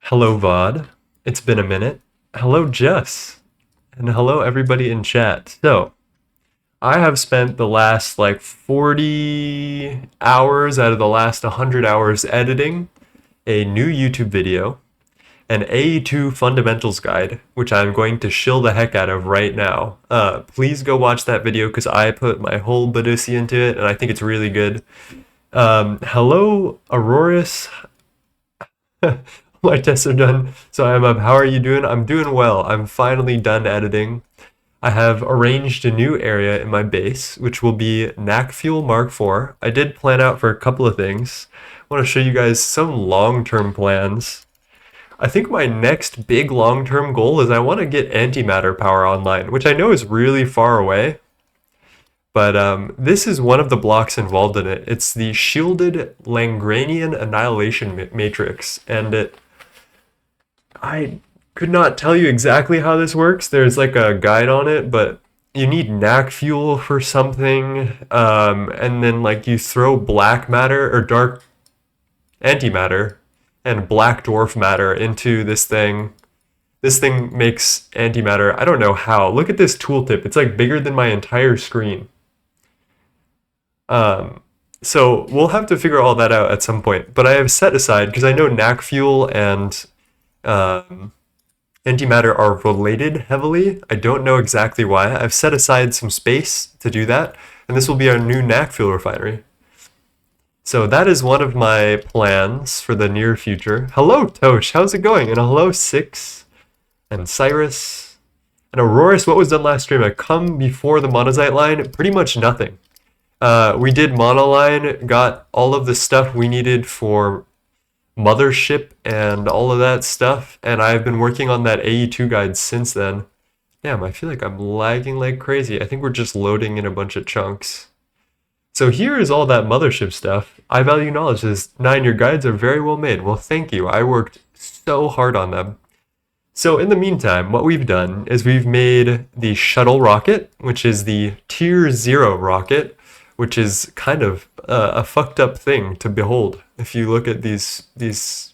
Hello, VOD. It's been a minute. Hello, Jess. And hello, everybody in chat. So, I have spent the last 40 hours out of the last 100 hours editing a new YouTube video, an AE2 fundamentals guide, which I'm going to shill the heck out of right now. Please go watch that video because I put my whole Badusi into it and I think it's really good. Hello, Auroras. My tests are done, so I'm up. How are you doing? I'm doing well. I'm finally done editing. I have arranged a new area in my base, which will be knack fuel Mark IV. I did plan out for a couple of things. I want to show you guys some long-term plans. I think my next big long-term goal is I want to get antimatter power online, which I know is really far away. But this is one of the blocks involved in it. It's the shielded Lagrangian annihilation matrix, and I could not tell you exactly how this works. There's like a guide on it, but you need knack fuel for something, and then you throw black matter or dark antimatter and black dwarf matter into this thing. This thing makes antimatter. I don't know how. Look at this tooltip. It's like bigger than my entire screen. So we'll have to figure all that out at some point. But I have set aside, because I know knack fuel and antimatter are related heavily. I don't know exactly why. I've set aside some space to do that, and this will be our new knack fuel refinery. So that is one of my plans for the near future. Hello, Tosh. How's it going? And hello, Six and Cyrus and Auroras. What was done last stream? I come before the monazite line. Pretty much nothing. We did monoline, got all of the stuff we needed for mothership and all of that stuff, and I've been working on that AE2 guide since then. Damn, I feel like I'm lagging like crazy. I think we're just loading in a bunch of chunks. So here is all that mothership stuff. I value knowledge. Says, 9, your guides are very well made. Well, thank you. I worked so hard on them. So in the meantime, what we've done is we've made the shuttle rocket, which is the tier 0 rocket, which is kind of a fucked up thing to behold if you look at these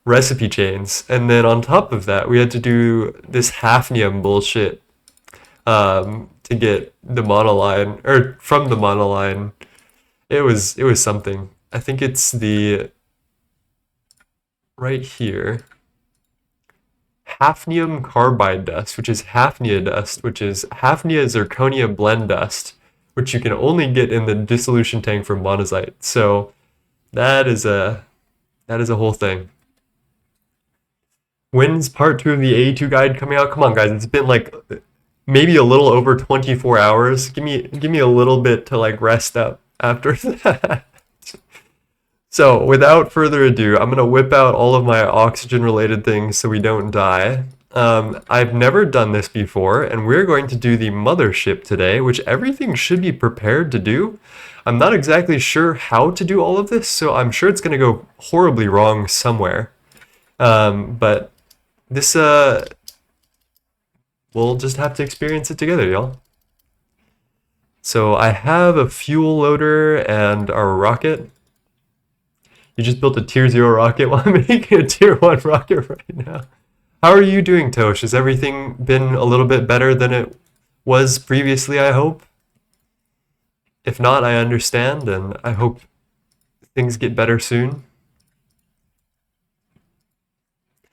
recipe chains. And then on top of that, we had to do this hafnium bullshit to get the monoline, or from the monoline. It was something. I think it's the right here. Hafnium carbide dust, which is hafnia dust, which is hafnia zirconia blend dust, which you can only get in the dissolution tank from monazite. So that is a whole thing. When's part 2 of the AE2 guide coming out? Come on, guys. It's been maybe a little over 24 hours. Give me a little bit to rest up after that. So without further ado, I'm gonna whip out all of my oxygen related things so we don't die. I've never done this before, and we're going to do the mothership today, which everything should be prepared to do. I'm not exactly sure how to do all of this, so I'm sure it's going to go horribly wrong somewhere. But this, we'll just have to experience it together, y'all. So I have a fuel loader and our rocket. You just built a tier 0 rocket while I'm making a tier 1 rocket right now. How are you doing, Tosh? Has everything been a little bit better than it was previously, I hope? If not, I understand, and I hope things get better soon.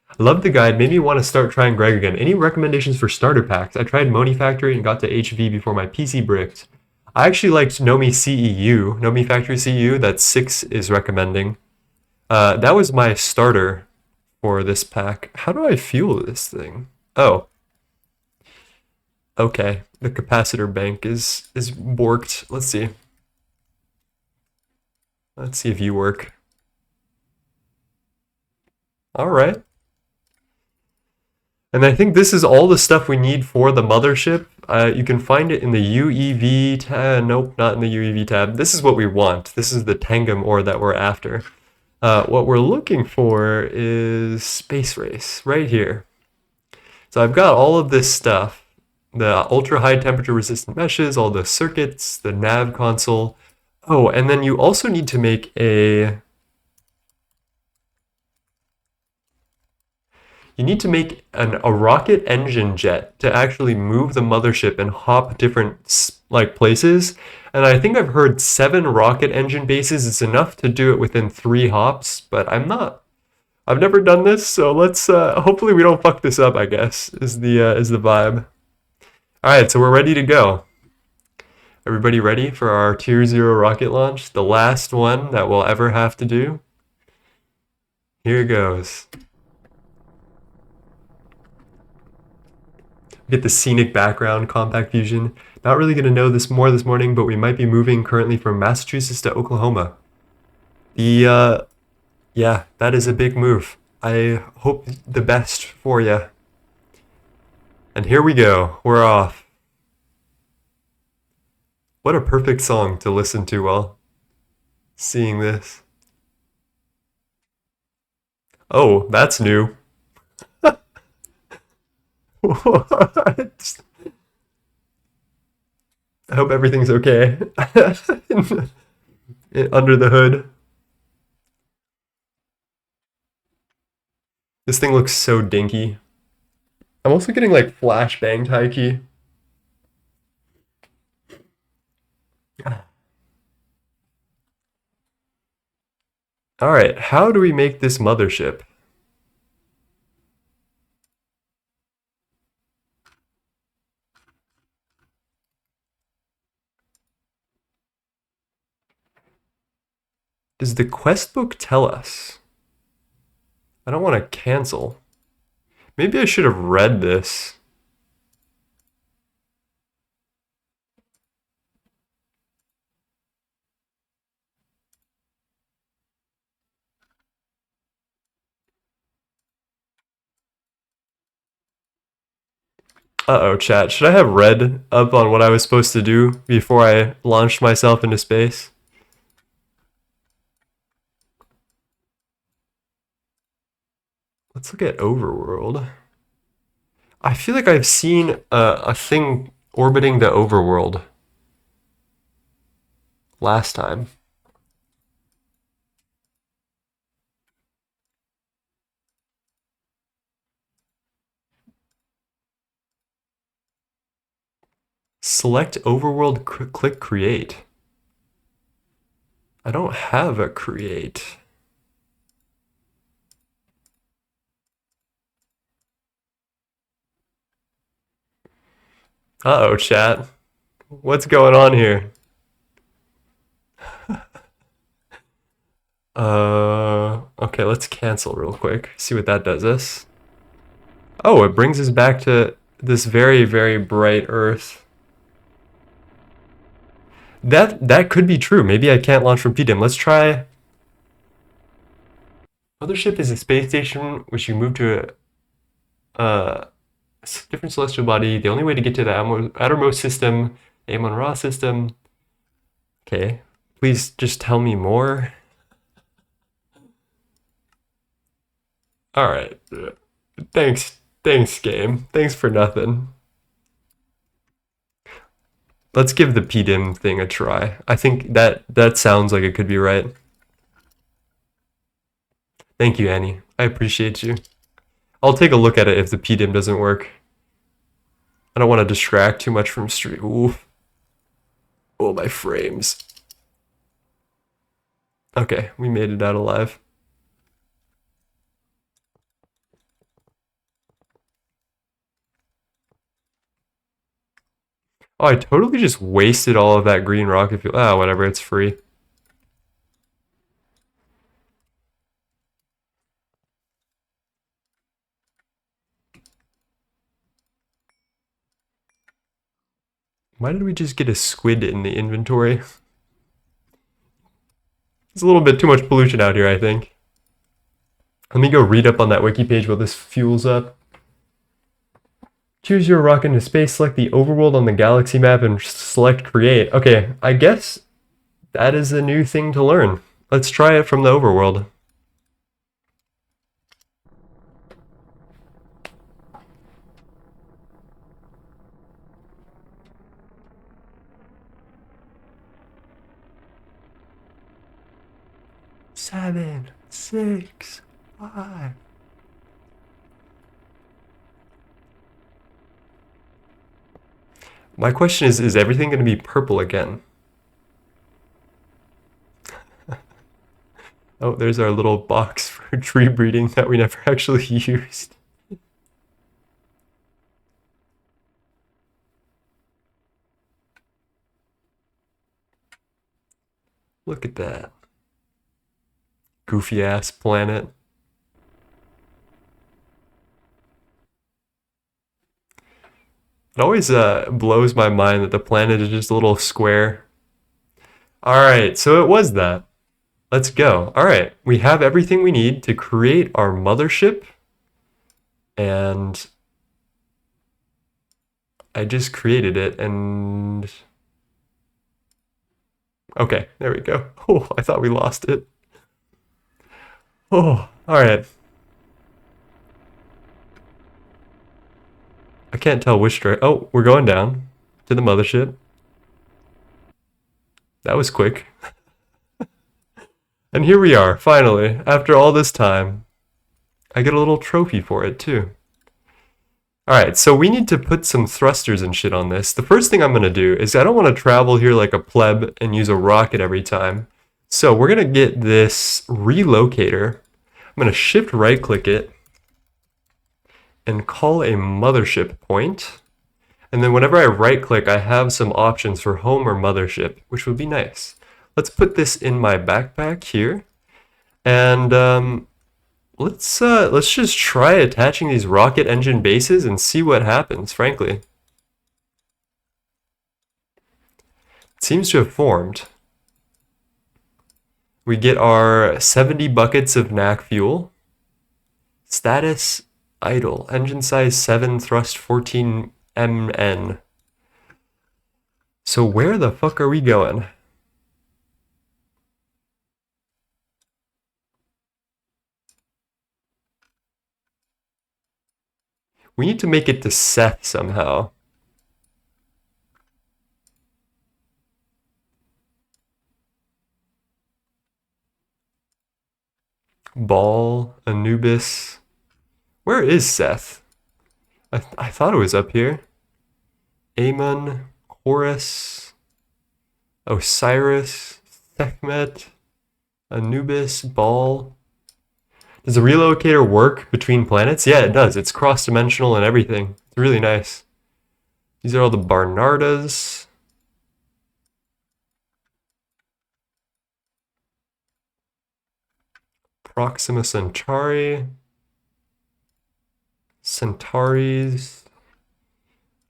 I love the guide. Made me want to start trying Greg again. Any recommendations for starter packs? I tried Moni Factory and got to HV before my PC bricked. I actually liked Nomi CEU, Nomi Factory CEU, that 6 is recommending. That was my starter for this pack. How do I fuel this thing? Oh. Okay, the capacitor bank is borked. Let's see. Let's see if you work. All right. And I think this is all the stuff we need for the mothership. You can find it in the UEV tab. Nope, not in the UEV tab. This is what we want. This is the tengam ore that we're after. What we're looking for is Space Race, right here. So I've got all of this stuff. The ultra high temperature resistant meshes, all the circuits, the nav console. Oh, and then you also need to make a You need to make a rocket engine jet to actually move the mothership and hop different like places. And I think I've heard 7 rocket engine bases is enough to do it within 3 hops, but I've never done this, so let's hopefully we don't fuck this up, I guess, is the vibe. All right, so we're ready to go. Everybody ready for our Tier 0 rocket launch? The last one that we'll ever have to do. Here goes. Get the scenic background, compact fusion. Not really going to know this more this morning, but we might be moving currently from Massachusetts to Oklahoma. Yeah, that is a big move. I hope the best for you. And here we go. We're off. What a perfect song to listen to while seeing this. Oh, that's new. What? I hope everything's okay. Under the hood. This thing looks so dinky. I'm also getting like flashbang Taiki. All right, how do we make this mothership? Does the quest book tell us? I don't want to cancel. Maybe I should have read this. Uh-oh, chat. Should I have read up on what I was supposed to do before I launched myself into space? Let's look at Overworld. I feel like I've seen a thing orbiting the Overworld last time. Select Overworld, click Create. I don't have a Create. Uh-oh, chat. What's going on here? Okay, let's cancel real quick. See what that does us. Oh, it brings us back to this very, very bright Earth. That could be true. Maybe I can't launch from PDIM. Let's try. Mothership is a space station which you move to a different celestial body. The only way to get to the outermost system, the Amon-Ra system. Okay, please just tell me more. All right. Thanks, game. Thanks for nothing. Let's give the PDIM thing a try. I think that sounds like it could be right. Thank you, Annie. I appreciate you. I'll take a look at it if the PDIM doesn't work. I don't want to distract too much from stream. Ooh. Oh, my frames. Okay, we made it out alive. Oh, I totally just wasted all of that green rocket fuel. Ah, whatever, it's free. Why did we just get a squid in the inventory? It's a little bit too much pollution out here, I think. Let me go read up on that wiki page while this fuels up. Choose your rocket into space, select the overworld on the galaxy map, and select create. Okay, I guess that is a new thing to learn. Let's try it from the overworld. Seven, 6, 5. My question is everything going to be purple again? Oh, there's our little box for tree breeding that we never actually used. Look at that. Goofy ass planet. It always blows my mind that the planet is just a little square. Alright, so it was that. Let's go. Alright, we have everything we need to create our mothership. And I just created it and... Okay, there we go. Oh, I thought we lost it. Oh, alright. I can't tell which direction. Oh, we're going down to the mothership. That was quick. And here we are, finally, after all this time. I get a little trophy for it, too. Alright, so we need to put some thrusters and shit on this. The first thing I'm going to do is I don't want to travel here like a pleb and use a rocket every time. So we're going to get this relocator. I'm going to shift right click it and call a mothership point. And then whenever I right click, I have some options for home or mothership, which would be nice. Let's put this in my backpack here. And let's just try attaching these rocket engine bases and see what happens, frankly. It seems to have formed. We get our 70 buckets of knack fuel. Status idle. Engine size 7, thrust 14 MN. So where the fuck are we going? We need to make it to Seth somehow. Ball, Anubis. Where is Seth? I thought it was up here. Amun, Horus, Osiris, Sekhmet, Anubis, Ball. Does the relocator work between planets? Yeah, it does. It's cross-dimensional and everything. It's really nice. These are all the Barnardas. Proxima Centauri. Centauris.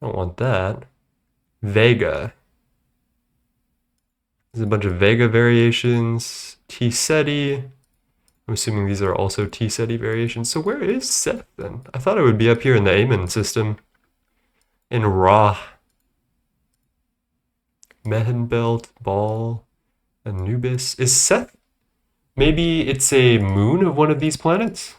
I don't want that. Vega. There's a bunch of Vega variations. T Ceti. I'm assuming these are also T Ceti variations. So where is Seth then? I thought it would be up here in the Amun system. In Ra. Mehenbelt, Ball, Anubis. Is Seth? Maybe it's a moon of one of these planets?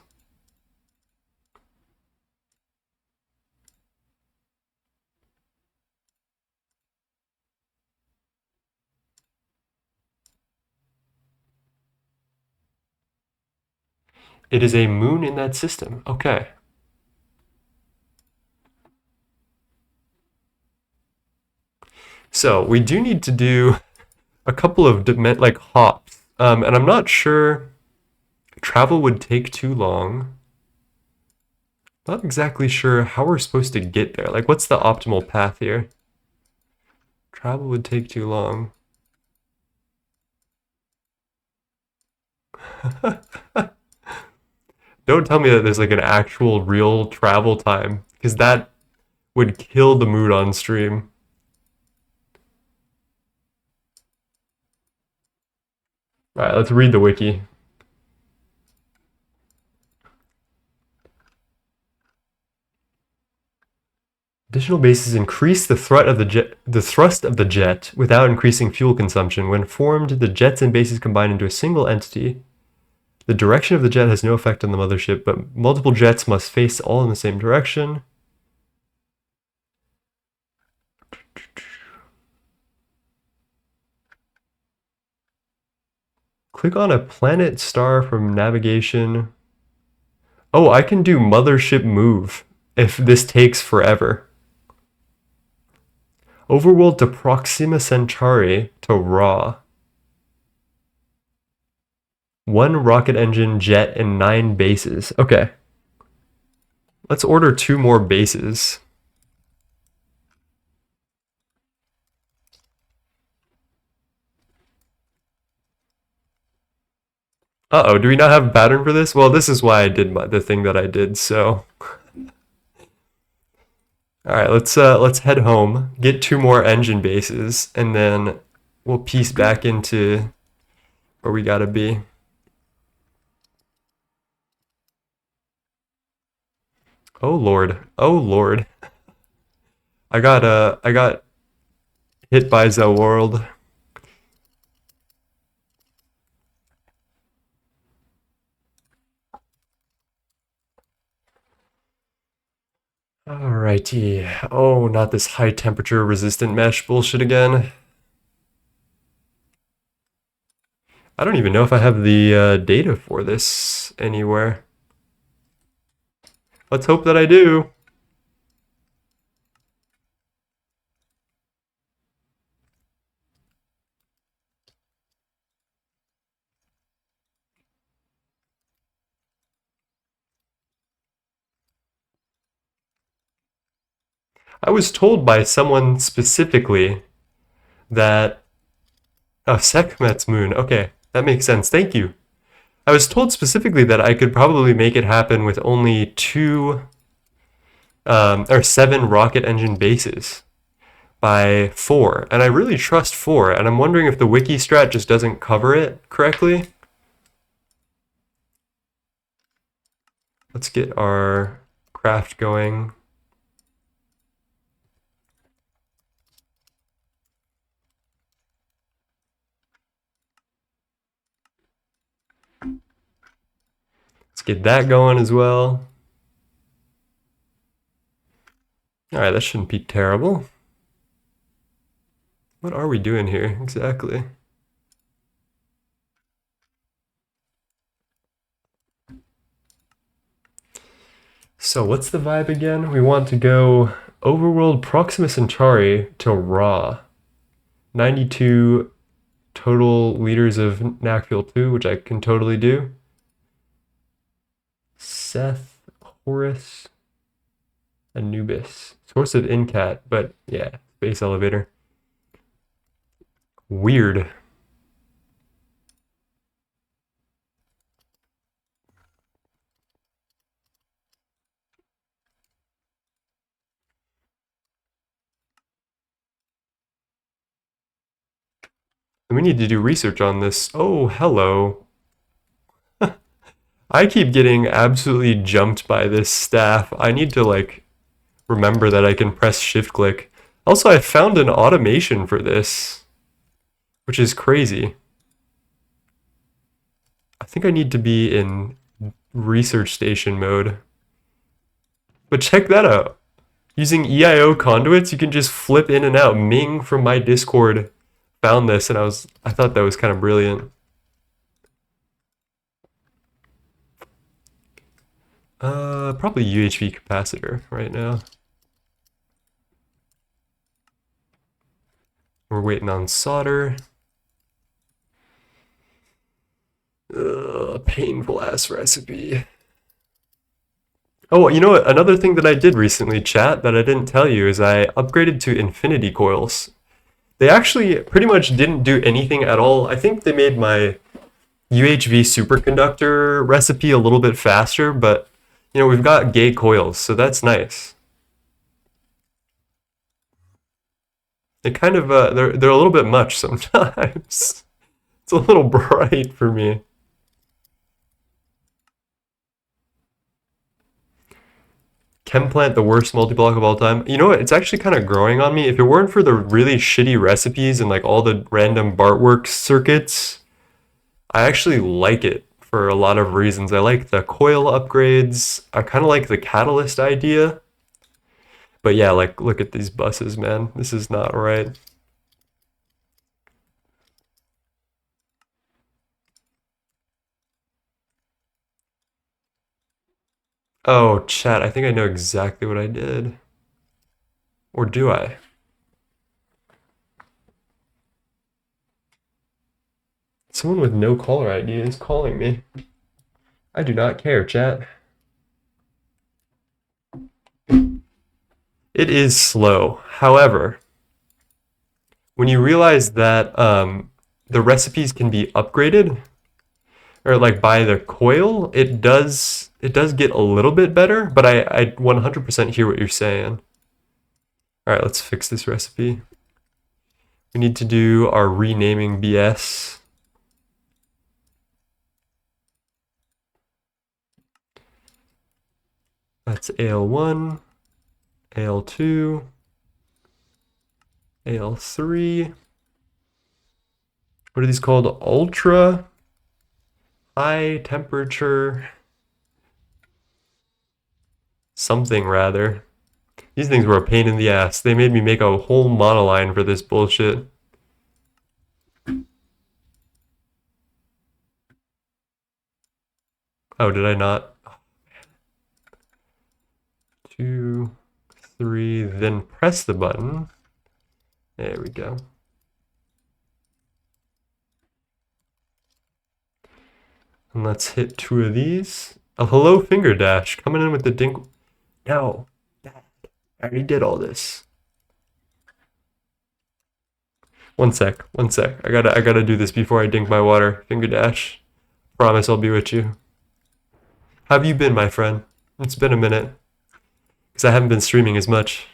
It is a moon in that system. Okay. So we do need to do a couple of like hops. And I'm not sure travel would take too long. Not exactly sure how we're supposed to get there. Like, what's the optimal path here? Travel would take too long. Don't tell me that there's like an actual real travel time, because that would kill the mood on stream. Alright, let's read the wiki. Additional bases increase the thrust of the jet without increasing fuel consumption. When formed, the jets and bases combine into a single entity. The direction of the jet has no effect on the mothership, but multiple jets must face all in the same direction. Click on a planet star from navigation. Oh, I can do mothership move if this takes forever. Overworld to Proxima Centauri to Raw. 1 rocket engine, jet, and 9 bases. Okay. Let's order 2 more bases. Uh-oh, do we not have a pattern for this? Well, this is why I did the thing that I did, so. Alright, let's head home, get 2 more engine bases, and then we'll piece back into where we gotta be. Oh Lord. Oh Lord. I got hit by the world. Alrighty. Oh, not this high temperature resistant mesh bullshit again. I don't even know if I have the data for this anywhere. Let's hope that I do. I was told by someone specifically that... Oh, Sekhmet's moon. Okay, that makes sense. Thank you. I was told specifically that I could probably make it happen with only 2 or 7 rocket engine bases by 4, and I really trust 4, and I'm wondering if the wiki strat just doesn't cover it correctly. Let's get our craft going. Let's get that going as well. Alright, that shouldn't be terrible. What are we doing here exactly? So what's the vibe again? We want to go Overworld Proxima Centauri to Raw. 92 total liters of NACFuel 2, which I can totally do. Seth, Horus, Anubis. Source of Incat, but yeah, space elevator. Weird. We need to do research on this. Oh, hello. I keep getting absolutely jumped by this staff. I need to, like, remember that I can press shift click. Also, I found an automation for this, which is crazy. I think I need to be in research station mode. But check that out. Using EIO conduits, you can just flip in and out. Ming from my Discord found this, and I thought that was kind of brilliant. Probably UHV capacitor right now. We're waiting on solder. Painful ass recipe. Oh, you know what? Another thing that I did recently, chat, that I didn't tell you is I upgraded to infinity coils. They actually pretty much didn't do anything at all. I think they made my UHV superconductor recipe a little bit faster, but you know, we've got gay coils, so that's nice. They kind of they're a little bit much sometimes. It's a little bright for me. Chemplant, the worst multi-block of all time. You know what? It's actually kind of growing on me. If it weren't for the really shitty recipes and like all the random Bartworks circuits, I actually like it for a lot of reasons. I like the coil upgrades. I kind of like the catalyst idea. But yeah, like look at these buses, man. This is not right. Oh, chat, I think I know exactly what I did. Or do I? Someone with no caller ID is calling me. I do not care, chat. It is slow. However, when you realize that the recipes can be upgraded, or like by the coil, it does get a little bit better, but I 100% hear what you're saying. All right, let's fix this recipe. We need to do our renaming BS. That's AL1, AL2, AL3. What are these called? Ultra high temperature something rather. These things were a pain in the ass. They made me make a whole monoline for this bullshit. Oh, did I not? 2, 3, then press the button. There we go. And let's hit 2 of these. A hello finger dash coming in with the dink. No, I already did all this. One sec. I gotta do this before I dink my water. Finger dash. Promise I'll be with you. How have you been, my friend? It's been a minute. Because I haven't been streaming as much.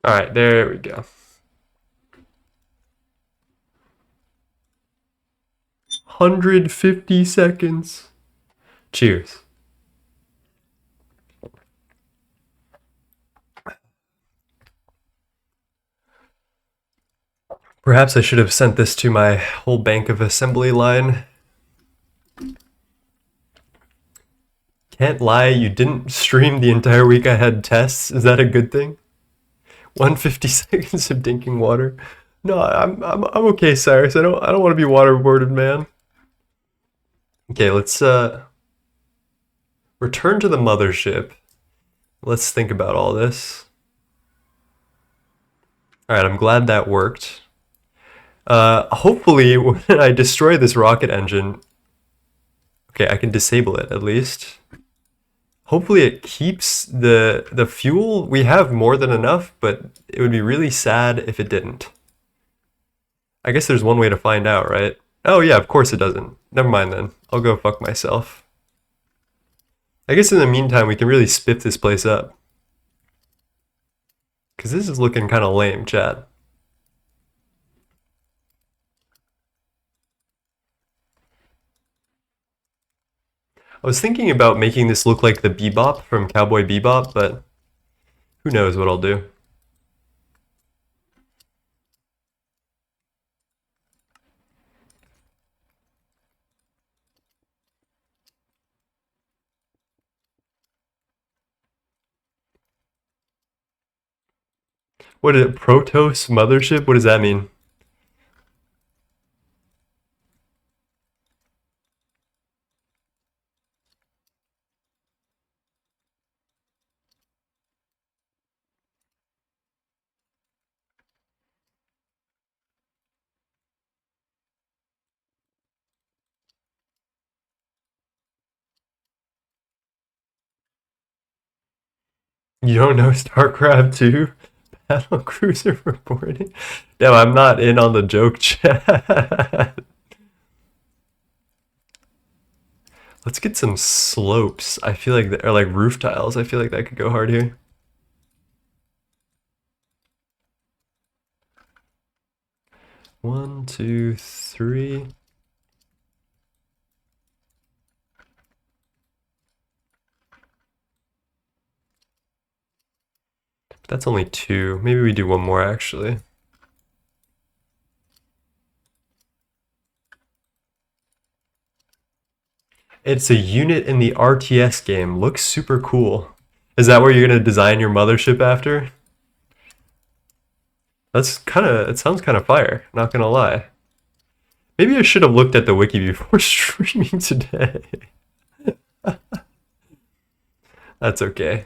Alright, there we go. 150 seconds. Cheers. Perhaps I should have sent this to my whole bank of assembly line. Can't lie, you didn't stream the entire week I had tests. Is that a good thing? 150 seconds of dinking water. No, I'm okay, Cyrus. I don't want to be waterboarded, man. Okay, let's return to the mothership. Let's think about all this. All right, I'm glad that worked. Hopefully, when I destroy this rocket engine, okay, I can disable it at least. Hopefully it keeps the fuel. We have more than enough, but it would be really sad if it didn't. I guess there's one way to find out, right? Oh yeah, of course it doesn't. Never mind then. I'll go fuck myself. I guess in the meantime, we can really spiff this place up. Because this is looking kind of lame, chat. I was thinking about making this look like the Bebop from Cowboy Bebop, but who knows what I'll do. What is it? Protos Mothership? What does that mean? You don't know StarCraft 2? Battle Cruiser reporting? No, I'm not in on the joke chat. Let's get some slopes. I feel like, or like roof tiles. I feel like that could go hard here. One, two, three. That's only 2. Maybe we do one more actually. It's a unit in the RTS game. Looks super cool. Is that where you're gonna design your mothership after? That's kind of, it sounds kind of fire, not gonna lie. Maybe I should have looked at the wiki before streaming today. That's okay.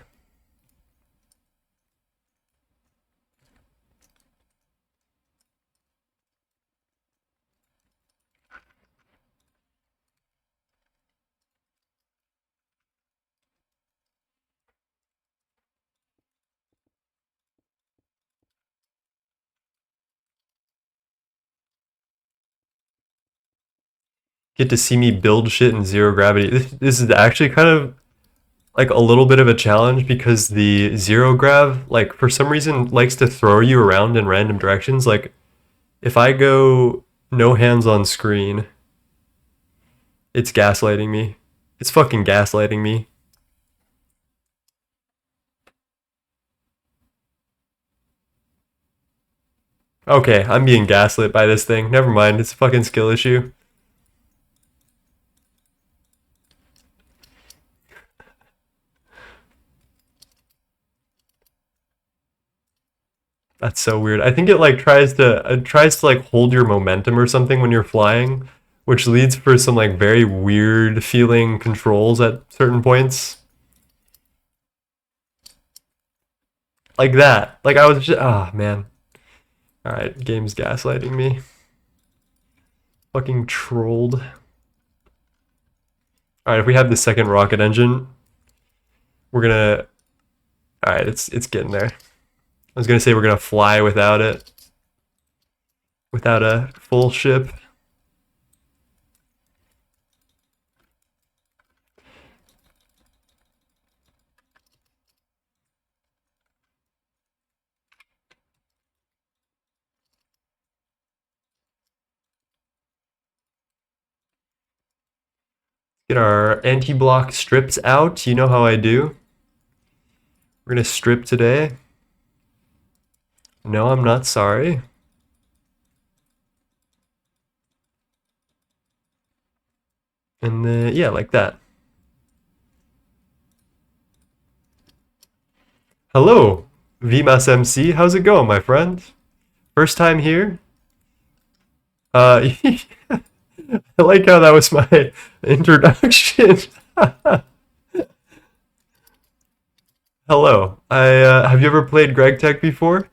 Get to see me build shit in zero gravity. This is actually kind of like a little bit of a challenge because the zero grav, like for some reason, likes to throw you around in random directions. Like if I go no hands on screen, it's gaslighting me. It's fucking gaslighting me. Okay, I'm being gaslit by this thing. Never mind, it's a fucking skill issue. That's so weird. I think it like tries to like hold your momentum or something when you're flying, which leads for some like very weird feeling controls at certain points. Like that. Like I was just man. Alright, game's gaslighting me. Fucking trolled. Alright, if we have the second rocket engine, we're gonna alright, it's getting there. I was gonna say we're gonna fly without it. Without a full ship. Get our anti-block strips out. You know how I do. We're gonna strip today. No, I'm not sorry. And then, yeah, like that. Hello, VMAS MC. How's it going, my friend? First time here? I like how that was my introduction. Hello. Have you ever played Gregtech before?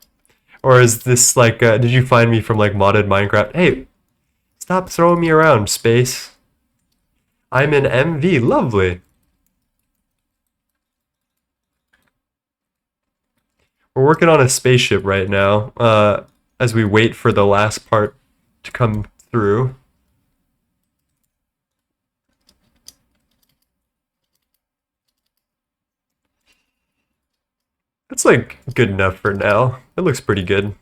Or is this like, did you find me from like modded Minecraft? Hey, stop throwing me around, space. I'm an MV. Lovely. We're working on a spaceship right now, as we wait for the last part to come through. It's like good enough for now. It looks pretty good.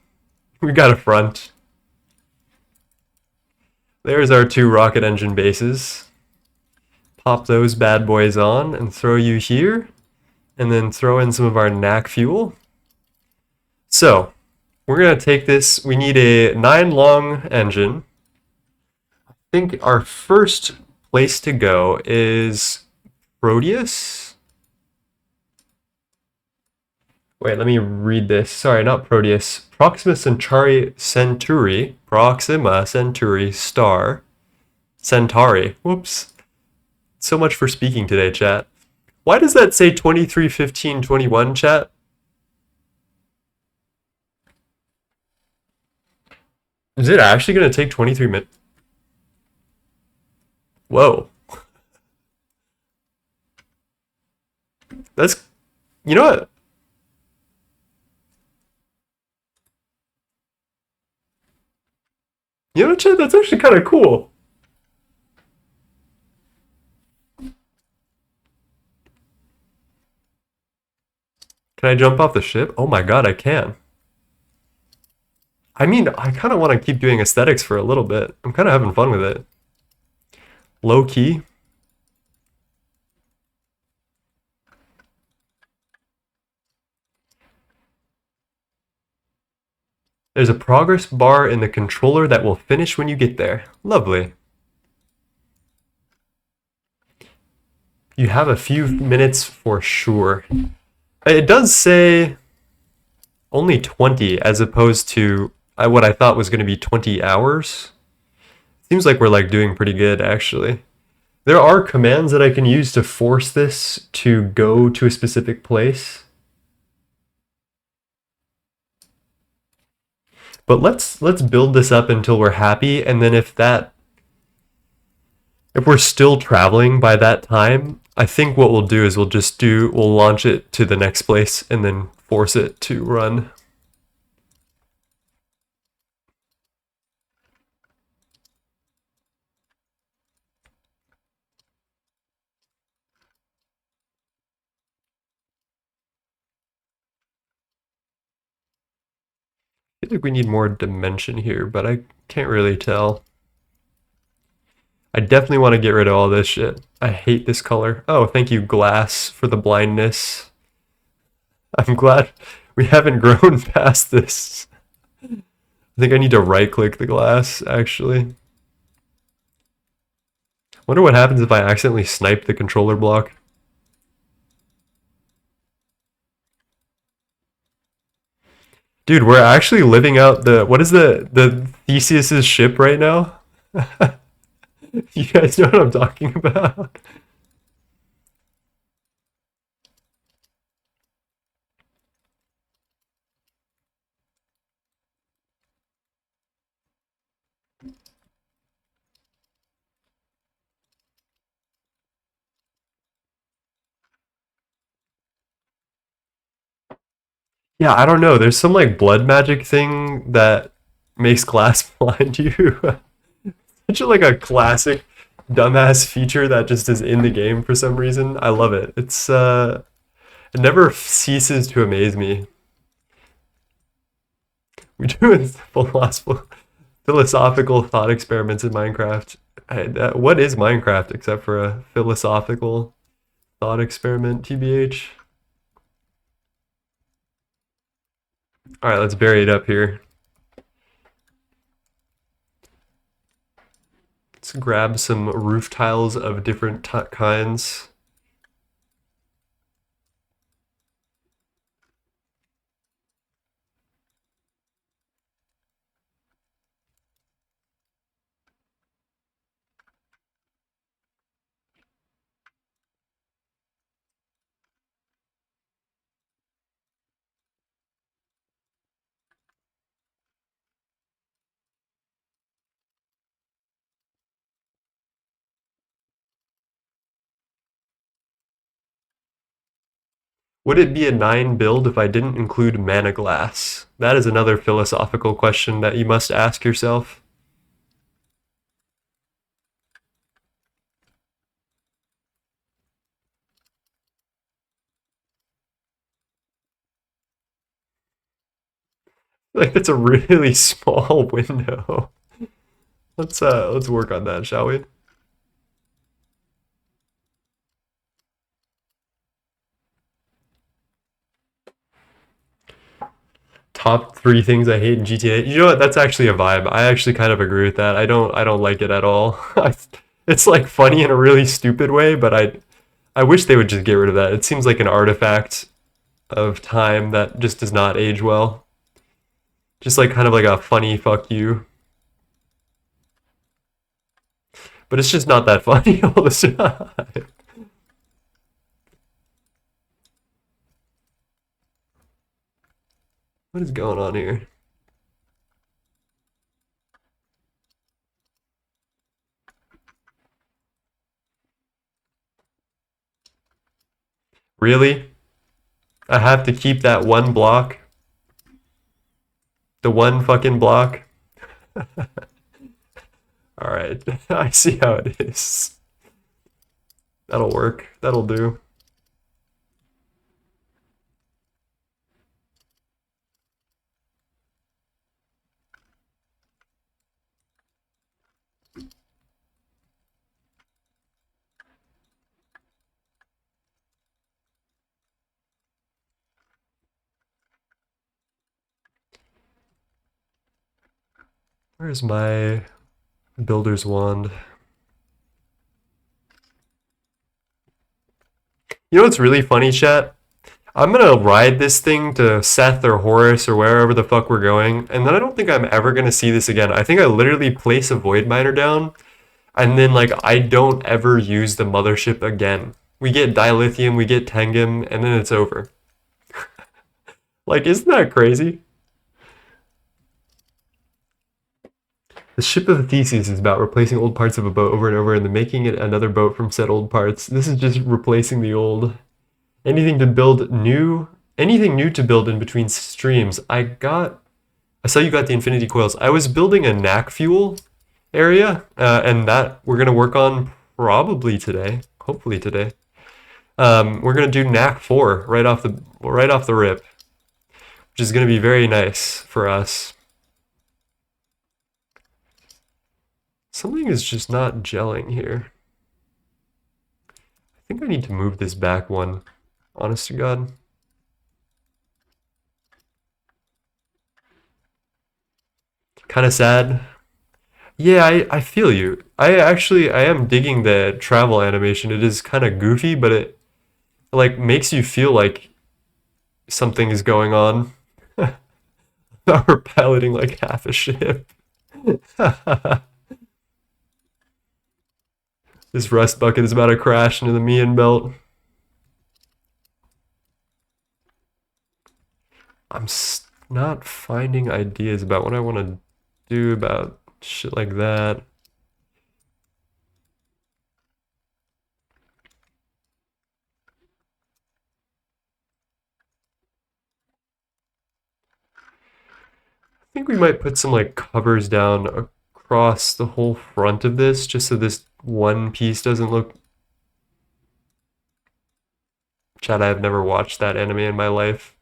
We got a front. There's our two rocket engine bases. Pop those bad boys on and throw you here. And then throw in some of our knack fuel. So, we're going to take this. We need a 9-long engine. I think our first place to go is Proteus. Wait, let me read this. Sorry, not Proteus. Proxima Centauri star. Centauri. Whoops. So much for speaking today, chat. Why does that say 23:15:21, chat? Is it actually going to take 23 minutes? Whoa. That's... You know what? You know, chat, that's actually kind of cool. Can I jump off the ship? Oh my god, I can. I mean, I kind of want to keep doing aesthetics for a little bit. I'm kind of having fun with it. Low key. There's a progress bar in the controller that will finish when you get there. Lovely. You have a few minutes for sure. It does say only 20 as opposed to what I thought was going to be 20 hours. Seems like we're like doing pretty good actually. There are commands that I can use to force this to go to a specific place. But let's build this up until we're happy, and then if we're still traveling by that time, I think what we'll do is we'll launch it to the next place and then force it to run. I feel like we need more dimension here, but I can't really tell. I definitely want to get rid of all this shit. I hate this color. Oh, thank you, glass, for the blindness. I'm glad we haven't grown past this. I think I need to right click the glass, actually. Wonder what happens if I accidentally snipe the controller block. Dude, we're actually living out what is the Theseus's ship right now? You guys know what I'm talking about? Yeah, I don't know. There's some like blood magic thing that makes glass blind you. Such a, like a classic dumbass feature that just is in the game for some reason. I love it. It never ceases to amaze me. We do philosophical thought experiments in Minecraft. What is Minecraft except for a philosophical thought experiment, TBH? All right, let's bury it up here. Let's grab some roof tiles of different kinds. Would it be a 9 build if I didn't include mana glass? That is another philosophical question that you must ask yourself. Like that's a really small window. Let's work on that, shall we? Top 3 things I hate in GTA. You know what? That's actually a vibe. I actually kind of agree with that. I don't like it at all. It's like funny in a really stupid way, but I wish they would just get rid of that. It seems like an artifact of time that just does not age well. Just like kind of like a funny fuck you. But it's just not that funny all the time. What is going on here? Really? I have to keep that one block? The one fucking block? Alright, I see how it is. That'll work. That'll do. Where's my builder's wand? You know what's really funny, chat? I'm gonna ride this thing to Seth or Horus or wherever the fuck we're going, and then I don't think I'm ever gonna see this again. I think I literally place a void miner down, and then like I don't ever use the mothership again. We get dilithium, we get tengam, and then it's over. Like, isn't that crazy? The ship of the Theseus is about replacing old parts of a boat over and over and then making it another boat from said old parts. This is just replacing the old. Anything to build new, anything new to build in between streams. I saw you got the infinity coils. I was building a knack fuel area, and that we're gonna work on probably today, hopefully today. We're gonna do knack 4 right off the rip, which is gonna be very nice for us. Something is just not gelling here. I think I need to move this back one, honest to God. Kind of sad. Yeah, I feel you. I am digging the travel animation. It is kind of goofy, but it like makes you feel like something is going on. We're piloting like half a ship. This rust bucket is about to crash into the Mian belt. I'm not finding ideas about what I want to do about shit like that. I think we might put some like covers down across the whole front of this just so this one piece doesn't look. Chad, I have never watched that anime in my life.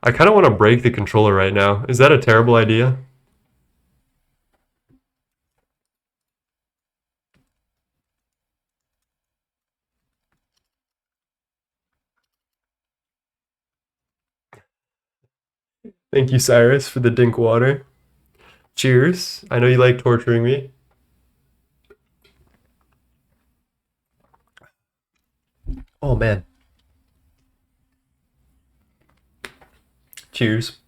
I kind of want to break the controller right now. Is that a terrible idea? Thank you, Cyrus, for the dink water. Cheers. I know you like torturing me. Oh, man. Cheers.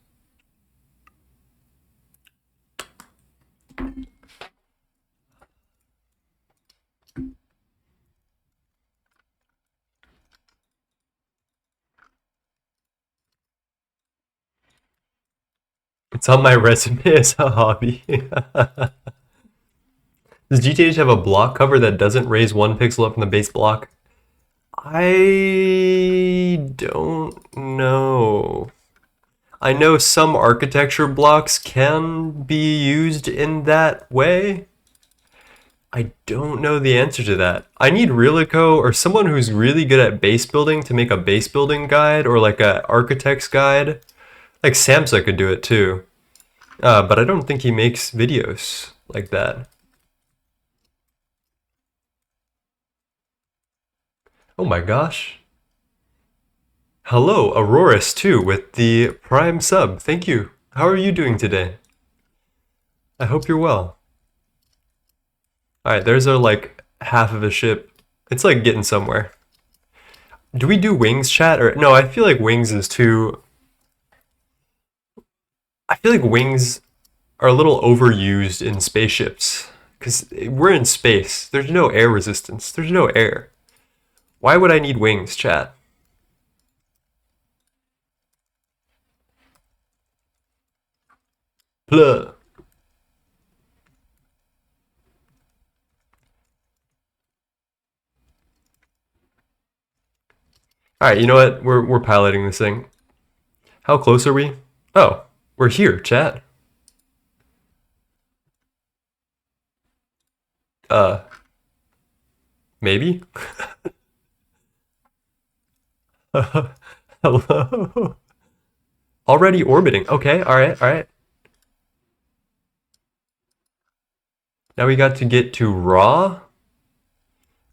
It's on my resume as a hobby. Does GTNH have a block cover that doesn't raise 1 pixel up from the base block? I don't know. I know some architecture blocks can be used in that way. I don't know the answer to that. I need Relico or someone who's really good at base building to make a base building guide or like a architect's guide. Like Samsa could do it too. But I don't think he makes videos like that. Oh my gosh. Hello, Auroras too, with the Prime sub. Thank you. How are you doing today? I hope you're well. Alright, there's our like half of a ship. It's like getting somewhere. Do we do wings chat? Or no, I feel like wings is too. I feel like wings are a little overused in spaceships. Because we're in space. There's no air resistance. There's no air. Why would I need wings, chat? Blah. Alright, you know what? We're piloting this thing. How close are we? Oh, we're here, chat. Maybe? Hello? Already orbiting. Okay, alright, alright. Now we got to get to raw.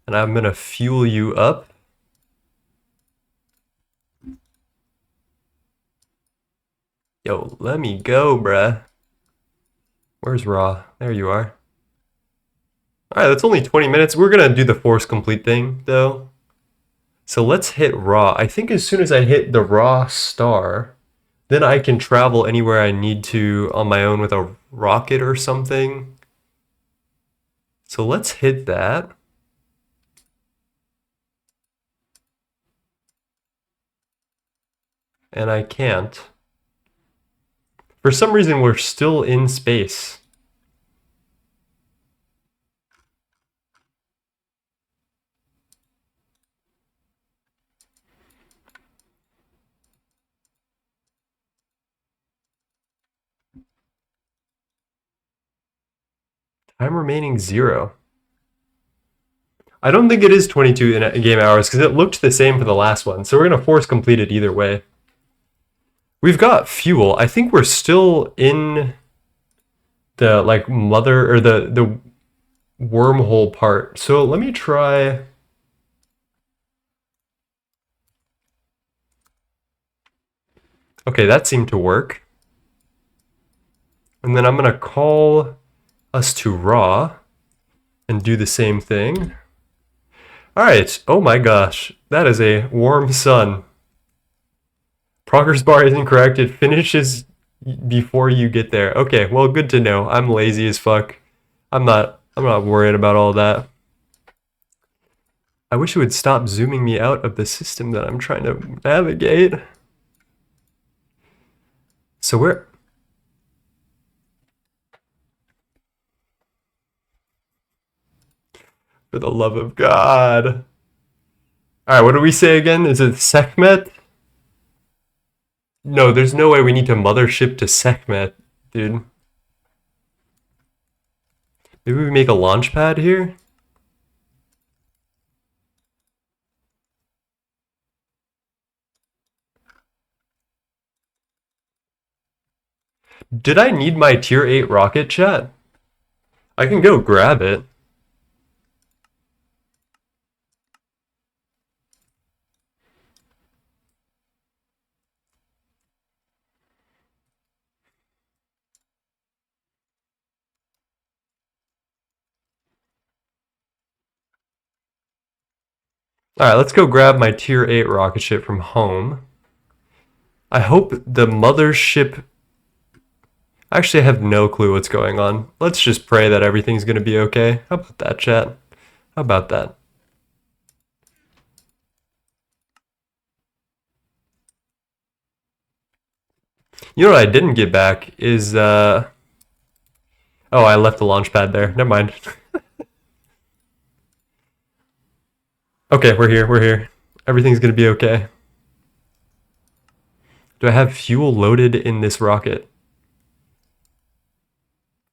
And I'm gonna fuel you up. Yo, let me go, bruh. Where's raw? There you are. Alright, that's only 20 minutes. We're gonna do the force complete thing, though. So let's hit raw. I think as soon as I hit the raw star, then I can travel anywhere I need to on my own with a rocket or something. So let's hit that. And I can't. For some reason, we're still in space. Time remaining 0. I don't think it is 22 in game hours because it looked the same for the last one. So we're going to force complete it either way. We've got fuel. I think we're still in the like mother or the wormhole part. So let me try. Okay, that seemed to work. And then I'm going to call us to raw and do the same thing. All right. Oh my gosh. That is a warm sun. Progress bar is incorrect. It finishes before you get there. Okay, well, good to know. I'm lazy as fuck. I'm not worried about all that. I wish it would stop zooming me out of the system that I'm trying to navigate. So we're... For the love of God. All right, what do we say again? Is it Sekhmet? No, there's no way we need to mothership to Sekhmet, dude. Maybe we make a launch pad here? Did I need my tier 8 rocket, chat? I can go grab it. Alright, let's go grab my tier 8 rocket ship from home. I hope the mothership... Actually, I have no clue what's going on. Let's just pray that everything's gonna be okay. How about that, chat? How about that? You know what I didn't get back is, Oh, I left the launch pad there. Never mind. Okay, we're here. Everything's gonna be okay. Do I have fuel loaded in this rocket?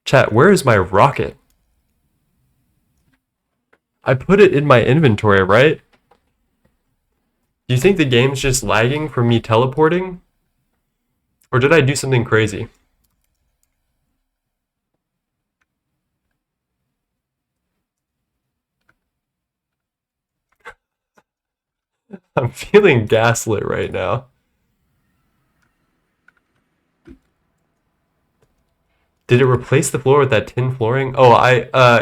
Chat, where is my rocket? I put it in my inventory, right? Do you think the game's just lagging from me teleporting? Or did I do something crazy? I'm feeling gaslit right now. Did it replace the floor with that tin flooring? Oh,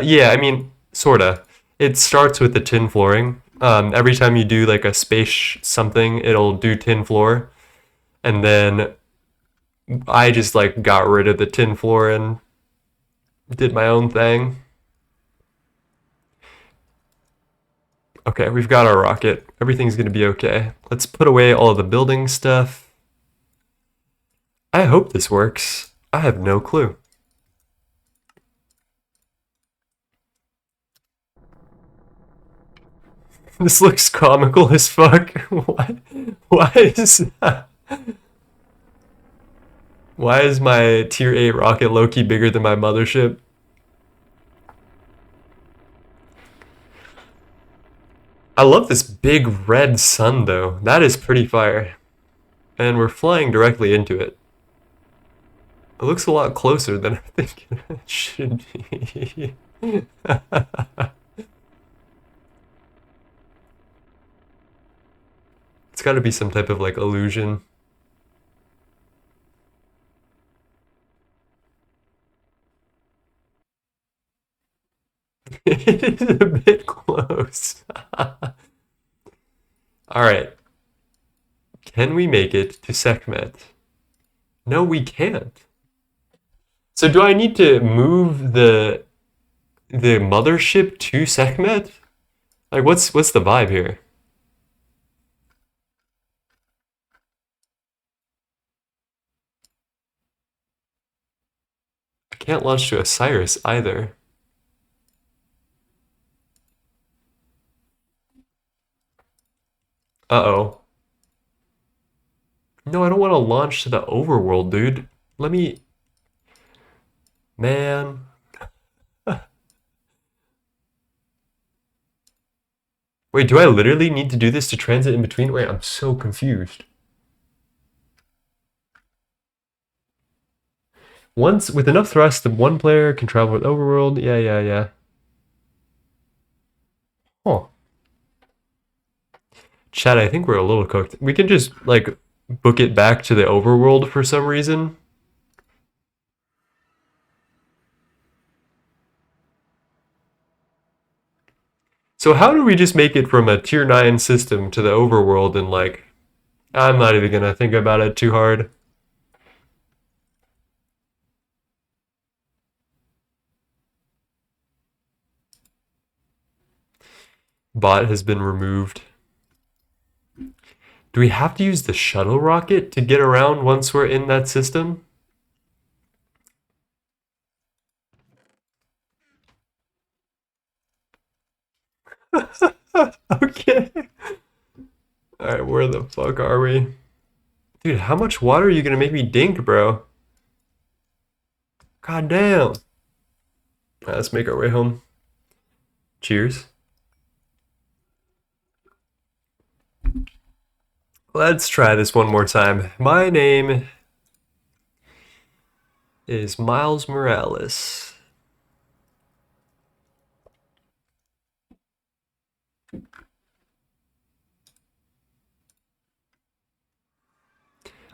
yeah, I mean, sorta. It starts with the tin flooring. Every time you do like a space something, it'll do tin floor. And then I just like got rid of the tin floor and did my own thing. Okay, we've got our rocket. Everything's gonna be okay. Let's put away all the building stuff. I hope this works. I have no clue. This looks comical as fuck. Why is that? Why is my tier 8 rocket Loki bigger than my mothership? I love this big red sun though. That is pretty fire. And we're flying directly into it. It looks a lot closer than I think it should be. It's gotta be some type of like illusion. It is a bit close. Alright. Can we make it to Sekhmet? No, we can't. So do I need to move the mothership to Sekhmet? Like what's the vibe here? I can't launch to Osiris either. Uh-oh. No, I don't want to launch to the overworld, dude. Let me... Man. Wait, do I literally need to do this to transit in between? Wait, I'm so confused. Once, with enough thrust, the one player can travel with overworld. Yeah, yeah, yeah. Huh. Chad, I think we're a little cooked. We can just, like, book it back to the overworld for some reason. So how do we just make it from a tier 9 system to the overworld and, like, I'm not even gonna think about it too hard. Bot has been removed. Do we have to use the shuttle rocket to get around once we're in that system? Okay. Alright, where the fuck are we? Dude, how much water are you gonna make me dink, bro? God damn. Alright, let's make our way home. Cheers. Let's try this one more time. My name is Miles Morales.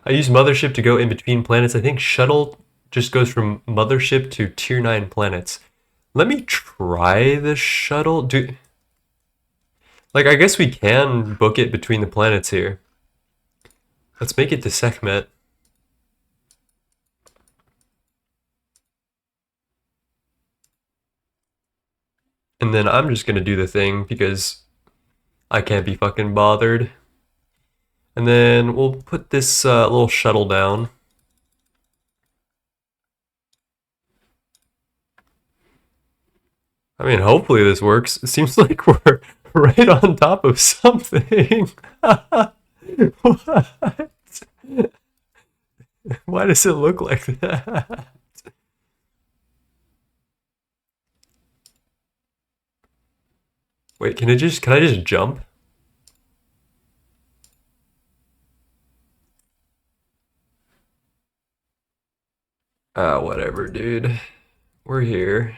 I use mothership to go in between planets. I think shuttle just goes from mothership to tier 9 planets. Let me try the shuttle. Like, I guess we can book it between the planets here. Let's make it to Sekhmet. And then I'm just gonna do the thing because I can't be fucking bothered. And then we'll put this little shuttle down. I mean, hopefully this works. It seems like we're right on top of something. What? Why does it look like that? Wait, can I just jump? Ah, whatever, dude. We're here.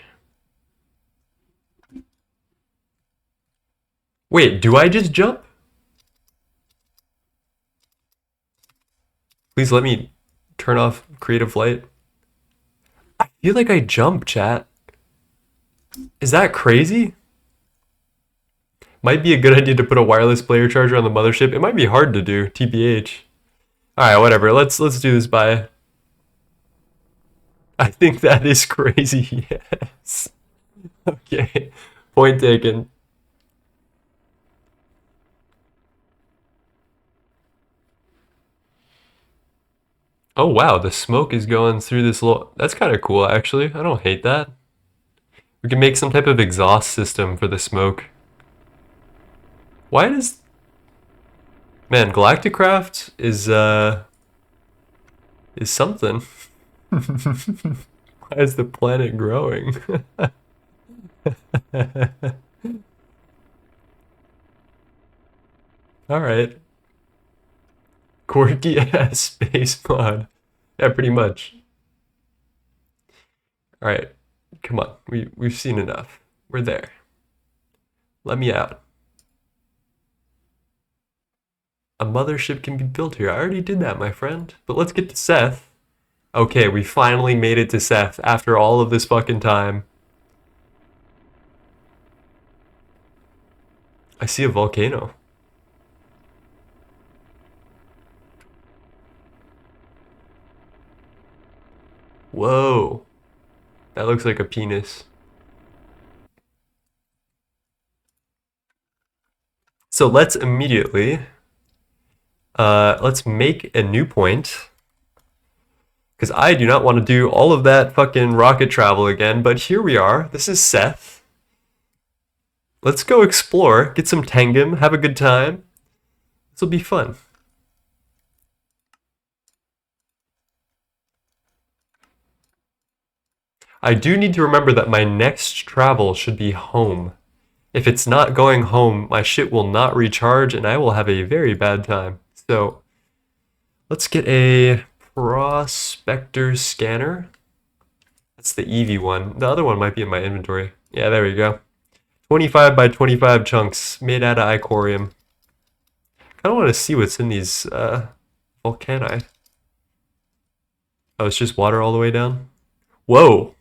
Wait, do I just jump? Please let me turn off creative light. I feel like I jump, chat. Is that crazy? Might be a good idea to put a wireless player charger on the mothership. It might be hard to do, TBH. Alright, whatever. Let's do this by... I think that is crazy, yes. Okay, point taken. Oh wow, the smoke is going through this little... That's kind of cool, actually. I don't hate that. We can make some type of exhaust system for the smoke. Why does... Man, Galacticraft is something. Why is the planet growing? Alright. Quirky ass space mod. Yeah, pretty much. Alright. Come on. We've seen enough. We're there. Let me out. A mothership can be built here. I already did that, my friend. But let's get to Seth. Okay, we finally made it to Seth after all of this fucking time. I see a volcano. Whoa. That looks like a penis. So let's immediately, let's make a new point. Because I do not want to do all of that fucking rocket travel again, but here we are. This is Seth. Let's go explore, get some tengam, have a good time. This will be fun. I do need to remember that my next travel should be home. If it's not going home, my shit will not recharge and I will have a very bad time. So let's get a prospector scanner. That's the Eevee one. The other one might be in my inventory. Yeah, there we go. 25 by 25 chunks made out of icorium. I kind of want to see what's in these volcani. Oh, it's just water all the way down? Whoa!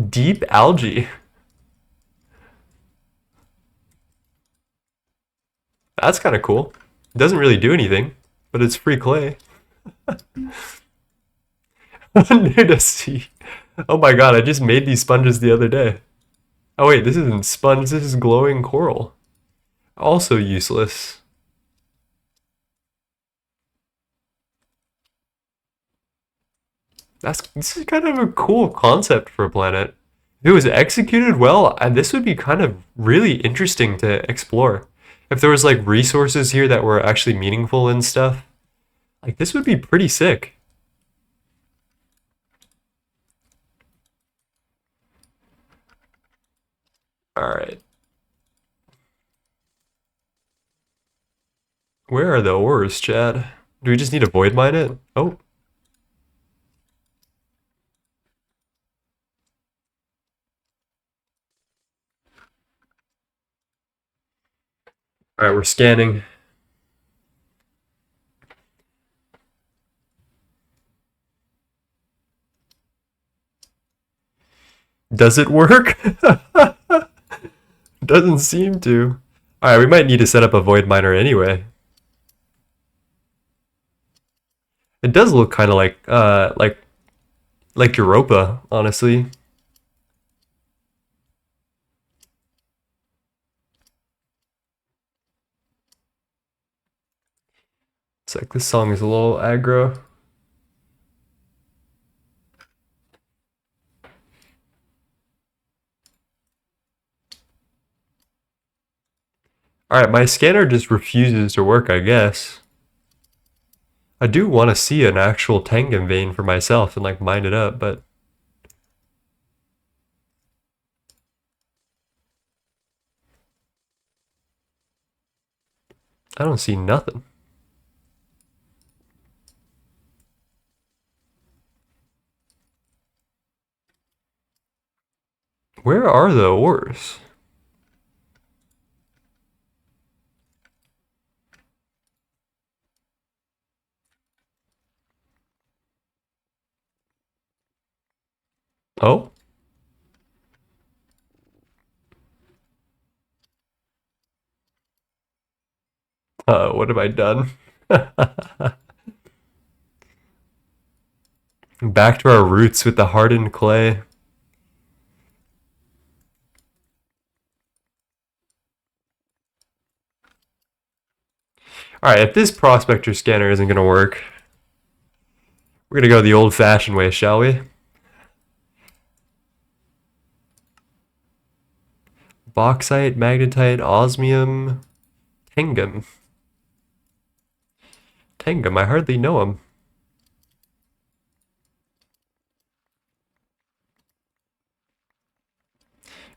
Deep algae. That's kind of cool. It doesn't really do anything, but it's free clay. New to see. Oh my god, I just made these sponges the other day. Oh wait, this isn't sponge, this is glowing coral. Also useless. This is kind of a cool concept for a planet. If it was executed well, this would be kind of really interesting to explore. If there was like resources here that were actually meaningful and stuff, like this would be pretty sick. Alright. Where are the ores, Chad? Do we just need to void mine it? Oh. Alright, we're scanning. Does it work? Doesn't seem to. Alright, we might need to set up a void miner anyway. It does look kind of like Europa, honestly. It's like this song is a little aggro. Alright, my scanner just refuses to work, I guess. I do want to see an actual tengam vein for myself and like mine it up, but I don't see nothing. Where are the ores? Oh? What have I done? Back to our roots with the hardened clay. Alright, if this prospector scanner isn't gonna work, we're gonna go the old-fashioned way, shall we? Bauxite, magnetite, osmium, tengam. Tengam, I hardly know him.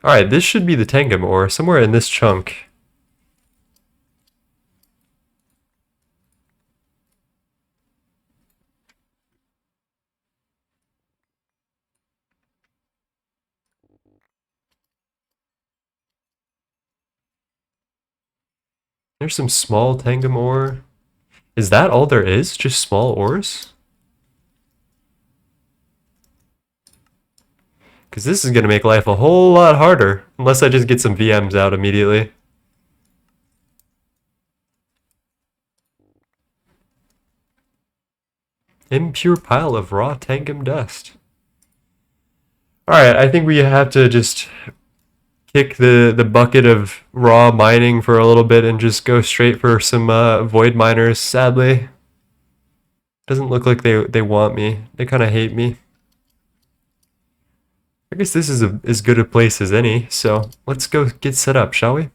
Alright, this should be the tengam ore, somewhere in this chunk. There's some small tengam ore. Is that all there is? Just small ores? Because this is going to make life a whole lot harder, unless I just get some VMs out immediately. Impure pile of raw tengam dust. Alright, I think we have to just kick the bucket of raw mining for a little bit and just go straight for some void miners, sadly. Doesn't look like they want me. They kind of hate me. I guess this is as good a place as any, so let's go get set up, shall we?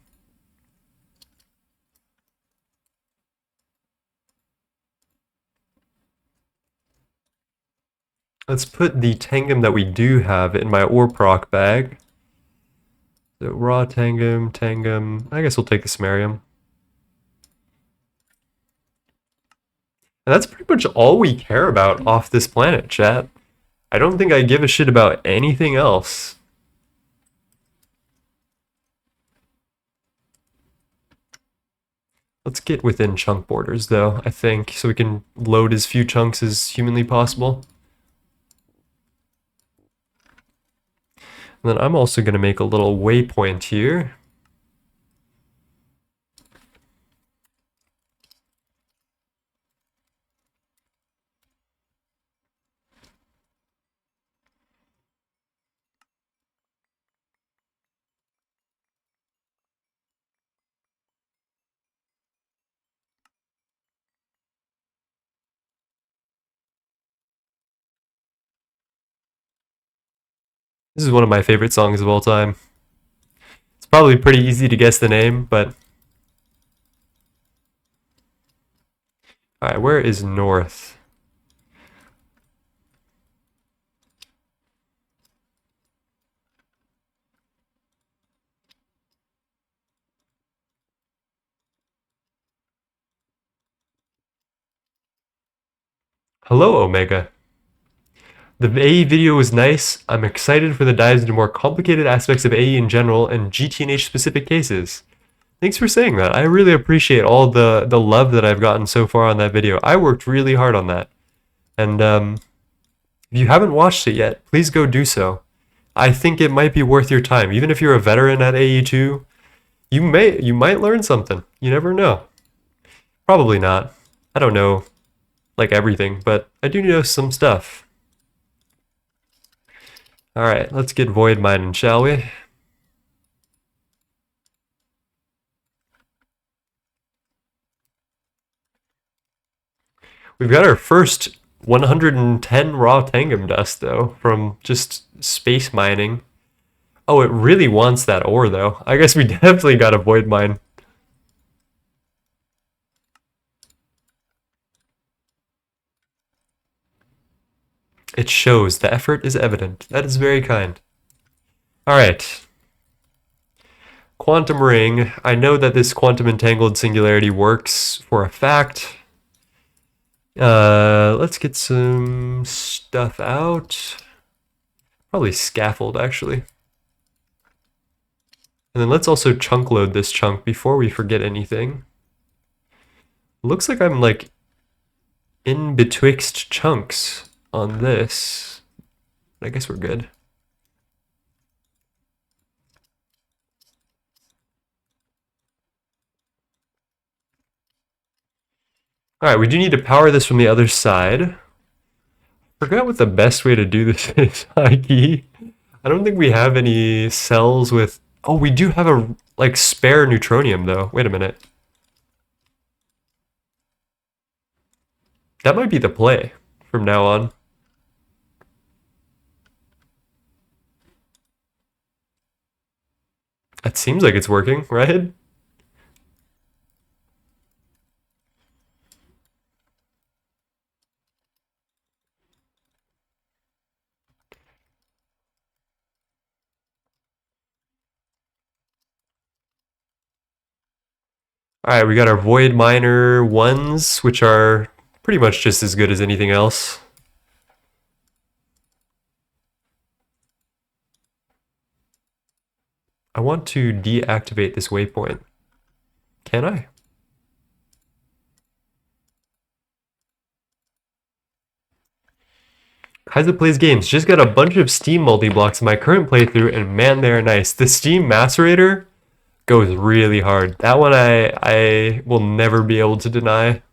Let's put the tengam that we do have in my ore proc bag. So raw tengam, tengam. I guess we'll take the samarium. And that's pretty much all we care about off this planet, chat. I don't think I give a shit about anything else. Let's get within chunk borders, though, I think, so we can load as few chunks as humanly possible. And then I'm also going to make a little waypoint here. This is one of my favorite songs of all time. It's probably pretty easy to guess the name, but... Alright, where is north? Hello, Omega. The AE video was nice. I'm excited for the dives into more complicated aspects of AE in general and GTNH specific cases. Thanks for saying that. I really appreciate all the love that I've gotten so far on that video. I worked really hard on that. And if you haven't watched it yet, please go do so. I think it might be worth your time. Even if you're a veteran at AE2, you might learn something. You never know. Probably not. I don't know like everything, but I do know some stuff. Alright, let's get void mining, shall we? We've got our first 110 raw tengam dust, though, from just space mining. Oh, it really wants that ore, though. I guess we definitely got a void mine. It shows. The effort is evident. That is very kind. Alright. Quantum ring. I know that this quantum entangled singularity works for a fact. Let's get some stuff out. Probably scaffold, actually. And then let's also chunk load this chunk before we forget anything. Looks like I'm like in betwixt chunks on this. I guess we're good. Alright, we do need to power this from the other side. Forgot what the best way to do this is, Hikey. I don't think we have any cells with... Oh, we do have a, like, spare neutronium, though. Wait a minute. That might be the play from now on. It seems like it's working, right? Alright, we got our Void Miner 1s, which are pretty much just as good as anything else. I want to deactivate this waypoint. Can I? Kaiser Plays Games. Just got a bunch of Steam multi-blocks in my current playthrough, and man, they're nice. The Steam Macerator goes really hard. That one I will never be able to deny.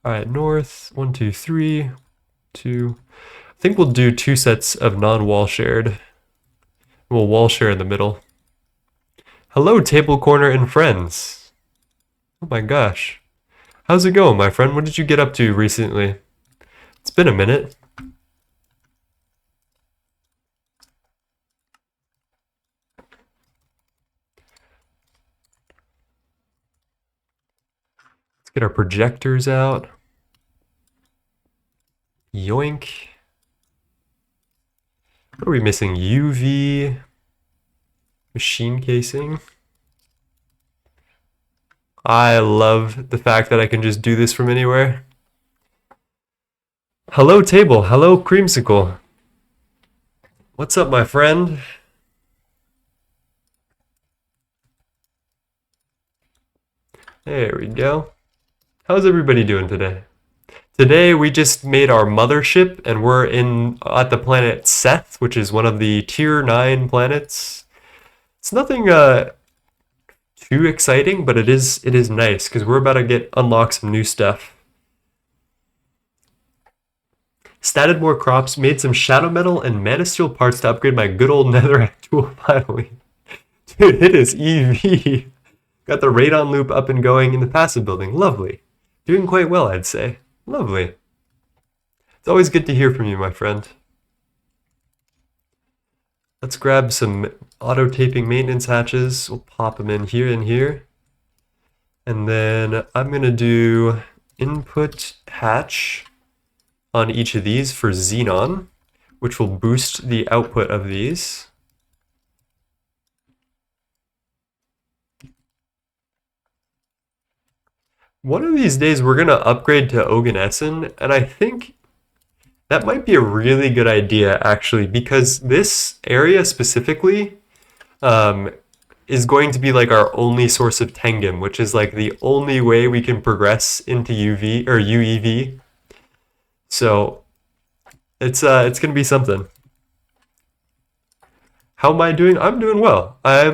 All right, north, 1, 2, 3, 2. I think we'll do 2 sets of non-wall shared. We'll wall share in the middle. Hello, table corner and friends. Oh my gosh. How's it going, my friend? What did you get up to recently? It's been a minute. Let's get our projectors out. Yoink. What are we missing? UV. Machine casing. I love the fact that I can just do this from anywhere. Hello, table. Hello, creamsicle. What's up, my friend? There we go. How's everybody doing today? Today we just made our mothership and we're at the planet Seth, which is one of the tier 9 planets. It's nothing too exciting, but it is nice because we're about to unlock some new stuff. Statted more crops, made some shadow metal and mana steel parts to upgrade my good old netherrack tool finally. Dude, it is EV. Got the radon loop up and going in the passive building. Lovely. Doing quite well, I'd say. Lovely. It's always good to hear from you, my friend. Let's grab some auto-taping maintenance hatches. We'll pop them in here and here. And then I'm going to do input hatch on each of these for xenon, which will boost the output of these. One of these days we're going to upgrade to Oganesson, and I think that might be a really good idea, actually, because this area specifically is going to be like our only source of tengam, which is like the only way we can progress into UV or UEV. So it's going to be something. How am I doing? I'm doing well. I've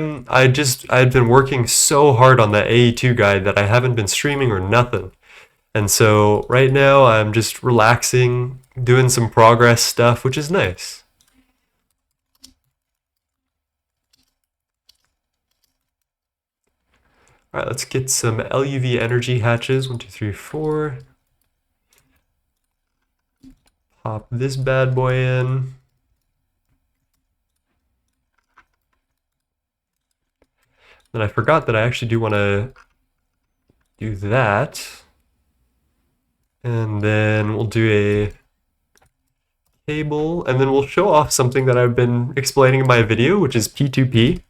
been working so hard on that AE2 guide that I haven't been streaming or nothing. And so right now I'm just relaxing, doing some progress stuff, which is nice. All right, let's get some LUV energy hatches. 1, 2, 3, 4. Pop this bad boy in. Then I forgot that I actually do want to do that. And then we'll do a cable, and then we'll show off something that I've been explaining in my video, which is P2P.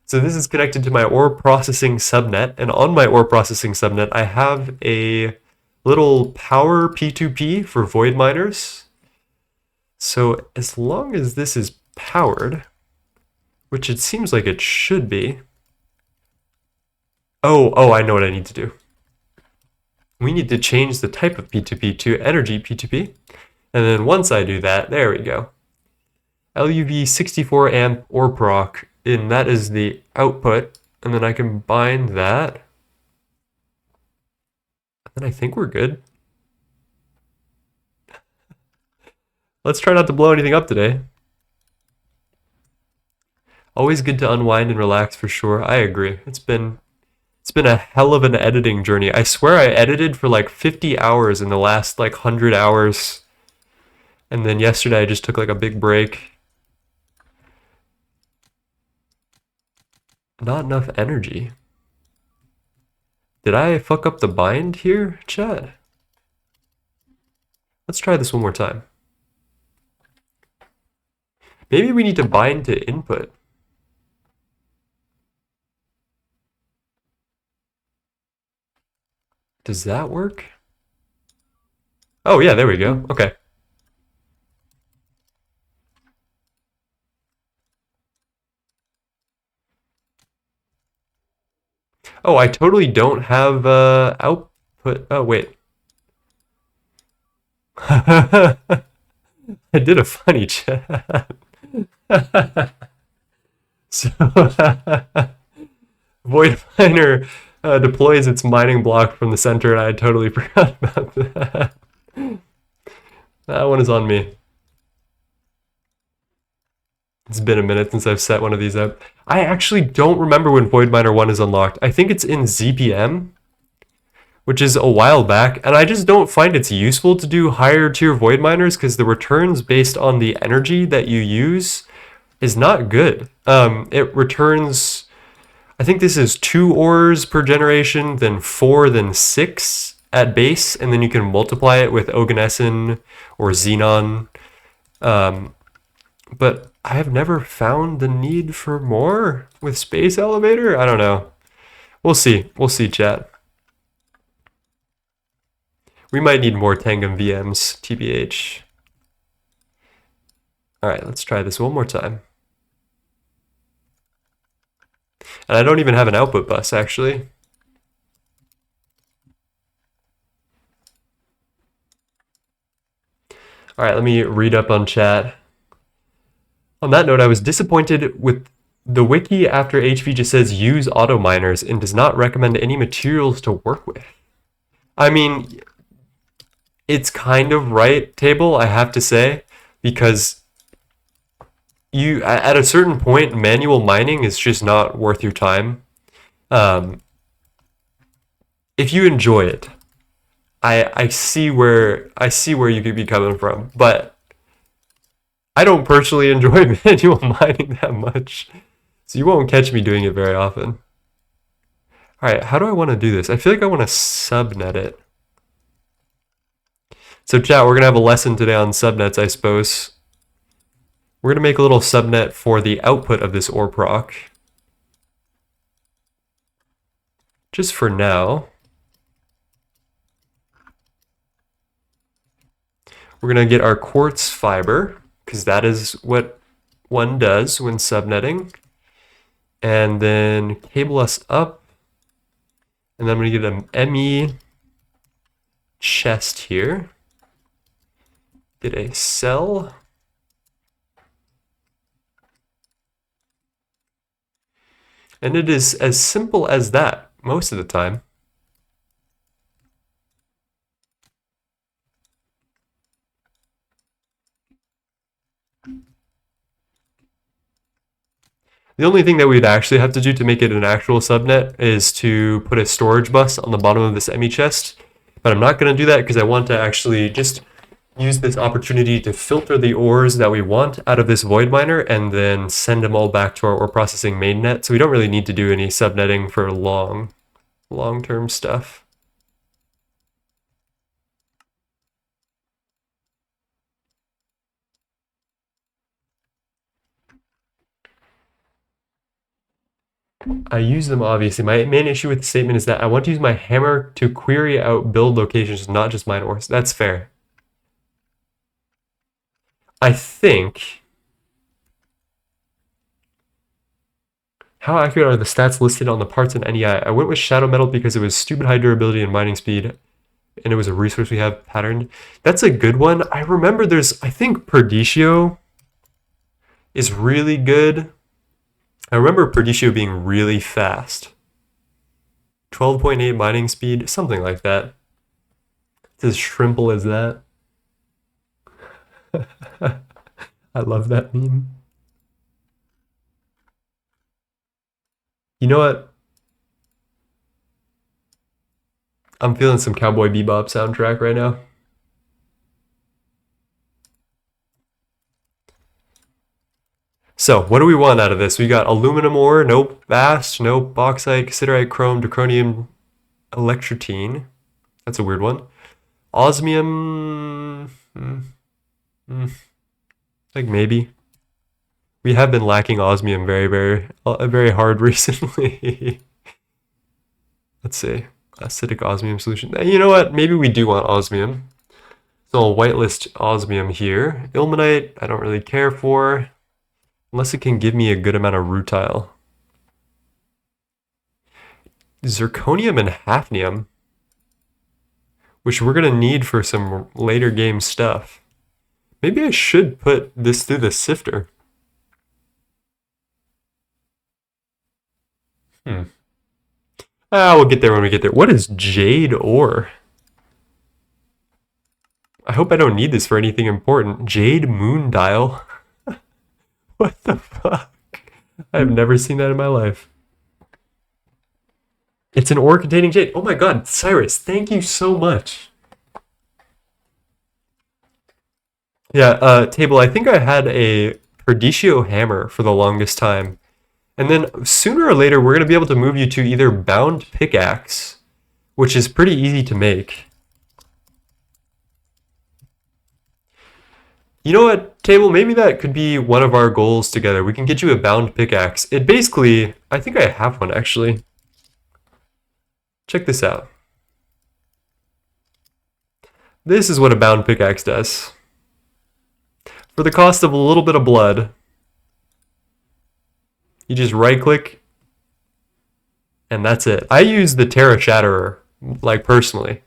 So this is connected to my ore processing subnet, and on my ore processing subnet, I have a little power P2P for void miners. So as long as this is powered, which it seems like it should be. Oh, I know what I need to do. We need to change the type of P2P to energy P2P. And then once I do that, there we go. LUV 64 amp ore proc, and that is the output. And then I can bind that. And I think we're good. Let's try not to blow anything up today. Always good to unwind and relax for sure. I agree. It's been a hell of an editing journey. I swear I edited for like 50 hours in the last like 100 hours. And then yesterday I just took like a big break. Not enough energy. Did I fuck up the bind here, chat? Let's try this one more time. Maybe we need to bind to input. Does that work? Oh yeah, there we go. Okay. Oh, I totally don't have output. Oh, wait. I did a funny chat. So, Void Miner deploys its mining block from the center, and I totally forgot about that. That one is on me. It's been a minute since I've set one of these up. I actually don't remember when Void Miner 1 is unlocked. I think it's in ZPM, which is a while back, and I just don't find it's useful to do higher tier Void Miners because the returns based on the energy that you use is not good. It returns, I think this is 2 ores per generation, then 4, then 6 at base, and then you can multiply it with Oganesson or Xenon. But I have never found the need for more with Space Elevator. I don't know. We'll see. We'll see, chat. We might need more Tengam VMs, TBH. All right, let's try this one more time. And I don't even have an output bus, actually. All right, let me read up on chat. On that note, I was disappointed with the wiki after HV just says use auto miners and does not recommend any materials to work with. I mean, it's kind of right, Table, I have to say, because you at a certain point, manual mining is just not worth your time. If you enjoy it, I see where you could be coming from, but I don't personally enjoy manual mining that much, so you won't catch me doing it very often. All right, how do I want to do this? I feel like I want to subnet it. So chat, we're gonna have a lesson today on subnets, I suppose. We're gonna make a little subnet for the output of this ore proc. Just for now. We're gonna get our quartz fiber, because that is what one does when subnetting. And then cable us up. And then I'm gonna get an ME chest here. Get a cell. And it is as simple as that most of the time. The only thing that we'd actually have to do to make it an actual subnet is to put a storage bus on the bottom of this ME chest. But I'm not going to do that because I want to actually just use this opportunity to filter the ores that we want out of this void miner and then send them all back to our ore processing mainnet. So we don't really need to do any subnetting for long-term stuff. I use them, obviously. My main issue with the statement is that I want to use my hammer to query out build locations, not just mine ores. That's fair. I think... How accurate are the stats listed on the parts in NEI? I went with Shadow Metal because it was stupid high durability and mining speed, and it was a resource we have patterned. That's a good one. I remember I think Perdicio is really good. I remember Perdicio being really fast. 12.8 mining speed, something like that. It's as shrimple as that. I love that meme. You know what? I'm feeling some Cowboy Bebop soundtrack right now. So, what do we want out of this? We got aluminum ore, nope. Bast, nope. Bauxite, cassiterite, chrome, draconium, electrotine. That's a weird one. Osmium... like maybe. We have been lacking osmium very hard recently. Let's see. Acidic osmium solution. You know what? Maybe we do want osmium. So I'll whitelist osmium here. Ilmenite, I don't really care for. Unless it can give me a good amount of rutile. Zirconium and hafnium. Which we're going to need for some later game stuff. Maybe I should put this through the sifter. Ah, we'll get there when we get there. What is jade ore? I hope I don't need this for anything important. Jade moon dial. What the fuck? I have never seen that in my life. It's an ore containing jade. Oh my god, Cyrus, thank you so much. Yeah, Table, I think I had a Perdicio hammer for the longest time. And then sooner or later, we're going to be able to move you to either bound pickaxe, which is pretty easy to make. You know what, Table, maybe that could be one of our goals together. We can get you a bound pickaxe. It basically, I think I have one actually. Check this out. This is what a bound pickaxe does. For the cost of a little bit of blood, you just right click and that's it. I use the Terra Shatterer, like personally.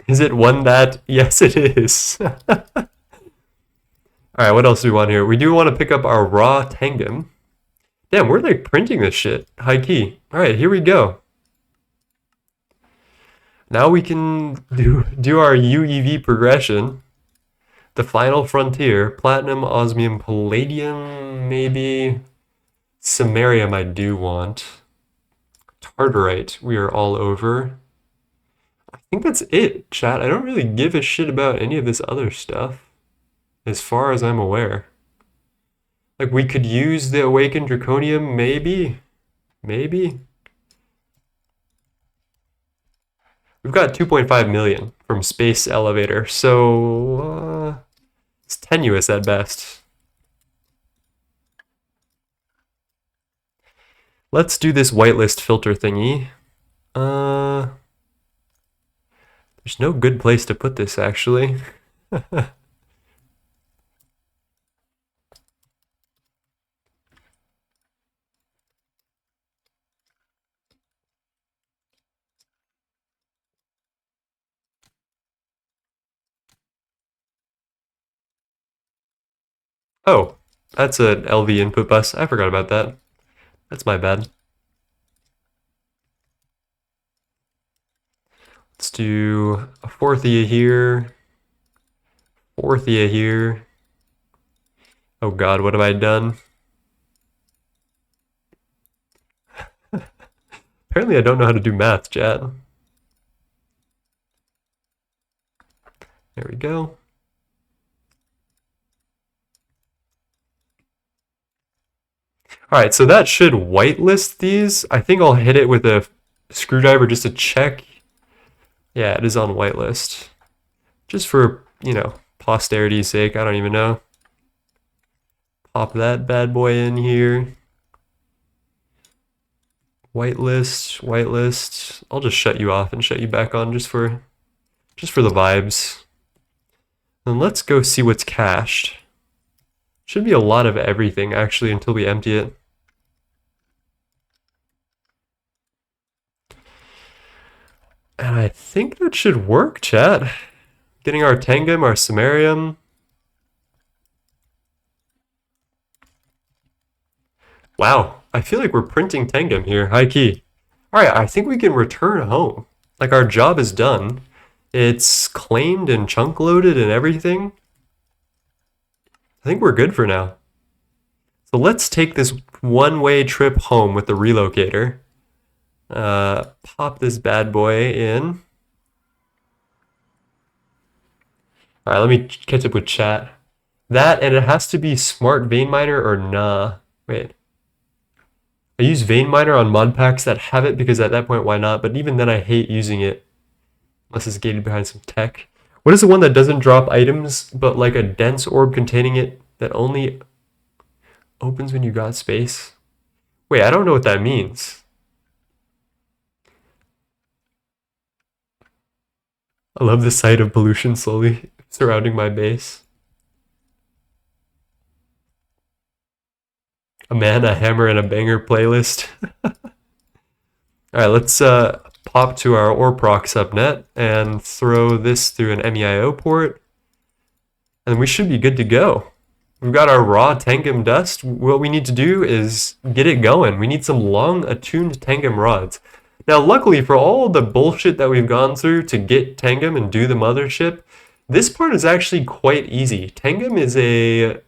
Is it one that? Yes, it is. Alright, what else do we want here? We do want to pick up our raw tengam. Damn, we're like printing this shit. High key. Alright, here we go. Now we can do our UEV progression. The final frontier. Platinum, osmium, palladium, maybe. Samarium I do want. Tartarite, we are all over. I think that's it, chat. I don't really give a shit about any of this other stuff, as far as I'm aware. Like, we could use the Awakened Draconium, maybe? Maybe? We've got 2.5 million from Space Elevator, so it's tenuous at best. Let's do this whitelist filter thingy. There's no good place to put this, actually. Oh, that's an LV input bus. I forgot about that. That's my bad. Let's do a Forthia here. Forthia here. Oh god, what have I done? Apparently I don't know how to do math, chat. There we go. Alright, so that should whitelist these. I think I'll hit it with a screwdriver just to check. Yeah, it is on whitelist. Just for, you know, posterity's sake, I don't even know. Pop that bad boy in here. Whitelist, whitelist. I'll just shut you off and shut you back on just for the vibes. And let's go see what's cached. Should be a lot of everything actually until we empty it. And I think that should work, chat. Getting our tengam, our samarium. Wow, I feel like we're printing tengam here, high key. Alright, I think we can return home. Like, our job is done. It's claimed and chunk loaded and everything. I think we're good for now. So let's take this one-way trip home with the relocator. Pop this bad boy in. Alright, let me catch up with chat. That, and it has to be smart vein miner or nah. Wait. I use vein miner on mod packs that have it because at that point, why not? But even then, I hate using it. Unless it's gated behind some tech. What is the one that doesn't drop items, but like a dense orb containing it that only opens when you got space? Wait, I don't know what that means. I love the sight of pollution slowly surrounding my base. A man, a hammer, and a banger playlist. Alright, let's pop to our ORPROC subnet and throw this through an MEIO port, and we should be good to go. We've got our raw tengam dust. What we need to do is get it going. We need some long attuned tengam rods. Now, luckily for all the bullshit that we've gone through to get tengam and do the mothership, this part is actually quite easy. Tengam is a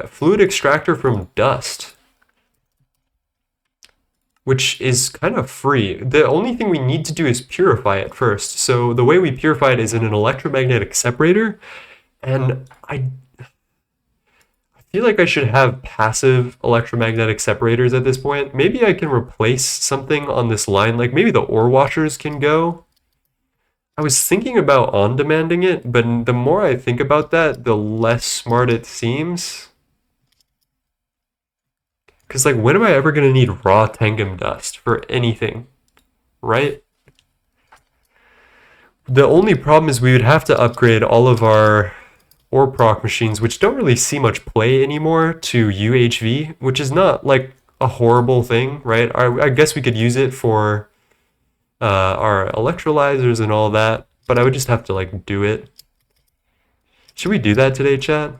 fluid extractor from dust, which is kind of free. The only thing we need to do is purify it first. So the way we purify it is in an electromagnetic separator, and I feel like I should have passive electromagnetic separators at this point. Maybe I can replace something on this line, like maybe the ore washers can go. I was thinking about on-demanding it, but the more I think about that, the less smart it seems. Because, like, when am I ever going to need raw tengam dust for anything, right? The only problem is we would have to upgrade all of our ORPROC machines, which don't really see much play anymore, to UHV, which is not, like, a horrible thing, right? I guess we could use it for our electrolyzers and all that, but I would just have to, like, do it. Should we do that today, chat?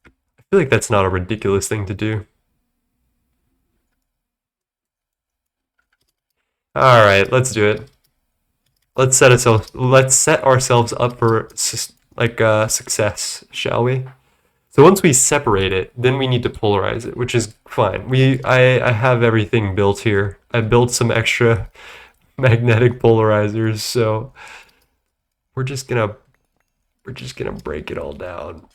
I feel like that's not a ridiculous thing to do. All right, let's do it. Let's set ourselves up for success, shall we? So once we separate it, then we need to polarize it, which is fine. I have everything built here. I built some extra magnetic polarizers, so we're just gonna break it all down.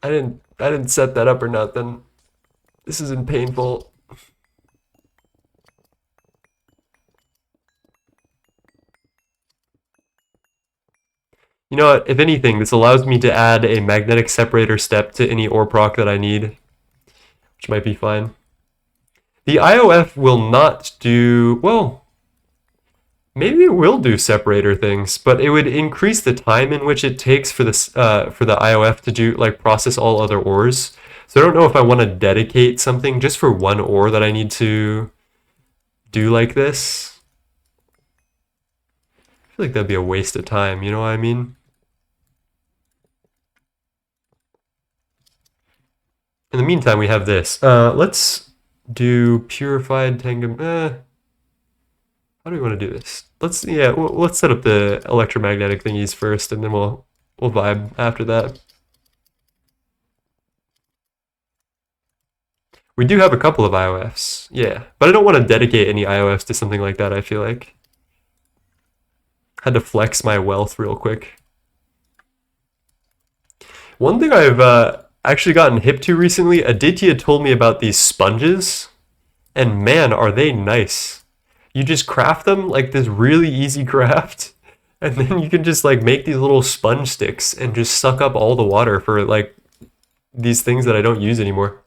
I didn't set that up or nothing. This isn't painful. You know what? If anything, this allows me to add a magnetic separator step to any ORPROC that I need, which might be fine. The IOF will not do, well, maybe it will do separator things, but it would increase the time in which it takes for this for the IOF to do, like, process all other ores. So I don't know if I want to dedicate something just for one ore that I need to do like this. I feel like that'd be a waste of time, you know what I mean? In the meantime, we have this. Let's do purified tengam. How do we want to do this? Let's set up the electromagnetic thingies first, and then we'll vibe after that. We do have a couple of IOFs, yeah, but I don't want to dedicate any IOFs to something like that. I feel like had to flex my wealth real quick. One thing I've actually gotten hip to recently, Aditya told me about these sponges, and man, are they nice. You just craft them like this really easy craft, and then you can just, like, make these little sponge sticks and just suck up all the water for, like, these things that I don't use anymore.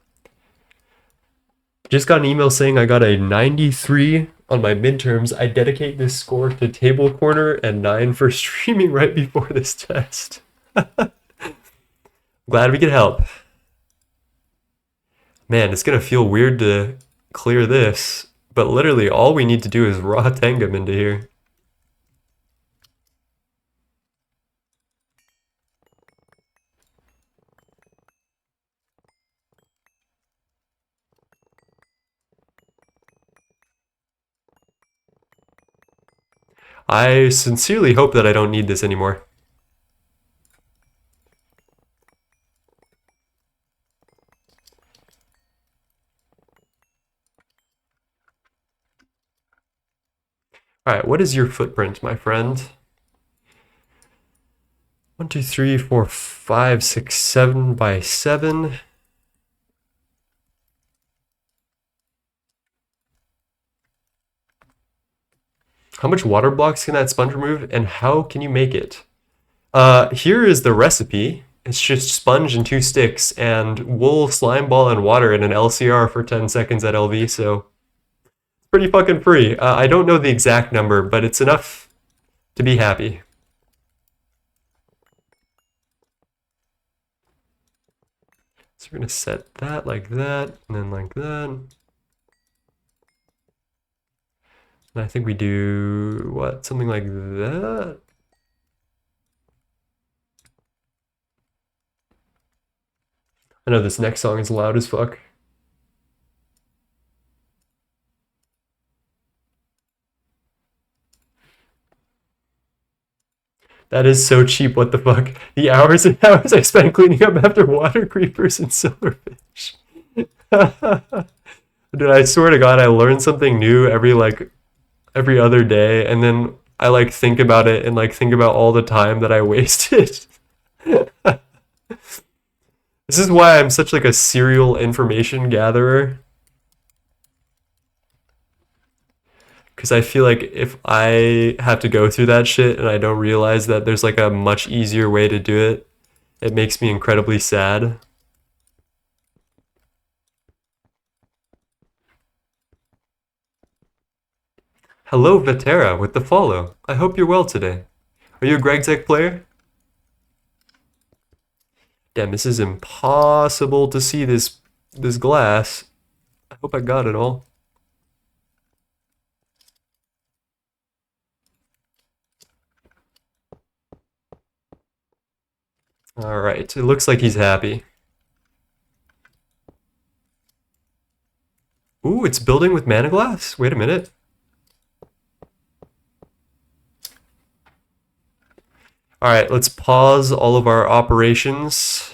Just got an email saying I got a 93 on my midterms. I dedicate this score to Table Corner and 9 for streaming right before this test. Glad we could help. Man, it's gonna feel weird to clear this, but literally all we need to do is raw tengam into here. I sincerely hope that I don't need this anymore. All right, what is your footprint, my friend? 1, 2, 3, 4, 5, 6, 7 by 7. How much water blocks can that sponge remove, and how can you make it? Here is the recipe. It's just sponge and 2 sticks, and wool, slime ball, and water in an LCR for 10 seconds at LV, so it's pretty fucking free. I don't know the exact number, but it's enough to be happy. So we're gonna set that like that, and then like that. And I think we do, what, something like that? I know this next song is loud as fuck. That is so cheap, what the fuck? The hours and hours I spent cleaning up after water creepers and silverfish. Dude, I swear to God, I learn something new every other day, and then I like think about it and like think about all the time that I wasted. This is why I'm such like a serial information gatherer. Because I feel like if I have to go through that shit and I don't realize that there's like a much easier way to do it, it makes me incredibly sad. Hello, Vatera, with the follow. I hope you're well today. Are you a Gregtech player? Damn, this is impossible to see this glass. I hope I got it all. Alright, it looks like he's happy. Ooh, it's building with mana glass? Wait a minute. Alright, let's pause all of our operations.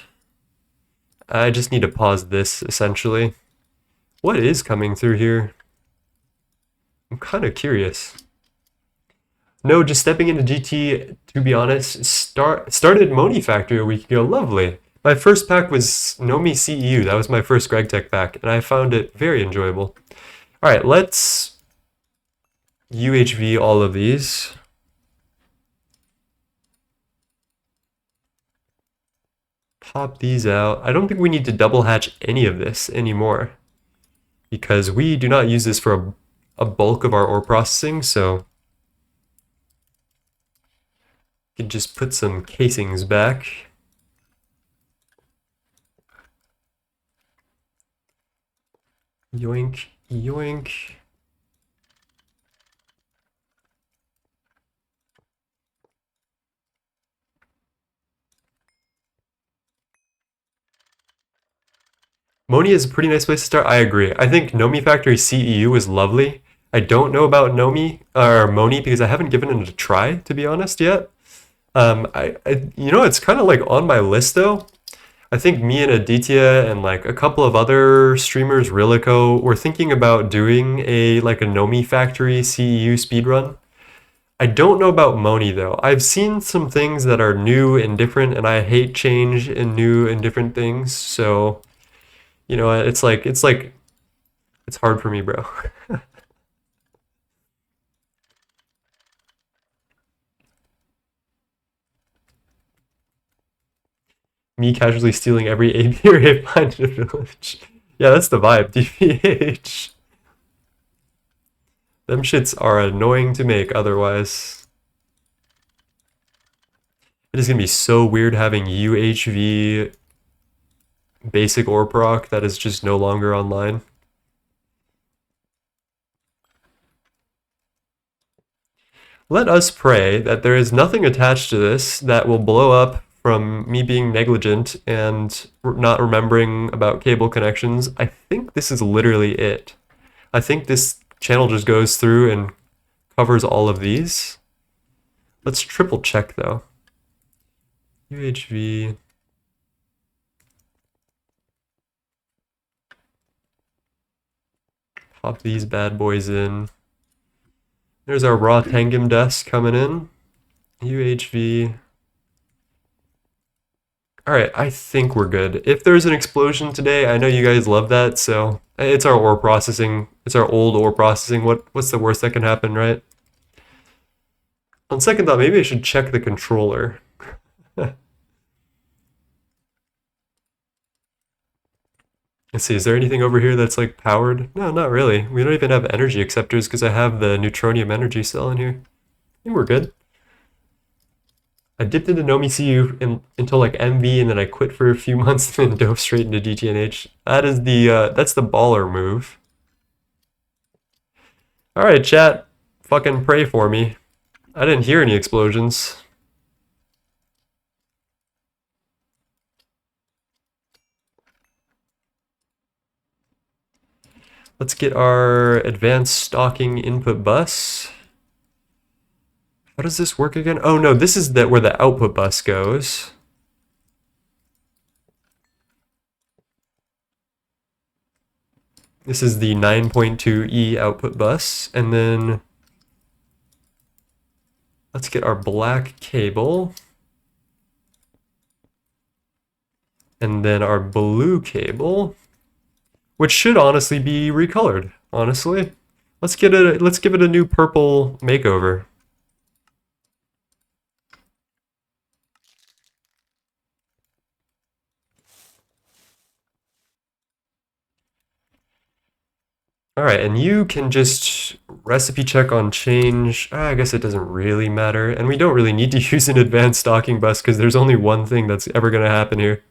I just need to pause this, essentially. What is coming through here? I'm kind of curious. No, just stepping into GT, to be honest, started Moni Factory a week ago. Lovely. My first pack was Nomi CEU. That was my first Gregtech pack, and I found it very enjoyable. Alright, let's UHV all of these. Pop these out. I don't think we need to double hatch any of this anymore, because we do not use this for a bulk of our ore processing, so you can just put some casings back. Yoink, yoink. Moni is a pretty nice place to start. I agree. I think Nomi Factory CEU is lovely. I don't know about Nomi or Moni because I haven't given it a try, to be honest, yet. It's kind of like on my list though. I think me and Aditya and like a couple of other streamers, Rilico, were thinking about doing a Nomi Factory CEU speedrun. I don't know about Moni though. I've seen some things that are new and different, and I hate change and new and different things. So, it's hard for me, bro. Me casually stealing every AP or hit find in a village. Yeah, that's the vibe, DPH. Them shits are annoying to make otherwise. It is gonna be so weird having UHV basic ore proc that is just no longer online. Let us pray that there is nothing attached to this that will blow up from me being negligent and not remembering about cable connections. I think this is literally it. I think this channel just goes through and covers all of these. Let's triple check though. UHV. Pop these bad boys in. There's our raw tengam desk coming in. UHV. Alright, I think we're good. If there's an explosion today, I know you guys love that, so it's our ore processing. It's our old ore processing. What's the worst that can happen, right? On second thought, maybe I should check the controller. Let's see, is there anything over here that's like powered? No, not really. We don't even have energy acceptors because I have the neutronium energy cell in here. I think we're good. I dipped into Nomi CU until like MV, and then I quit for a few months and then dove straight into GTNH. That's the baller move. All right, chat. fucking pray for me. I didn't hear any explosions. Let's get our advanced stocking input bus. How does this work again? Oh no, this is where the output bus goes. This is the 9.2E output bus, and then let's get our black cable. And then our blue cable, which should honestly be recolored, honestly. Let's give it a new purple makeover. All right, and you can just recipe check on change. I guess it doesn't really matter. And we don't really need to use an advanced stocking bus because there's only one thing that's ever going to happen here.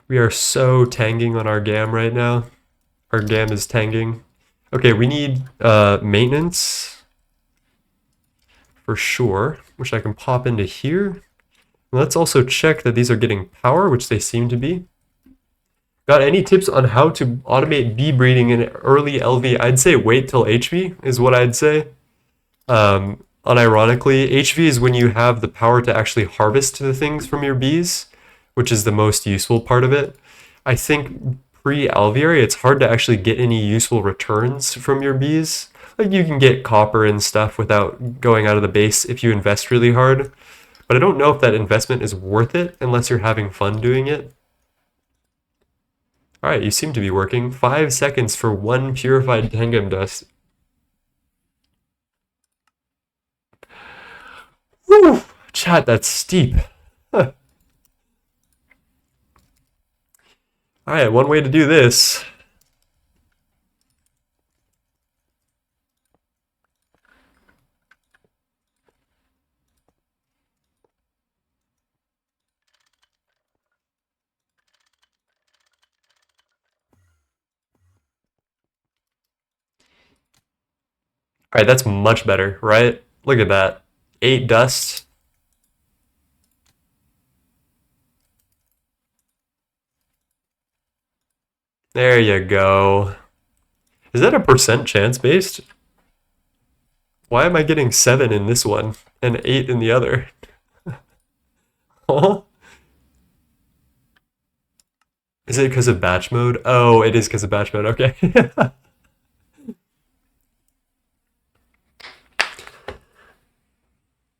We are so tanging on our GAM right now. Our GAM is tanging. Okay, we need maintenance for sure, which I can pop into here. Let's also check that these are getting power, which they seem to be. Got any tips on how to automate bee breeding in early LV? I'd say wait till HV is what I'd say. Unironically, HV is when you have the power to actually harvest the things from your bees, which is the most useful part of it. I think pre-alveary, it's hard to actually get any useful returns from your bees. Like you can get copper and stuff without going out of the base if you invest really hard. But I don't know if that investment is worth it unless you're having fun doing it. All right, you seem to be working. 5 seconds for 1 purified tengam dust. Woo! Chat, that's steep. All right, one way to do this. All right, that's much better, right? Look at that. 8 dust. There you go. Is that a percent chance based? Why am I getting 7 in this one and 8 in the other? Oh. Is it because of batch mode? Oh, it is because of batch mode. Okay.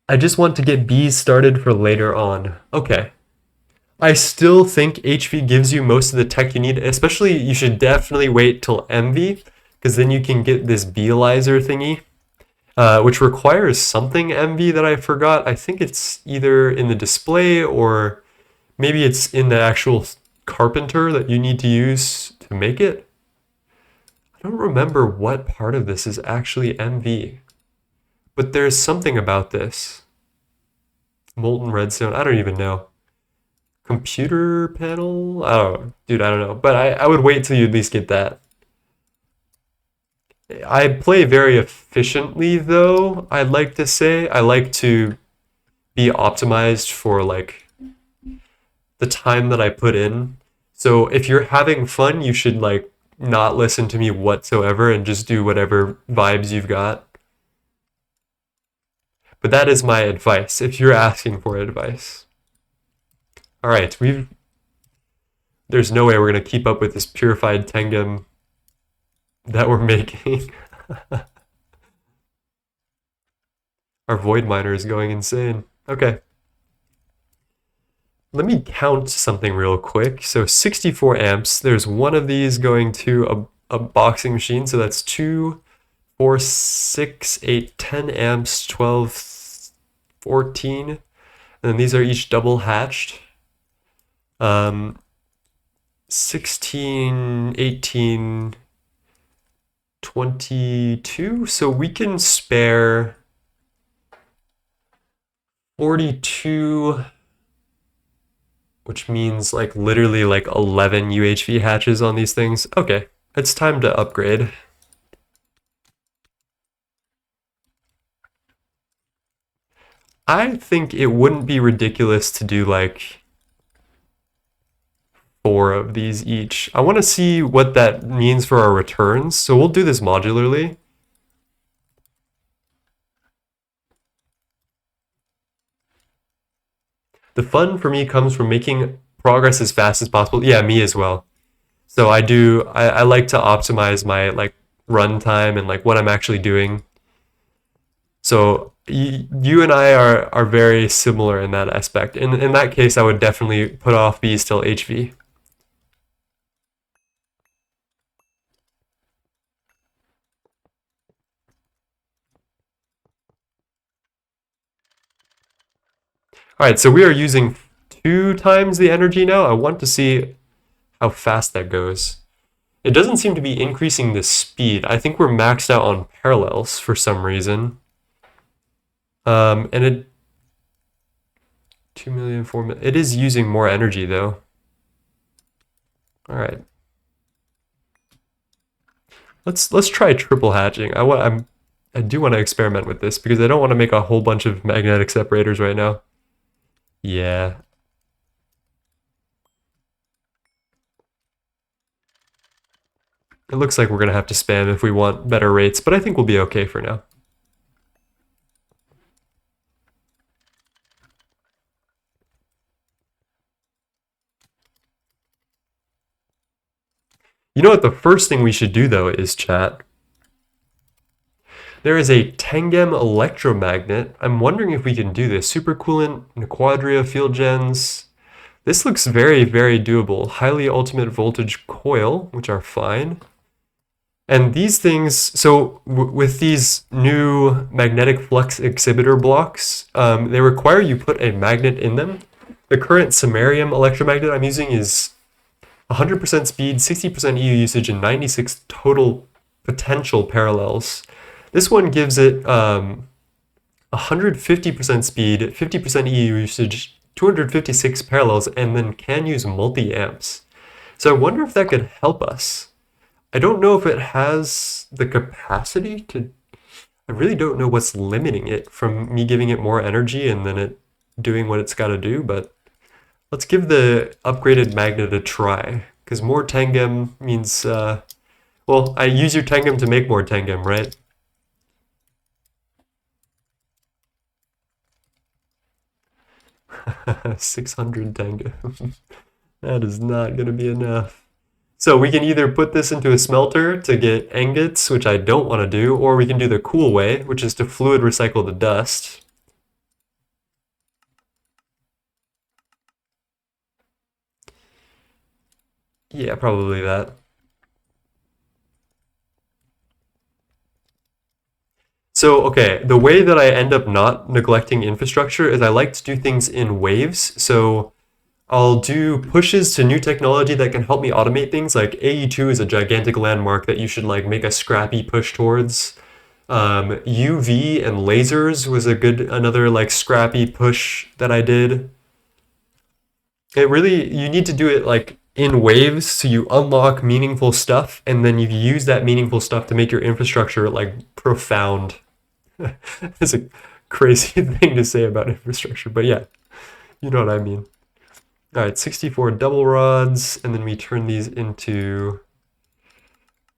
I just want to get bees started for later on. Okay. I still think HV gives you most of the tech you need, especially you should definitely wait till MV, because then you can get this beealizer thingy, which requires something MV that I forgot. I think it's either in the display or maybe it's in the actual carpenter that you need to use to make it. I don't remember what part of this is actually MV, but there's something about this. Molten redstone, I don't even know. Computer panel? Oh, dude, I don't know. But I would wait till you at least get that. I play very efficiently, though, I'd like to say. I like to be optimized for, like, the time that I put in. So if you're having fun, you should, like, not listen to me whatsoever and just do whatever vibes you've got. But that is my advice, if you're asking for advice. All right, there's no way we're going to keep up with this purified tengam that we're making. Our void miner is going insane. Okay. Let me count something real quick. So 64 amps, there's one of these going to a boxing machine. So that's 2, 4, 6, 8, 10 amps, 12, 14. And then these are each double hatched. 16, 18, 22. So we can spare 42. which means like literally like 11 UHV hatches on these things. Okay, it's time to upgrade. I think it wouldn't be ridiculous to do like 4 of these each. I want to see what that means for our returns, so we'll do this modularly. The fun for me comes from making progress as fast as possible. Yeah, me as well. So I like to optimize my like runtime and like what I'm actually doing. So you and I are very similar in that aspect. In that case, I would definitely put off Bs till HV. All right, so we are using 2 times the energy now. I want to see how fast that goes. It doesn't seem to be increasing the speed. I think we're maxed out on parallels for some reason. And it 2 million, 4 million. It is using more energy though. All right. Let's try triple hatching. I do want to experiment with this because I don't want to make a whole bunch of magnetic separators right now. Yeah. It looks like we're going to have to spam if we want better rates, but I think we'll be okay for now. You know what the first thing we should do though is chat. There is a tengam electromagnet. I'm wondering if we can do this. Supercoolant, Quadria field gens. This looks very, very doable. Highly ultimate voltage coil, which are fine. And these things, so with these new magnetic flux exhibitor blocks, they require you put a magnet in them. The current samarium electromagnet I'm using is 100% speed, 60% EU usage, and 96 total potential parallels. This one gives it 150% speed, 50% EU usage, 256 parallels, and then can use multi-amps. So I wonder if that could help us. I don't know if it has the capacity to... I really don't know what's limiting it from me giving it more energy and then it doing what it's got to do, but let's give the upgraded magnet a try, because more tengam means... well, I use your tengam to make more tengam, right? $600 tengam. That is not going to be enough. So we can either put this into a smelter to get ingots, which I don't want to do, or we can do the cool way, which is to fluid recycle the dust. Yeah, probably that. So, okay, the way that I end up not neglecting infrastructure is I like to do things in waves. So I'll do pushes to new technology that can help me automate things. Like AE2 is a gigantic landmark that you should like make a scrappy push towards. UV and lasers was another like scrappy push that I did. It really, you need to do it like in waves so you unlock meaningful stuff and then you use that meaningful stuff to make your infrastructure like profound. It's a crazy thing to say about infrastructure, but yeah, you know what I mean. All right, 64 double rods, and then we turn these into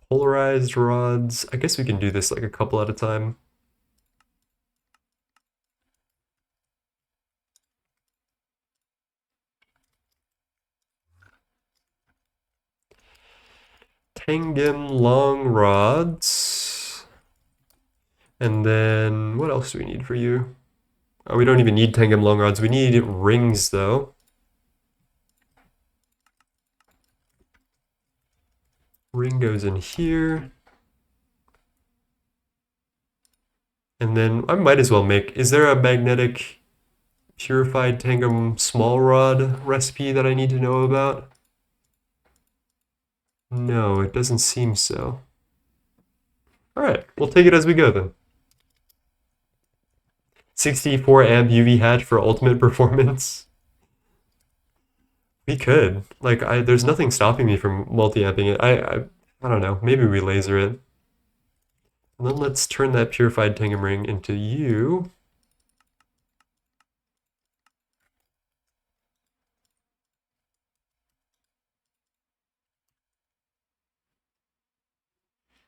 polarized rods. I guess we can do this like a couple at a time. Tengam long rods. And then what else do we need for you? Oh, we don't even need tengam long rods. We need rings though. Ring goes in here. And then I might as well make, is there a magnetic purified tengam small rod recipe that I need to know about? No, it doesn't seem so. All right, we'll take it as we go then. 64 amp UV hatch for ultimate performance. We could. Like, there's nothing stopping me from multi-amping it. I don't know. Maybe we laser it. And then let's turn that purified tengam ring into you.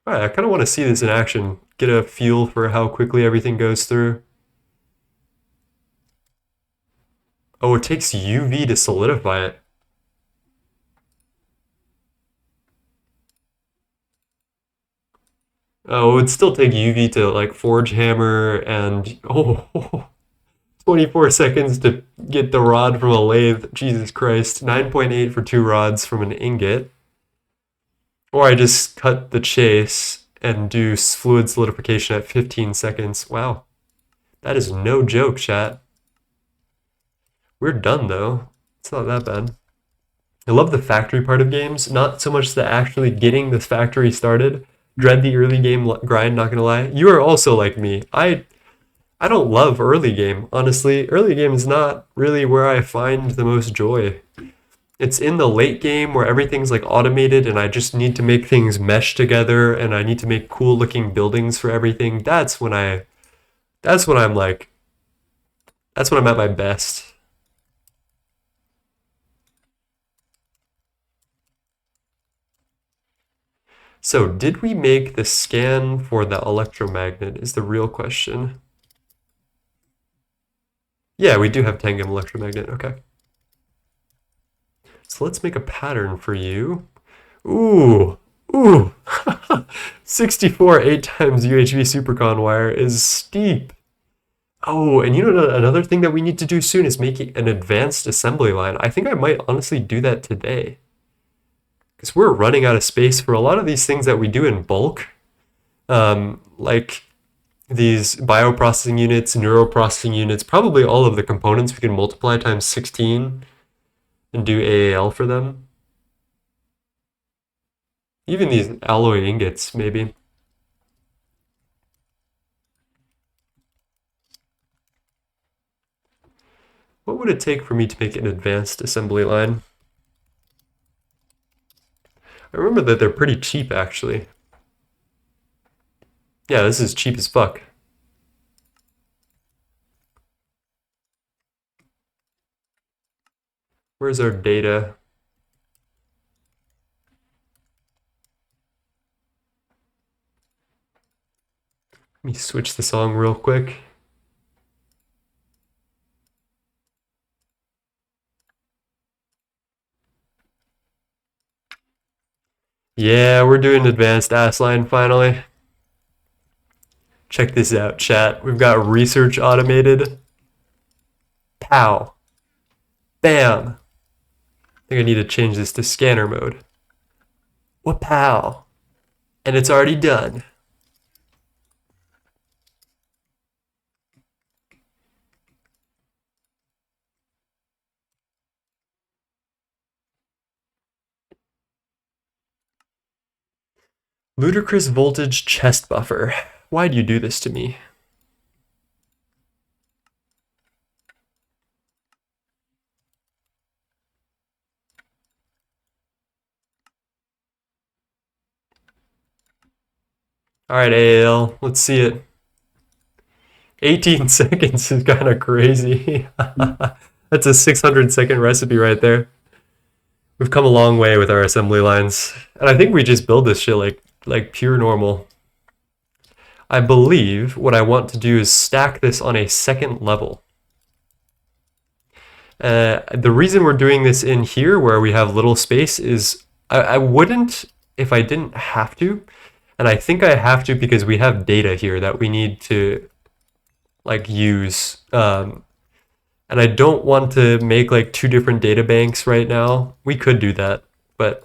All right, I kind of want to see this in action. Get a feel for how quickly everything goes through. Oh, it takes UV to solidify it. Oh, it would still take UV to like forge hammer and 24 seconds to get the rod from a lathe. Jesus Christ. 9.8 for 2 rods from an ingot. Or I just cut the chase and do fluid solidification at 15 seconds. Wow. That is no joke, chat. We're done though. It's not that bad. I love the factory part of games, not so much the actually getting this factory started. Dread the early game grind, not gonna lie. You are also like me. I don't love early game, honestly. Early game is not really where I find the most joy. It's in the late game where everything's like automated and I just need to make things mesh together and I need to make cool looking buildings for everything. That's when I'm like that's when I'm at my best. So, did we make the scan for the electromagnet is the real question. Yeah, we do have tengam electromagnet. Okay. So let's make a pattern for you. Ooh, ooh. 64 8 times UHV supercon wire is steep. Oh, and you know another thing that we need to do soon is make an advanced assembly line. I think I might honestly do that today. Because we're running out of space for a lot of these things that we do in bulk. Like these bioprocessing units, neuroprocessing units, probably all of the components we can multiply times 16 and do AAL for them. Even these alloy ingots, maybe. What would it take for me to make an advanced assembly line? I remember that they're pretty cheap, actually. Yeah, this is cheap as fuck. Where's our data? Let me switch the song real quick. Yeah, we're doing advanced ass line finally. Check this out, chat. We've got research automated. Pow. Bam. I think I need to change this to scanner mode. What-pow. And it's already done. Ludicrous voltage chest buffer. Why do you do this to me? Alright, AAL, let's see it. 18 seconds is kind of crazy. That's a 600-second recipe right there. We've come a long way with our assembly lines. And I think we just build this shit like pure normal. I believe what I want to do is stack this on a second level. The reason we're doing this in here where we have little space is I wouldn't if I didn't have to. And I think I have to because we have data here that we need to like use. And I don't want to make like 2 different data banks right now. We could do that, but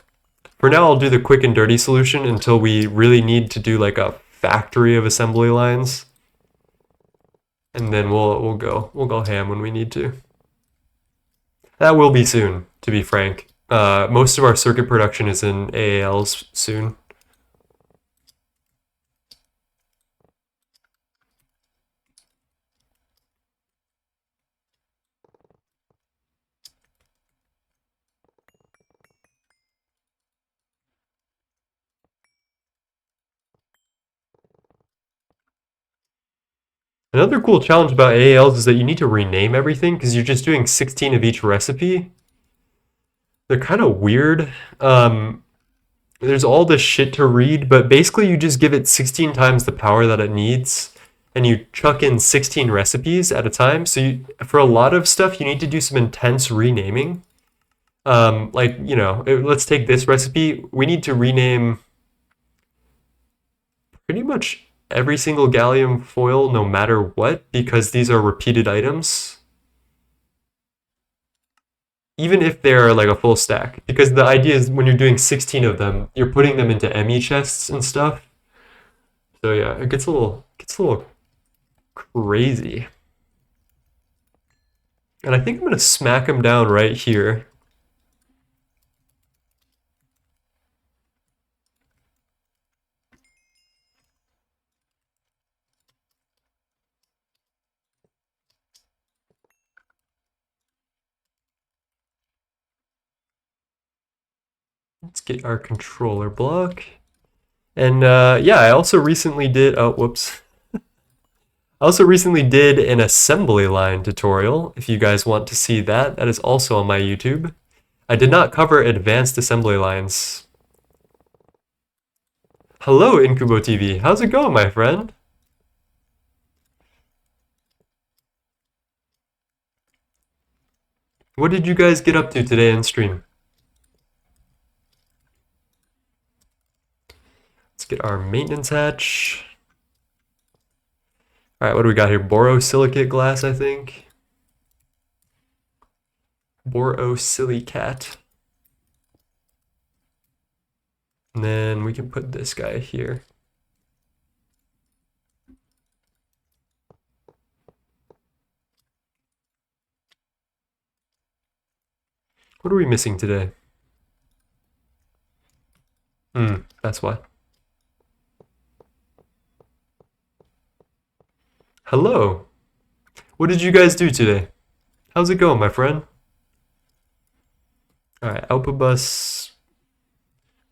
for now I'll do the quick and dirty solution until we really need to do like a factory of assembly lines. And then we'll go ham when we need to. That will be soon, to be frank. Most of our circuit production is in AALs soon. Another cool challenge about AALs is that you need to rename everything because you're just doing 16 of each recipe. They're kind of weird. There's all this shit to read, but basically you just give it 16 times the power that it needs, and you chuck in 16 recipes at a time. So for a lot of stuff, you need to do some intense renaming. Like, let's take this recipe. We need to rename pretty much every single gallium foil no matter what, because these are repeated items. Even if they're like a full stack, because the idea is when you're doing 16 of them, you're putting them into ME chests and stuff. So yeah, it gets a little crazy. And I think I'm gonna smack them down right here. Let's get our controller block. And yeah, I also recently did, oh, whoops. I also recently did an assembly line tutorial. If you guys want to see that, that is also on my YouTube. I did not cover advanced assembly lines. Hello, Incubo TV. How's it going, my friend? What did you guys get up to today in stream? Let's get our maintenance hatch. All right, what do we got here? Borosilicate glass, I think. Borosilicate. And then we can put this guy here. What are we missing today? That's why. Hello. What did you guys do today? How's it going, my friend? All right, output bus.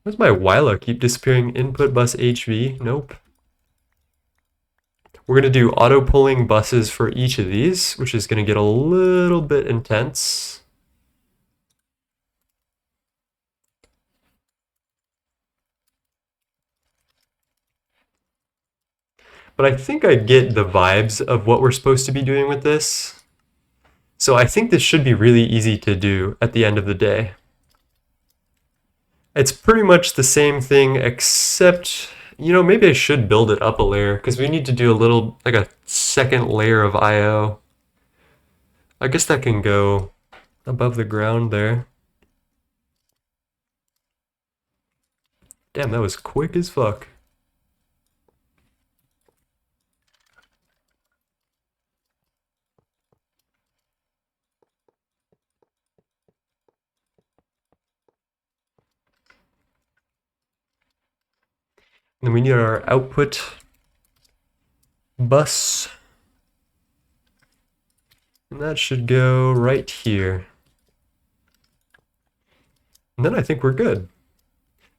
Where's my Wyla keep disappearing? Input bus HV. Nope. We're going to do auto pulling buses for each of these, which is going to get a little bit intense. But I think I get the vibes of what we're supposed to be doing with this. So I think this should be really easy to do at the end of the day. It's pretty much the same thing, except, maybe I should build it up a layer, because we need to do like a second layer of I/O. I guess that can go above the ground there. Damn, that was quick as fuck. Then we need our output bus. And that should go right here. And then I think we're good.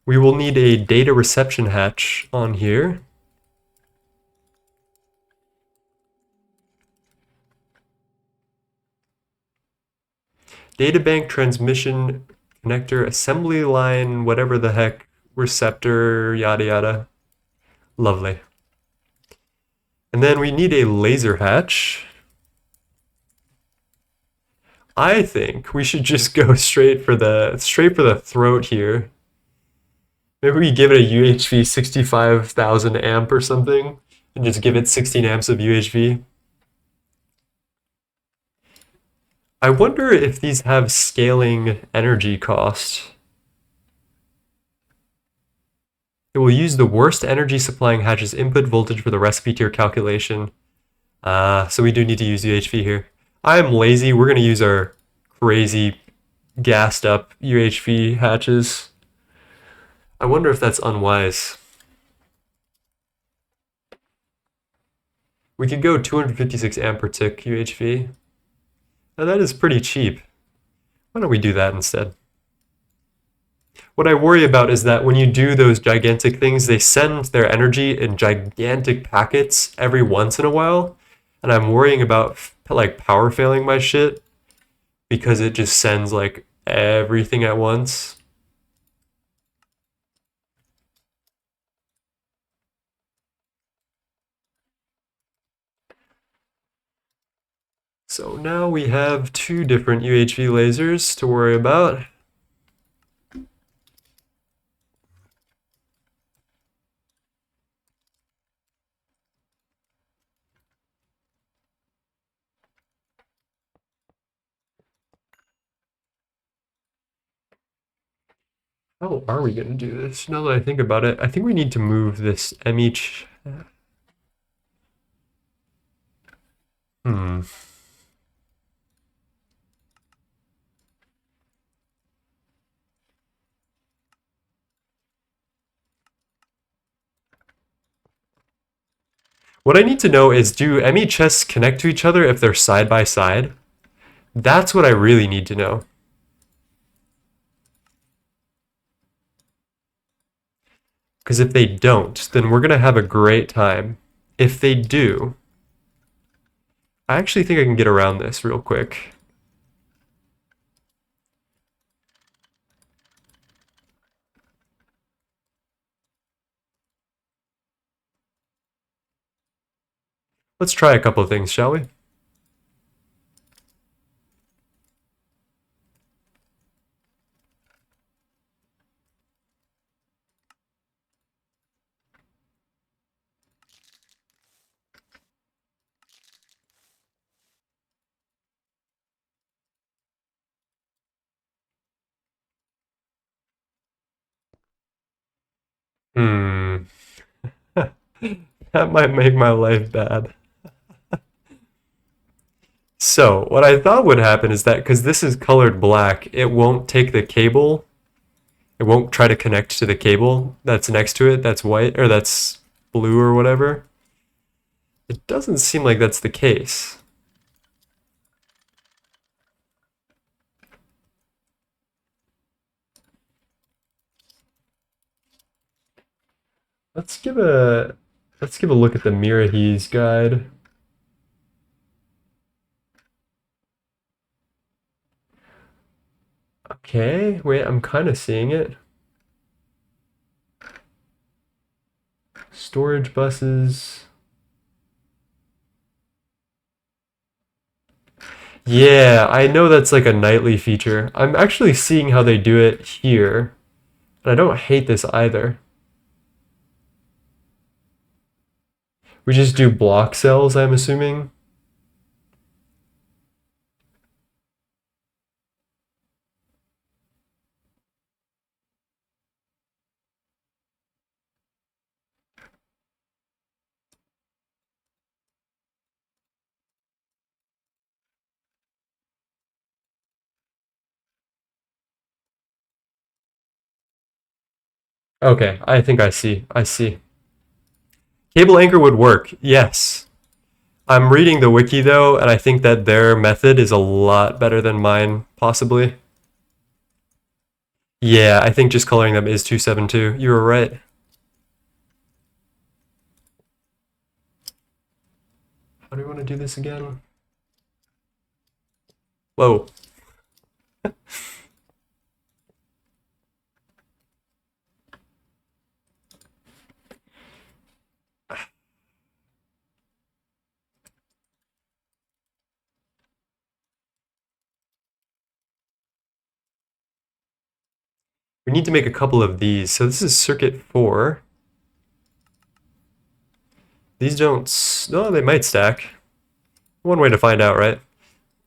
We will need a data reception hatch on here. Data bank transmission connector assembly line, whatever the heck, receptor, yada yada. Lovely. And then we need a laser hatch. I think we should just go straight for the throat here. Maybe we give it a UHV 65,000 amp or something, and just give it 16 amps of UHV. I wonder if these have scaling energy cost. It will use the worst energy supplying hatch's input voltage for the recipe tier calculation. So we do need to use UHV here. I'm lazy. We're going to use our crazy gassed up UHV hatches. I wonder if that's unwise. We could go 256 amp per tick UHV. Now that is pretty cheap. Why don't we do that instead? What I worry about is that when you do those gigantic things, they send their energy in gigantic packets every once in a while. and I'm worrying about like power failing my shit because it just sends like everything at once. So now we have two different UHV lasers to worry about. How are we going to do this? Now that I think about it, I think we need to move this MH. Hmm. What I need to know is, do MHS connect to each other if they're side by side? That's what I really need to know. Because if they don't, then we're going to have a great time. If they do, I actually think I can get around this real quick. Let's try a couple of things, shall we? Hmm. That might make my life bad. So, what I thought would happen is that because this is colored black, it won't take the cable. It won't try to connect to the cable that's next to it, that's white, or that's blue or whatever. It doesn't seem like that's the case. Let's give a let's give a look at the Mirahi's guide. Okay, wait, I'm kind of seeing it. Storage buses. Yeah, I know that's like a nightly feature. I'm actually seeing how they do it here, and I don't hate this either. We just do block cells, I'm assuming. Okay, I think I see. I see. Cable anchor would work, yes. I'm reading the wiki though, and I think that their method is a lot better than mine, possibly. Yeah, I think just coloring them is 272. You were right. How do we want to do this again? Whoa. We need to make a couple of these. So this is circuit 4. These don't... No, they might stack. One way to find out, right?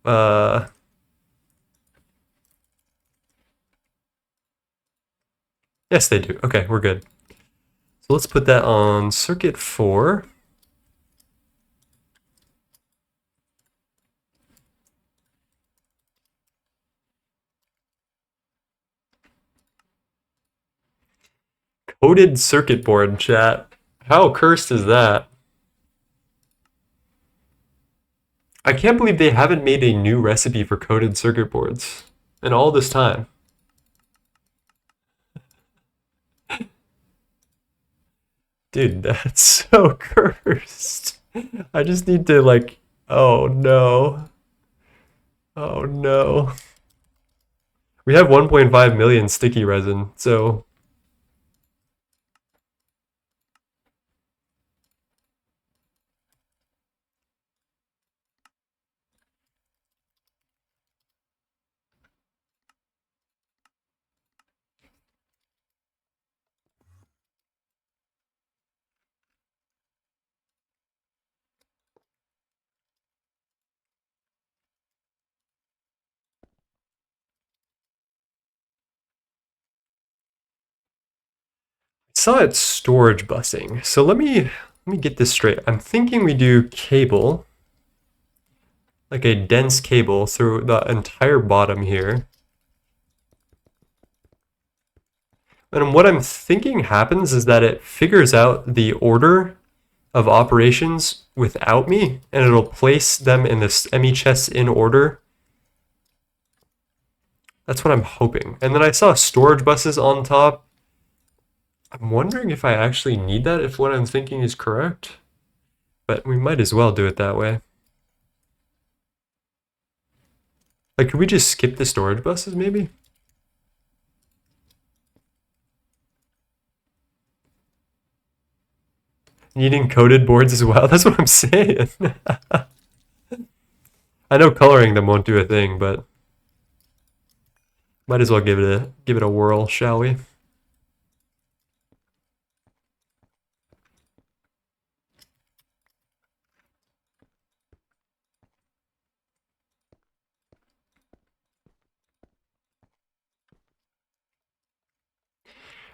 Uh, yes, they do. Okay, we're good. So let's put that on circuit 4. Coded circuit board, chat. How cursed is that? I can't believe they haven't made a new recipe for coded circuit boards in all this time. Dude, that's so cursed. I just need to like Oh no. Oh no. We have 1.5 million sticky resin, so I saw it storage busing. So let me get this straight. I'm thinking we do cable, like a dense cable through the entire bottom here. And what I'm thinking happens is that it figures out the order of operations without me, and it'll place them in this ME chests in order. That's what I'm hoping. And then I saw storage buses on top. I'm wondering if I actually need that, if what I'm thinking is correct. But we might as well do it that way. Like, could we just skip the storage buses, maybe? Needing coded boards as well? That's what I'm saying. I know coloring them won't do a thing, but might as well give it a whirl, shall we?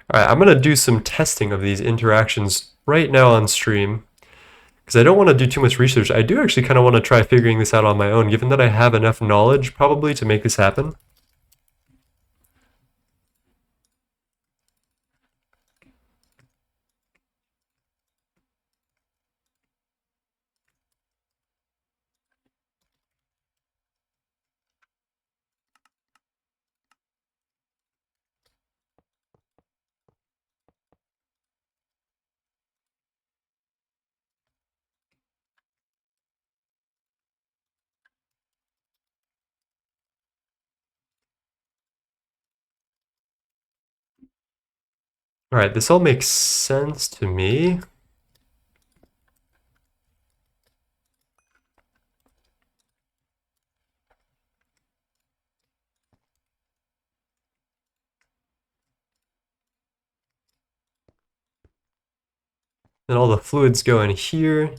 All right, I'm gonna do some testing of these interactions right now on stream because I don't want to do too much research. I do actually kind of want to try figuring this out on my own, given that I have enough knowledge probably to make this happen. All right, this all makes sense to me. And all the fluids go in here.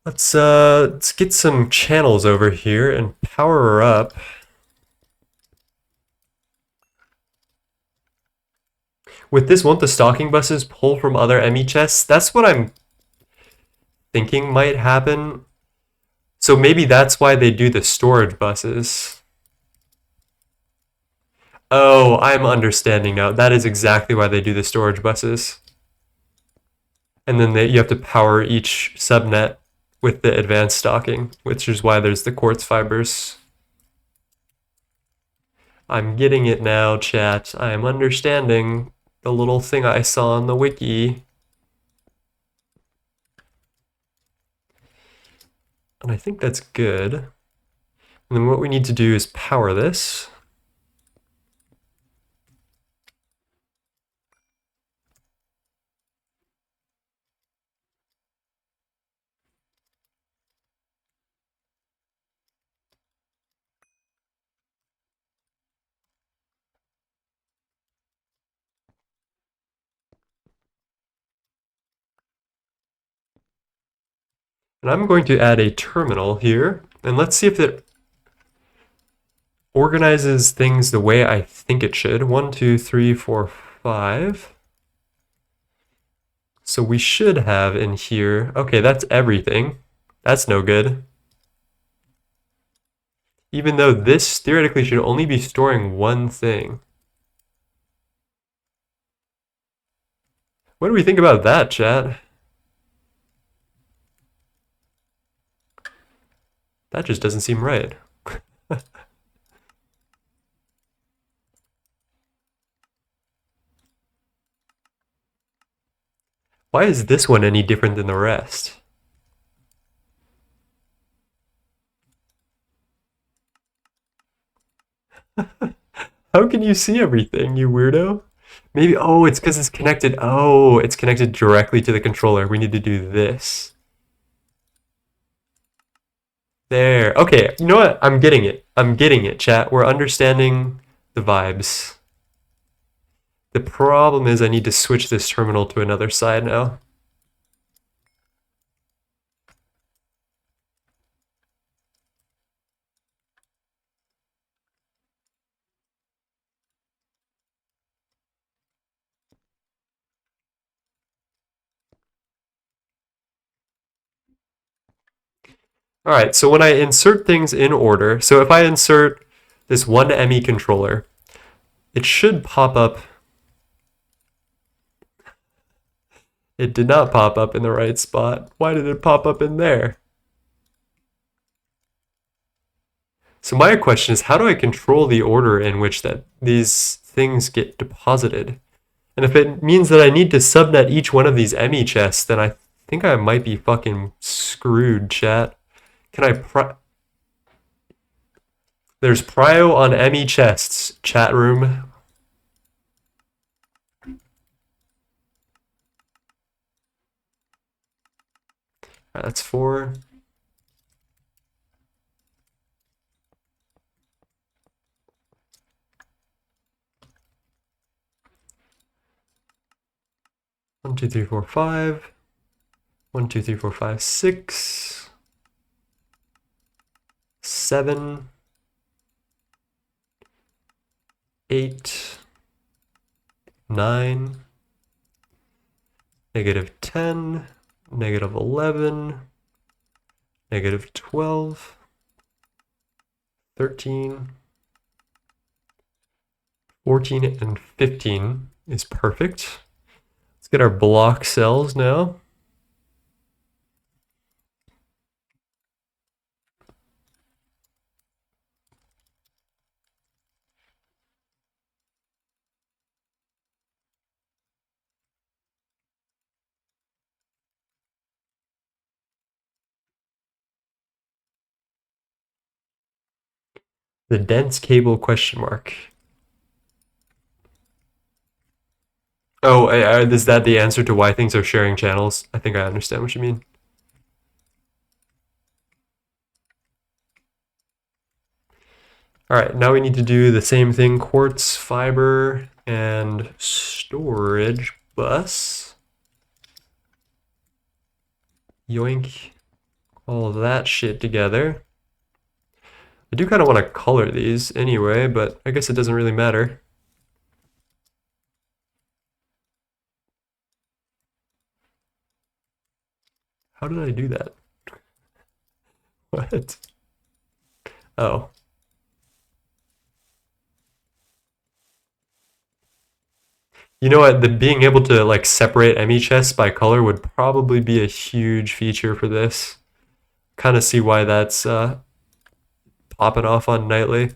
Let's get some channels over here and power her up. With this, won't the stocking buses pull from other ME chests? That's what I'm thinking might happen. So maybe that's why they do the storage buses. Oh, I'm understanding now. That is exactly why they do the storage buses. And then you have to power each subnet with the advanced stocking, which is why there's the quartz fibers. I'm getting it now, chat. I am understanding the little thing I saw on the wiki. And I think that's good. And then what we need to do is power this. And I'm going to add a terminal here. And let's see if it organizes things the way I think it should. 1, 2, 3, 4, 5. So we should have in here, okay, that's everything. That's no good. Even though this theoretically should only be storing one thing. What do we think about that, chat? That just doesn't seem right. Why is this one any different than the rest? How can you see everything, you weirdo? Maybe, oh, it's because it's connected. Oh, it's connected directly to the controller. We need to do this. There. Okay, you know what? I'm getting it. I'm getting it, chat. We're understanding the vibes. The problem is I need to switch this terminal to another side now. All right, so when I insert things in order, so if I insert this one ME controller, it should pop up. It did not pop up in the right spot. Why did it pop up in there? So my question is, how do I control the order in which that these things get deposited? And if it means that I need to subnet each one of these ME chests, then I think I might be fucking screwed, chat. Can I There's prio on ME chests, chat room. Right, that's 4. One, 2, 3, 4, 5. 1, 2, 3, 4, 5, 6. 7. 8. 9. -10. -11. -12. 13. 14 and 15 is perfect. Let's get our block cells now. The dense cable question mark. Oh, is that the answer to why things are sharing channels? I think I understand what you mean. All right, now we need to do the same thing, quartz, fiber, and storage bus. Yoink all of that shit together. I do kind of want to color these anyway, but I guess it doesn't really matter. How did I do that? What? Oh. You know what? The being able to like separate ME chests by color would probably be a huge feature for this. Kind of see why that's popping off on Nightly.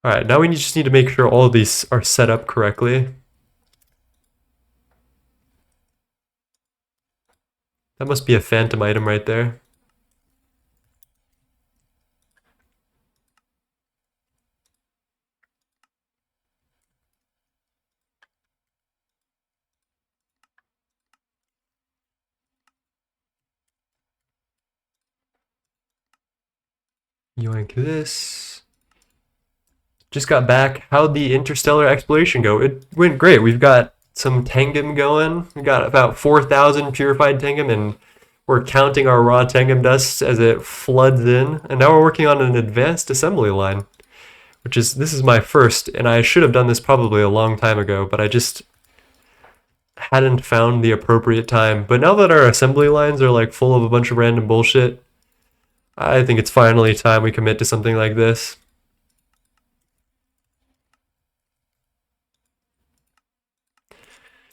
All right, now we just need to make sure all of these are set up correctly. That must be a phantom item right there. Yoink this. Just got back. How'd the interstellar exploration go? It went great. We've got some tengam going. We got about 4,000 purified tengam, and we're counting our raw tengam dust as it floods in. And now we're working on an advanced assembly line, this is my first, and I should have done this probably a long time ago, but I just hadn't found the appropriate time. But now that our assembly lines are like full of a bunch of random bullshit, I think it's finally time we commit to something like this.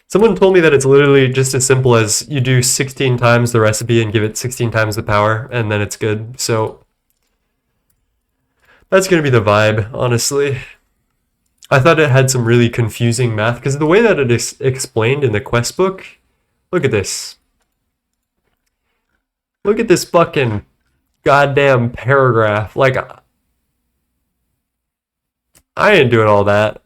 Someone told me that it's literally just as simple as you do 16 times the recipe and give it 16 times the power, and then it's good. So that's going to be the vibe, honestly. I thought it had some really confusing math because the way that it is explained in the quest book, look at this. Look at this fucking goddamn paragraph. Like, I ain't doing all that.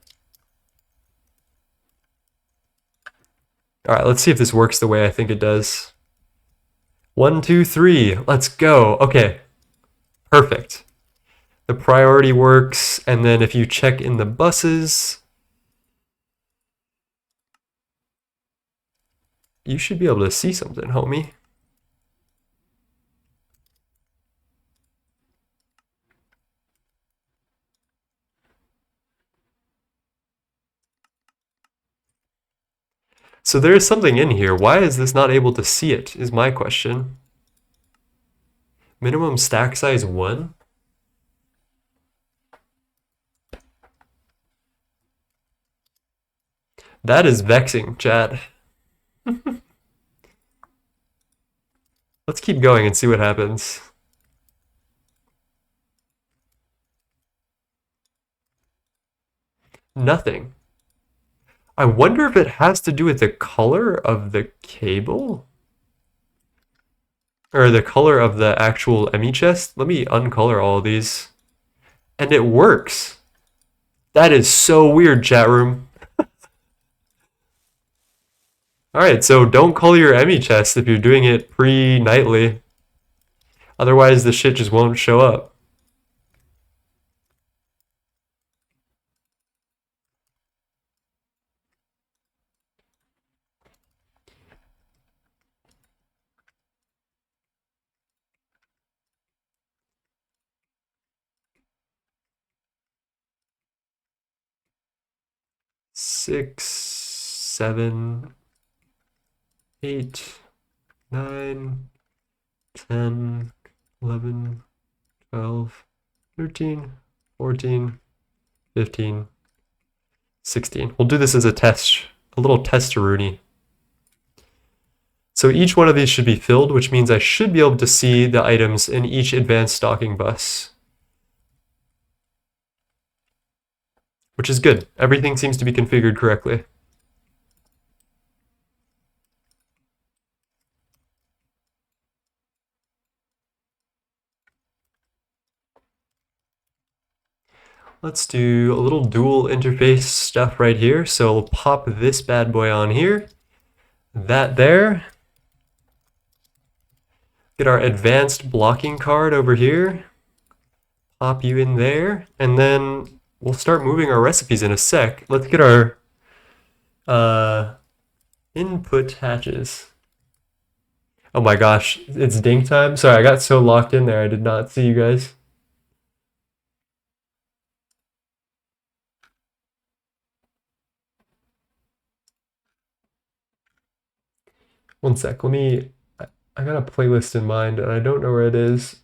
All right, let's see if this works the way I think it does. 1, 2, 3. Let's go. Okay, perfect. The priority works, and then if you check in the buses, you should be able to see something, homie. So there is something in here. Why is this not able to see it, is my question. Minimum stack size 1? That is vexing, chat. Let's keep going and see what happens. Nothing. I wonder if it has to do with the color of the cable? Or the color of the actual ME chest? Let me uncolor all of these. And it works. That is so weird, chat room. Alright, so don't color your ME chest if you're doing it pre-nightly. Otherwise, the shit just won't show up. Six, 7, 8, 9, 10, 11, 12, 13, 14, 15, 16. We'll do this as a test, a little test-a-rooney. So each one of these should be filled, which means I should be able to see the items in each advanced stocking bus. Which is good. Everything seems to be configured correctly. Let's do a little dual interface stuff right here. So we'll pop this bad boy on here, that there. Get our advanced blocking card over here, pop you in there, and then we'll start moving our recipes in a sec. Let's get our input hatches. Oh my gosh, it's dink time. Sorry, I got so locked in there, I did not see you guys. One sec, I got a playlist in mind and I don't know where it is.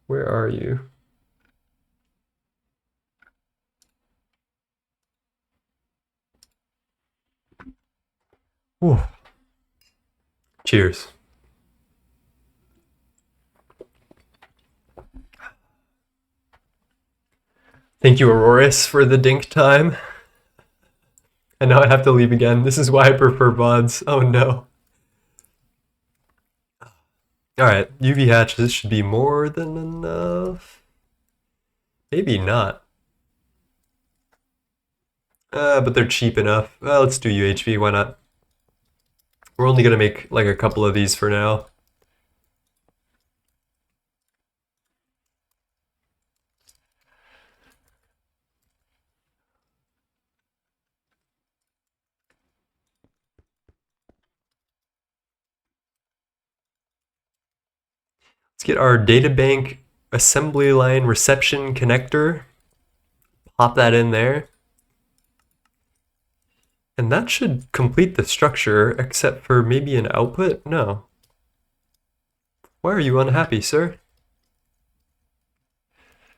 Where are you? Whew. Cheers. Thank you, Auroris, for the dink time. And now I have to leave again. This is why I prefer VODs. Oh no. Alright, UV hatches should be more than enough. Maybe not. But they're cheap enough. Let's do UHV, why not? We're only gonna make like a couple of these for now. Let's get our databank assembly line reception connector. Pop that in there. And that should complete the structure, except for maybe an output? No. Why are you unhappy, sir?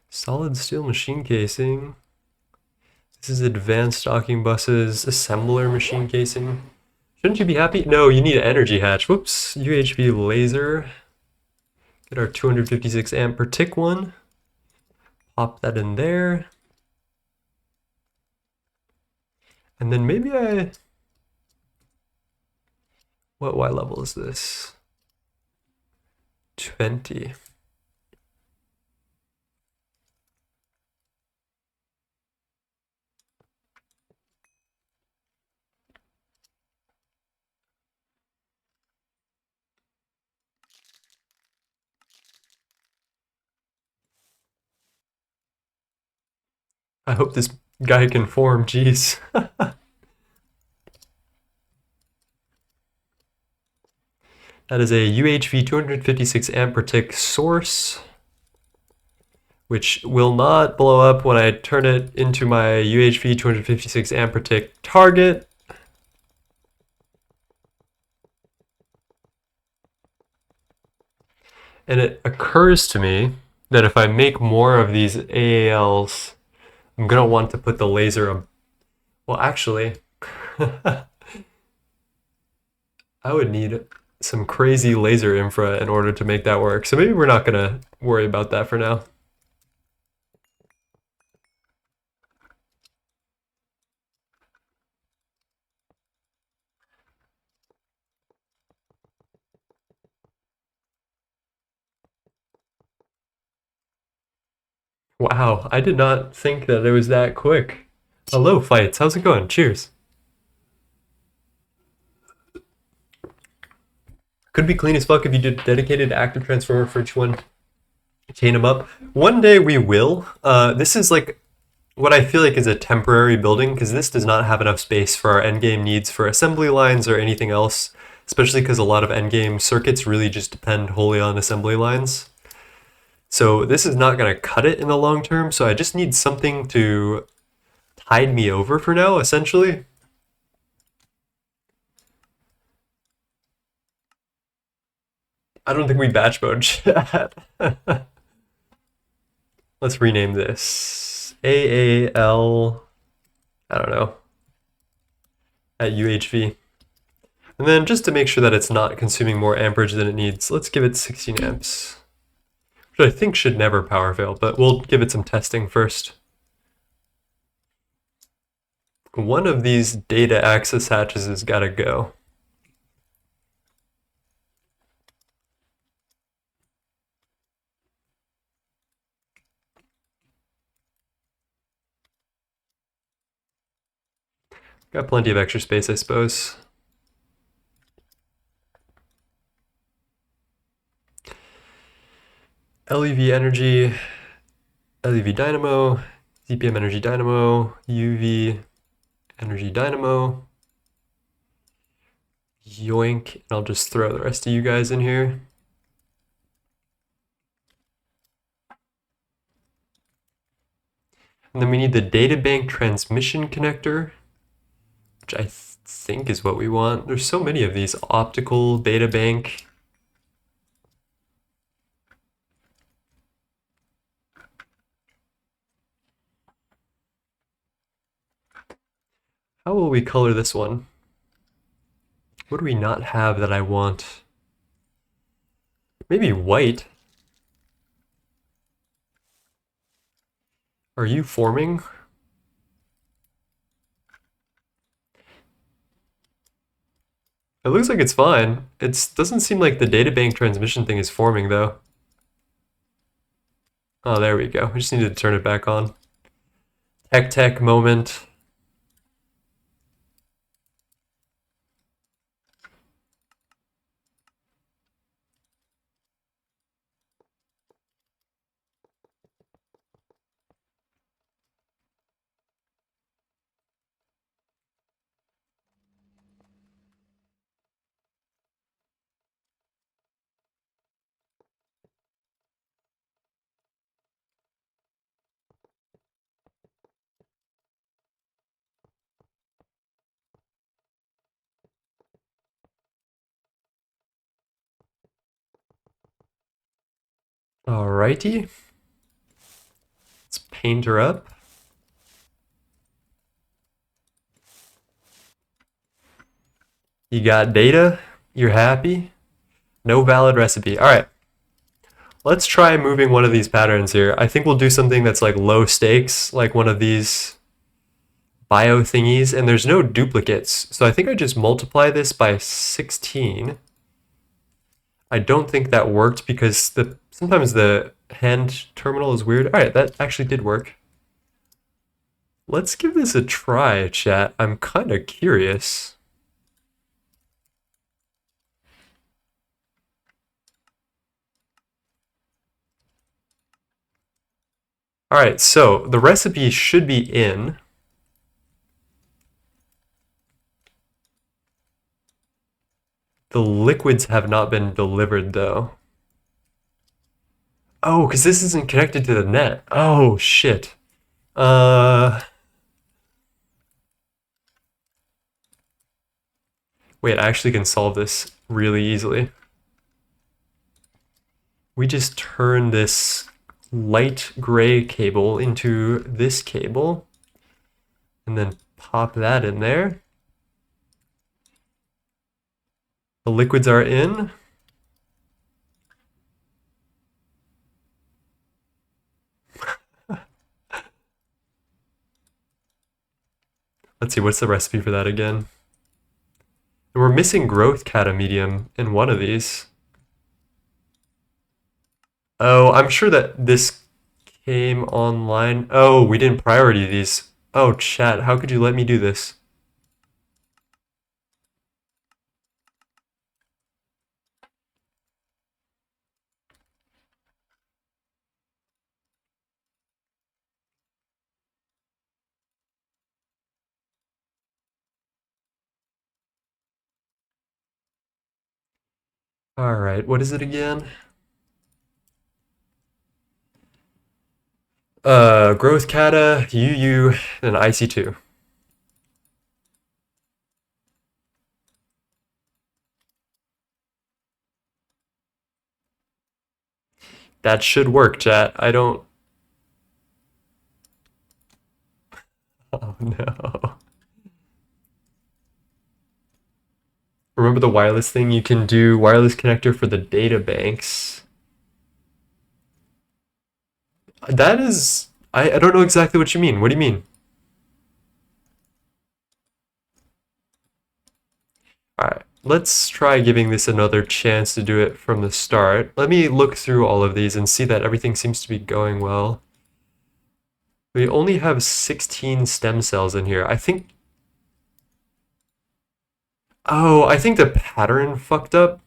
Solid steel machine casing. This is advanced stocking buses, assembler machine casing. Shouldn't you be happy? No, you need an energy hatch. Whoops, UHV laser. Get our 256 amp per tick one. Pop that in there. And then maybe what Y level is this? 20. I hope this guy can form, jeez. That is a UHV 256 amp per tick source, which will not blow up when I turn it into my UHV 256 amp per tick target. And it occurs to me that if I make more of these AALs, I'm gonna want to put the laser. Well, actually, I would need some crazy laser infra in order to make that work. So maybe we're not gonna worry about that for now. Wow, I did not think that it was that quick. Hello, fights. How's it going? Cheers. Could be clean as fuck if you did dedicated active transformer for each one. Chain them up. One day we will. This is like what I feel like is a temporary building because this does not have enough space for our endgame needs for assembly lines or anything else, especially because a lot of endgame circuits really just depend wholly on assembly lines. So this is not going to cut it in the long term, so I just need something to tide me over for now, essentially. I don't think we batch mode chat. Let's rename this AAL, I don't know, at UHV. And then just to make sure that it's not consuming more amperage than it needs, let's give it 16 amps, which I think should never power fail, but we'll give it some testing first. One of these data access hatches has got to go. Got plenty of extra space, I suppose. LEV energy, LEV dynamo, ZPM energy dynamo, UV energy dynamo. Yoink, and I'll just throw the rest of you guys in here. And then we need the data bank transmission connector, which I think is what we want. There's so many of these. Optical data bank. How will we color this one? What do we not have that I want? Maybe white. Are you forming? It looks like it's fine. It doesn't seem like the data bank transmission thing is forming though. Oh, there we go. We just needed to turn it back on. Tech moment. Alrighty. Let's paint her up. You got data? You're happy? No valid recipe. All right. Let's try moving one of these patterns here. I think we'll do something that's like low stakes, like one of these bio thingies, and there's no duplicates. So I think I just multiply this by 16. I don't think that worked because sometimes the hand terminal is weird. All right, that actually did work. Let's give this a try, chat. I'm kind of curious. All right, so the recipe should be in. The liquids have not been delivered though. Oh, because this isn't connected to the net. Oh, shit. Wait, I actually can solve this really easily. We just turn this light gray cable into this cable and then pop that in there. The liquids are in. Let's see, what's the recipe for that again? And we're missing growth catamedium in one of these. Oh, I'm sure that this came online. Oh, we didn't priority these. Oh, chat, how could you let me do this? All right, what is it again? Growth Kata, UU, and IC2. That should work, chat. I don't... Oh, no. Remember the wireless thing? You can do wireless connector for the data banks. That is... I don't know exactly what you mean. What do you mean? Alright, let's try giving this another chance to do it from the start. Let me look through all of these and see that everything seems to be going well. We only have 16 stem cells in here. I think... Oh, I think the pattern fucked up.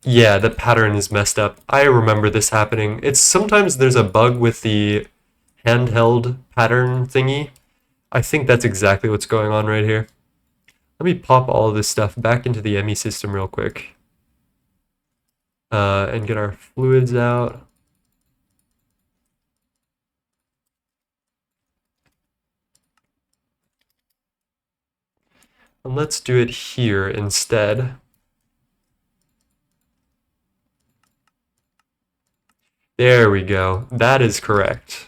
Yeah, the pattern is messed up. I remember this happening. It's sometimes there's a bug with the handheld pattern thingy. I think that's exactly what's going on right here. Let me pop all of this stuff back into the ME system real quick. And get our fluids out. And let's do it here instead. There we go. That is correct.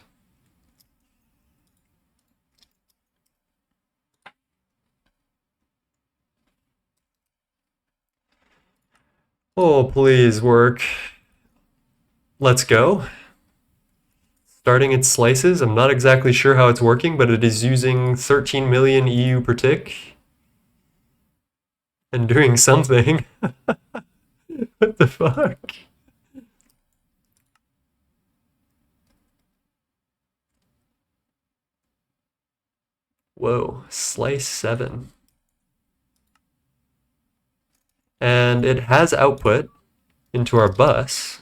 Oh, please work. Let's go. Starting its slices. I'm not exactly sure how it's working, but it is using 13 million EU per tick. And doing something. What the fuck? Whoa, slice 7. And it has output into our bus.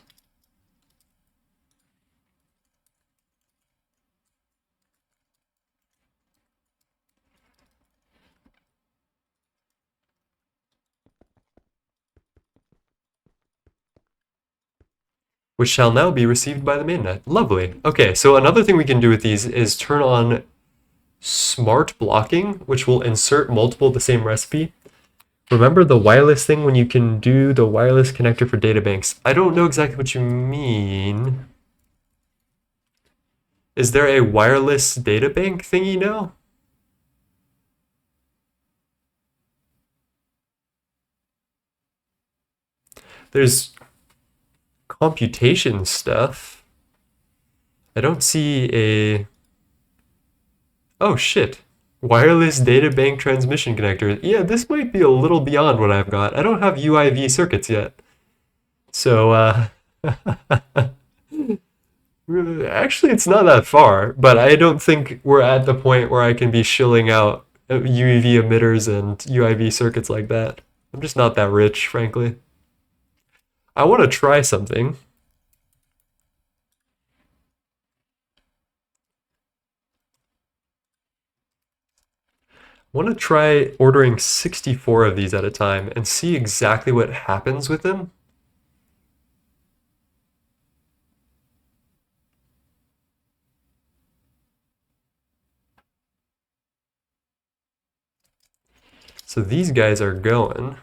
Which shall now be received by the mainnet. Lovely. Okay, so another thing we can do with these is turn on smart blocking, which will insert multiple the same recipe. Remember the wireless thing when you can do the wireless connector for databanks? I don't know exactly what you mean. Is there a wireless databank thingy now? There's computation stuff. I don't see a... Oh shit. Wireless data bank transmission connector. Yeah, this might be a little beyond what I've got. I don't have UIV circuits yet. So, actually it's not that far, but I don't think we're at the point where I can be shilling out UEV emitters and UIV circuits like that. I'm just not that rich, frankly. I want to try something. I want to try ordering 64 of these at a time and see exactly what happens with them. So these guys are going.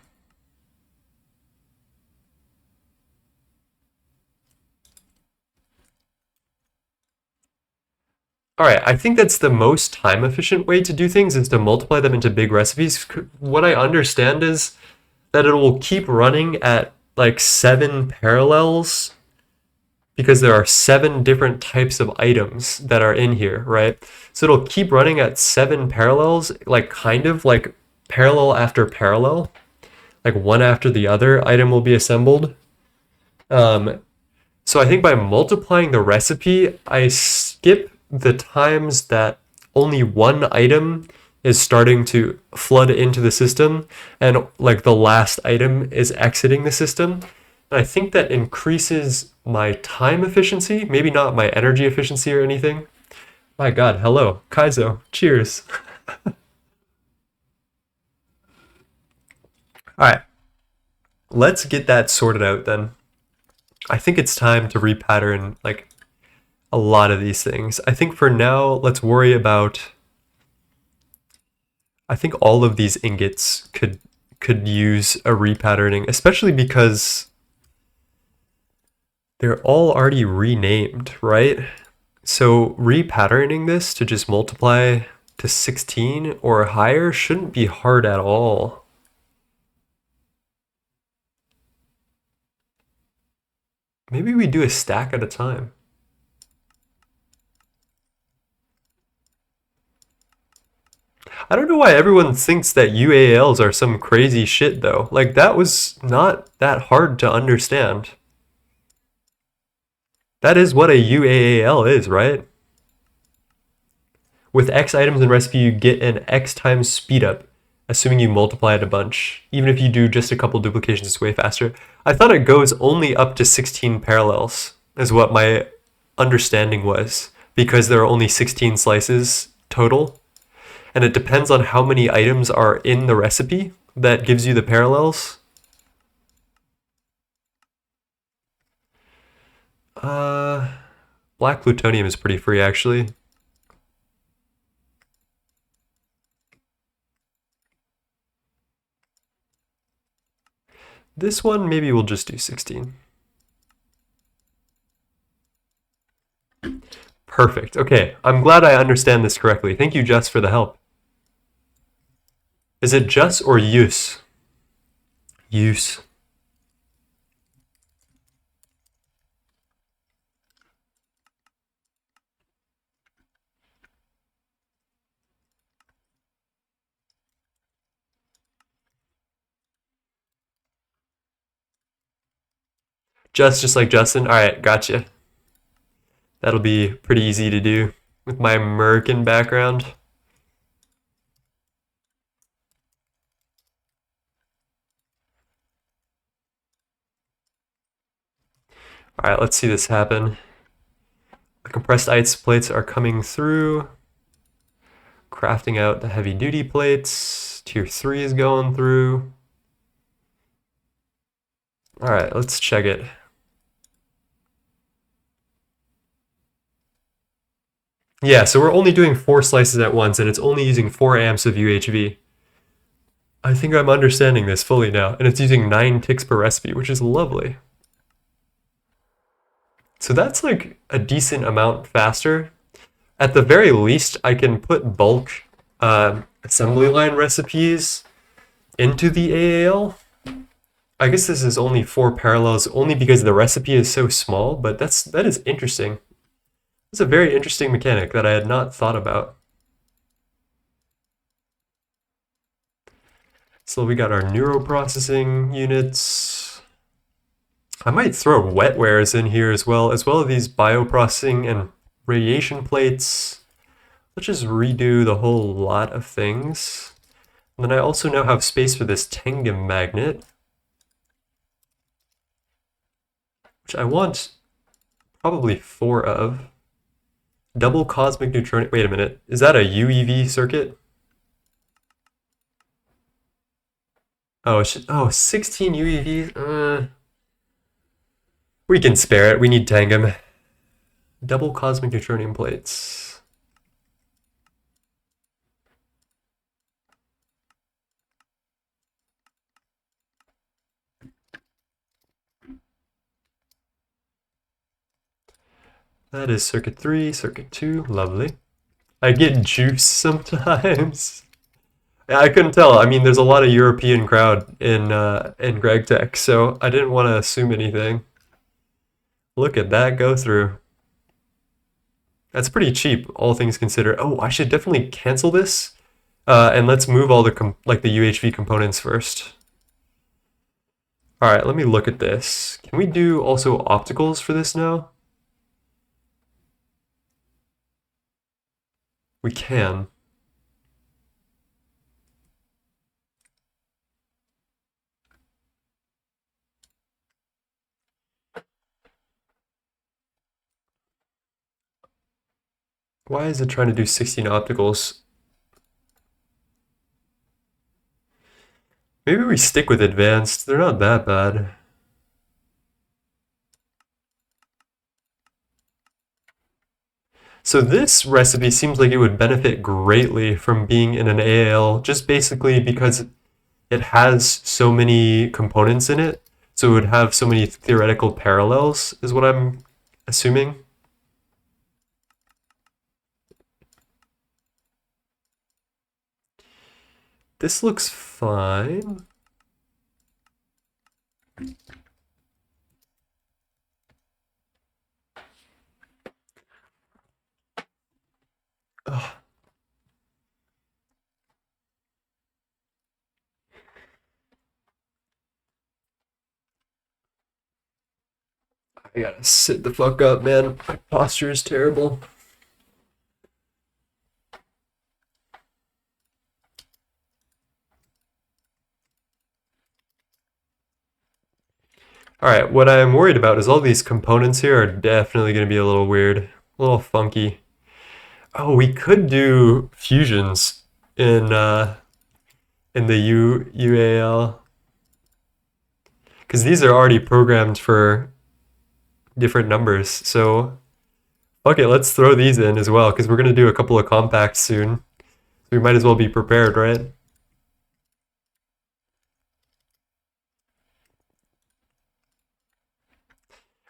All right, I think that's the most time efficient way to do things is to multiply them into big recipes. What I understand is that it will keep running at like 7 parallels because there are 7 different types of items that are in here, right? So it'll keep running at 7 parallels, like kind of like parallel after parallel, like one after the other item will be assembled. So I think by multiplying the recipe, I skip the times that only one item is starting to flood into the system and like the last item is exiting the system. And I think that increases my time efficiency, maybe not my energy efficiency or anything. My God, hello, Kaizo, cheers. All right, let's get that sorted out then. I think it's time to repattern like a lot of these things. I think for now, let's worry about... I think all of these ingots could use a repatterning, especially because they're all already renamed, right? So repatterning this to just multiply to 16 or higher shouldn't be hard at all. Maybe we do a stack at a time. I don't know why everyone thinks that UALs are some crazy shit though. Like that was not that hard to understand. That is what a UAAL is, right? With X items in recipe, you get an X times speed up, assuming you multiply it a bunch. Even if you do just a couple duplications, it's way faster. I thought it goes only up to 16 parallels, is what my understanding was, because there are only 16 slices total. And it depends on how many items are in the recipe that gives you the parallels. Black plutonium is pretty free, actually. This one, maybe we'll just do 16. Perfect. Okay, I'm glad I understand this correctly. Thank you, Jess, for the help. Is it Jess or use? Use. Just like Justin? Alright, gotcha. That'll be pretty easy to do with my American background. Alright, let's see this happen. The compressed ice plates are coming through. Crafting out the heavy duty plates. Tier 3 is going through. Alright, let's check it. Yeah, so we're only doing 4 slices at once, and it's only using 4 amps of UHV. I think I'm understanding this fully now, and it's using 9 ticks per recipe, which is lovely. So that's like a decent amount faster. At the very least, I can put bulk assembly line recipes into the AAL, I guess this is only 4 parallels only because the recipe is so small, but that is interesting. It's a very interesting mechanic that I had not thought about. So we got our neuroprocessing units. I might throw wetwares in here as well as these bioprocessing and radiation plates. Let's just redo the whole lot of things. And then I also now have space for this tengam magnet, which I want probably 4 of. Double cosmic neutronium. Wait a minute. Is that a UEV circuit? Oh, 16 UEVs? We can spare it. We need tengam. Double cosmic neutronium plates. That is circuit 3, circuit 2. Lovely. I get juice sometimes. Yeah, I couldn't tell. I mean, there's a lot of European crowd in Gregtech, so I didn't want to assume anything. Look at that go through. That's pretty cheap, all things considered. Oh, I should definitely cancel this. And let's move all the like the UHV components first. All right, let me look at this. Can we do also opticals for this now? We can. Why is it trying to do 16 opticals? Maybe we stick with advanced. They're not that bad. So this recipe seems like it would benefit greatly from being in an AAL, just basically because it has so many components in it. So it would have so many theoretical parallels, is what I'm assuming. This looks fine. Ugh. I gotta sit the fuck up, man. My posture is terrible. Alright, what I'm worried about is all these components here are definitely going to be a little weird, a little funky. Oh, we could do fusions in the UAL. Because these are already programmed for different numbers, so okay, let's throw these in as well, because we're going to do a couple of compacts soon. So we might as well be prepared, right?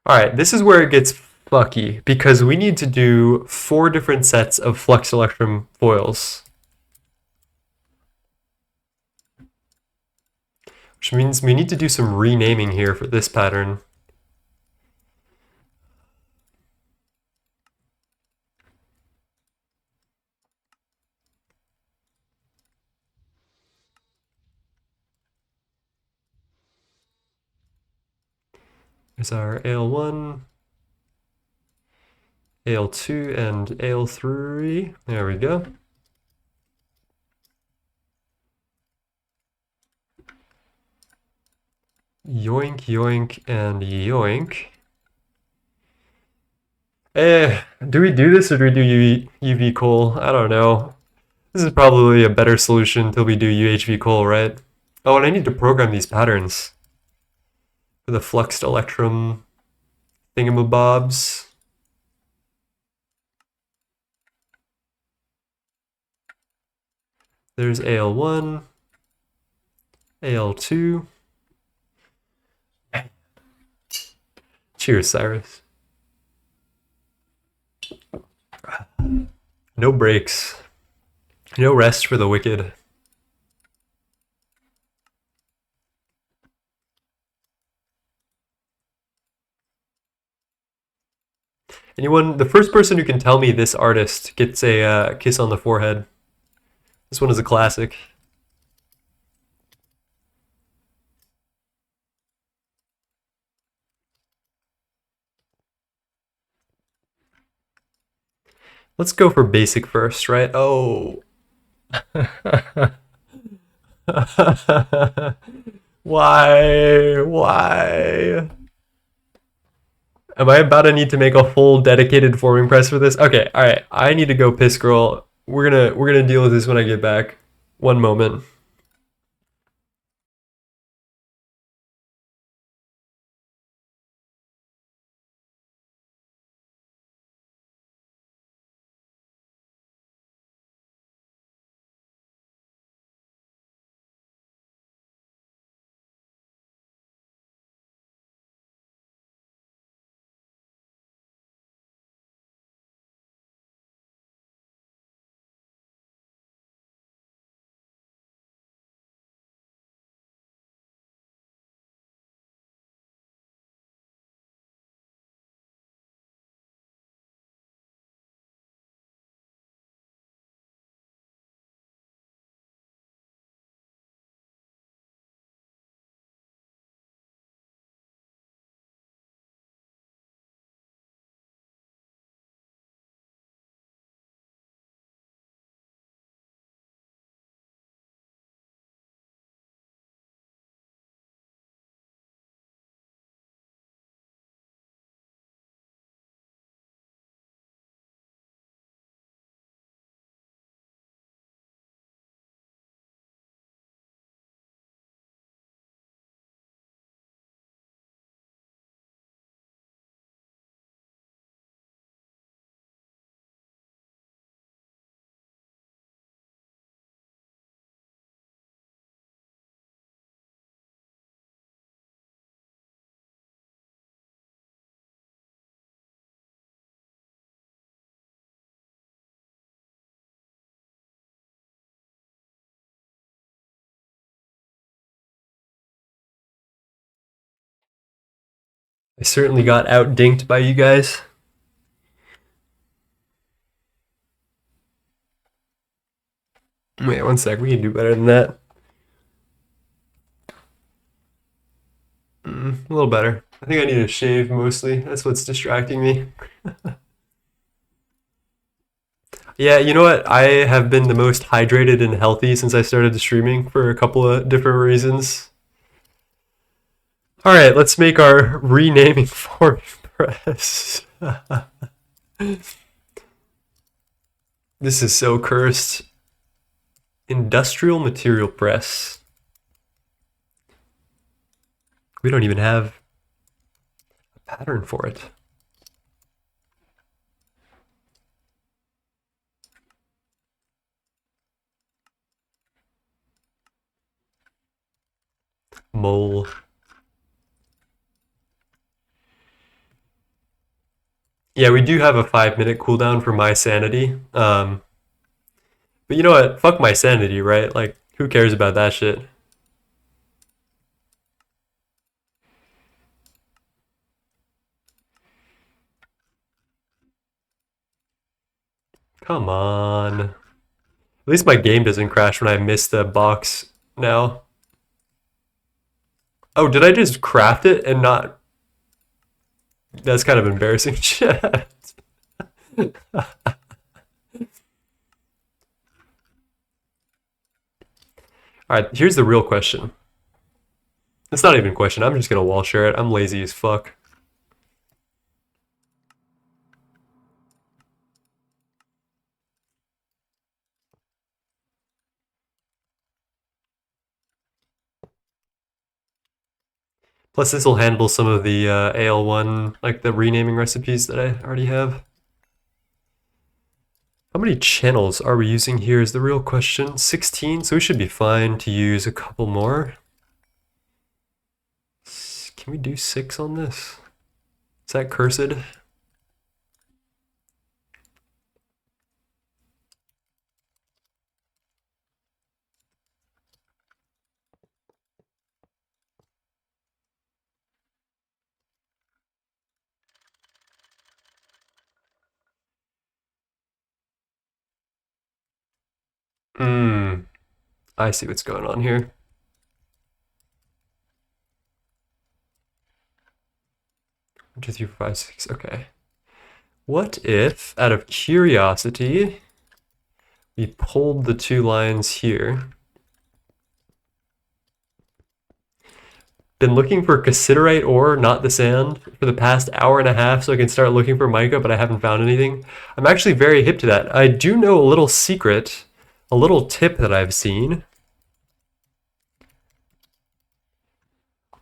Alright, this is where it gets fucky, because we need to do 4 different sets of flux electrum foils. Which means we need to do some renaming here for this pattern. There's our AL1, AL2, and AL3. There we go. Yoink, yoink, and yoink. Do we do this or do we do UV coal? I don't know. This is probably a better solution until we do UHV coal, right? Oh, and I need to program these patterns for the fluxed electrum thingamabobs. There's AL1, AL2. Cheers, Cyrus. No breaks. No rest for the wicked. Anyone, the first person who can tell me this artist gets a kiss on the forehead. This one is a classic. Let's go for basic first, right? Oh. Why? Why? Am I about to need to make a full dedicated forming press for this? Okay, all right. I need to go piss girl. We're gonna deal with this when I get back. One moment. I certainly got outdinked by you guys. Wait, one sec. We can do better than that. A little better. I think I need to shave mostly. That's what's distracting me. Yeah, you know what? I have been the most hydrated and healthy since I started streaming for a couple of different reasons. All right, let's make our renaming forming press. This is so cursed. Industrial material press. We don't even have a pattern for it. Mole. Yeah, we do have a 5-minute cooldown for my sanity. But you know what? Fuck my sanity, right? Like, who cares about that shit? Come on. At least my game doesn't crash when I miss the box now. Oh, did I just craft it and not? That's kind of embarrassing shit. Alright, here's the real question. It's not even a question. I'm just gonna wall share it. I'm lazy as fuck. Plus, this will handle some of the AL1, like the renaming recipes that I already have. How many channels are we using here is the real question. 16, so we should be fine to use a couple more. Can we do 6 on this? Is that cursed? I see what's going on here. One, two, three, four, five, six. Okay. What if, out of curiosity, we pulled the two lines here? Been looking for cassiterite ore, not the sand, for the past hour and a half so I can start looking for mica, but I haven't found anything. I'm actually very hip to that. I do know a little secret, a little tip that I've seen.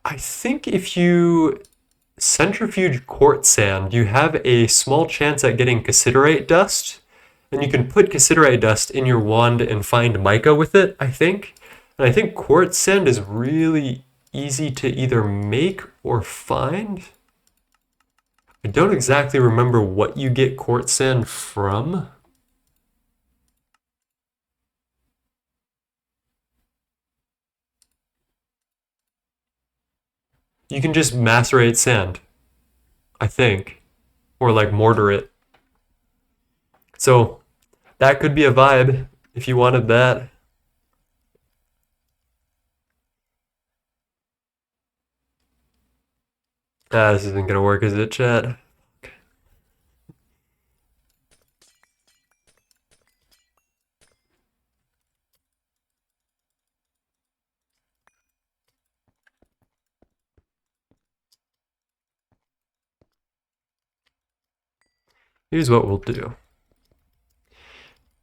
I think if you centrifuge quartz sand, you have a small chance at getting cassiterite dust, and you can put cassiterite dust in your wand and find mica with it, I think. And I think quartz sand is really easy to either make or find. I don't exactly remember what you get quartz sand from. You can just macerate sand, I think, or like mortar it. So that could be a vibe if you wanted that. This isn't gonna work, is it, chat? Here's what we'll do.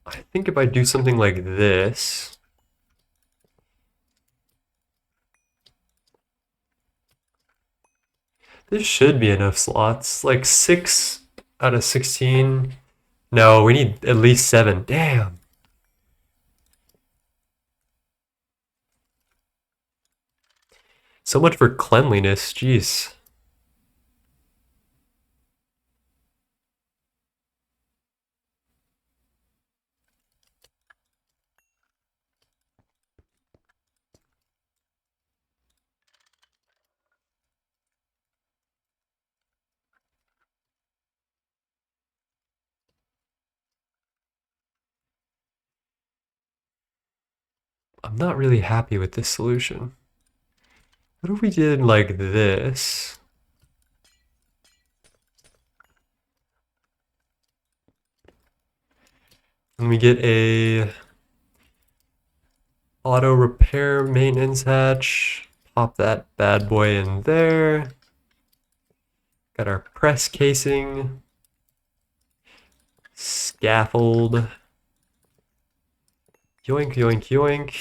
I think if I do something like this, this should be enough slots. Like 6 out of 16. No, we need at least 7. Damn. So much for cleanliness, jeez. I'm not really happy with this solution. What if we did like this? And we get a auto repair maintenance hatch. Pop that bad boy in there. Got our press casing. Scaffold. Yoink, yoink, yoink.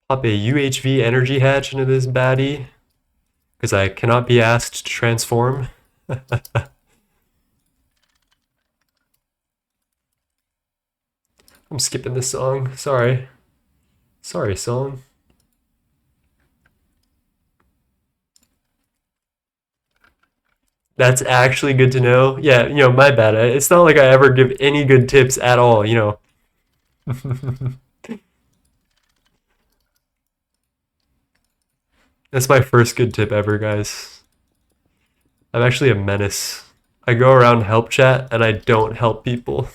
Pop a UHV energy hatch into this baddie, because I cannot be asked to transform. I'm skipping this song. Sorry. Sorry, song. That's actually good to know. Yeah, my bad. It's not like I ever give any good tips at all. That's my first good tip ever, guys. I'm actually a menace. I go around help chat and I don't help people.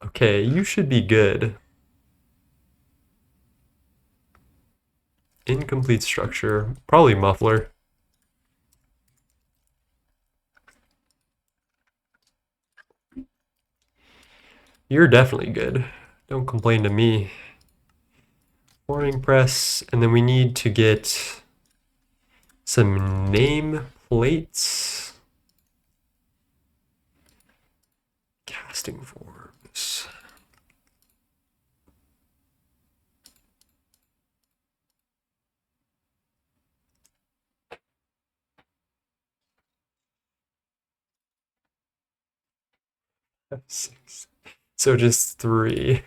Okay, you should be good. Incomplete structure. Probably muffler. You're definitely good. Don't complain to me. Pouring press, and then we need to get some name plates. Casting forms. Six. So just 3.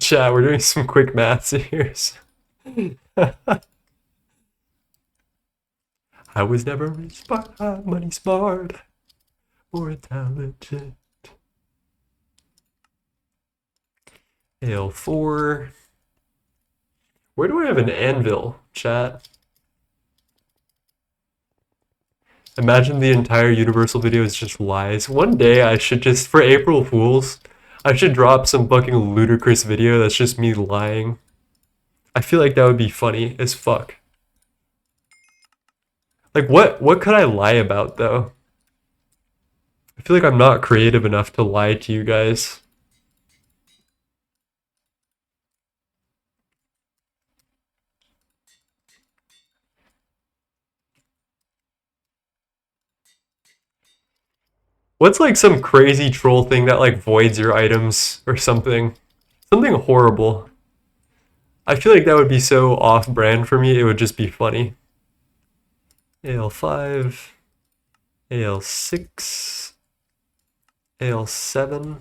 Chat, we're doing some quick maths here. I was never money smart or intelligent. AL4. Where do I have an anvil, chat? Imagine the entire Universal video is just lies. One day I should just, for April Fools, I should drop some fucking ludicrous video that's just me lying. I feel like that would be funny as fuck. Like what could I lie about though? I feel like I'm not creative enough to lie to you guys. What's like some crazy troll thing that like voids your items or something? Something horrible. I feel like that would be so off-brand for me, it would just be funny. AL5, AL6, AL7.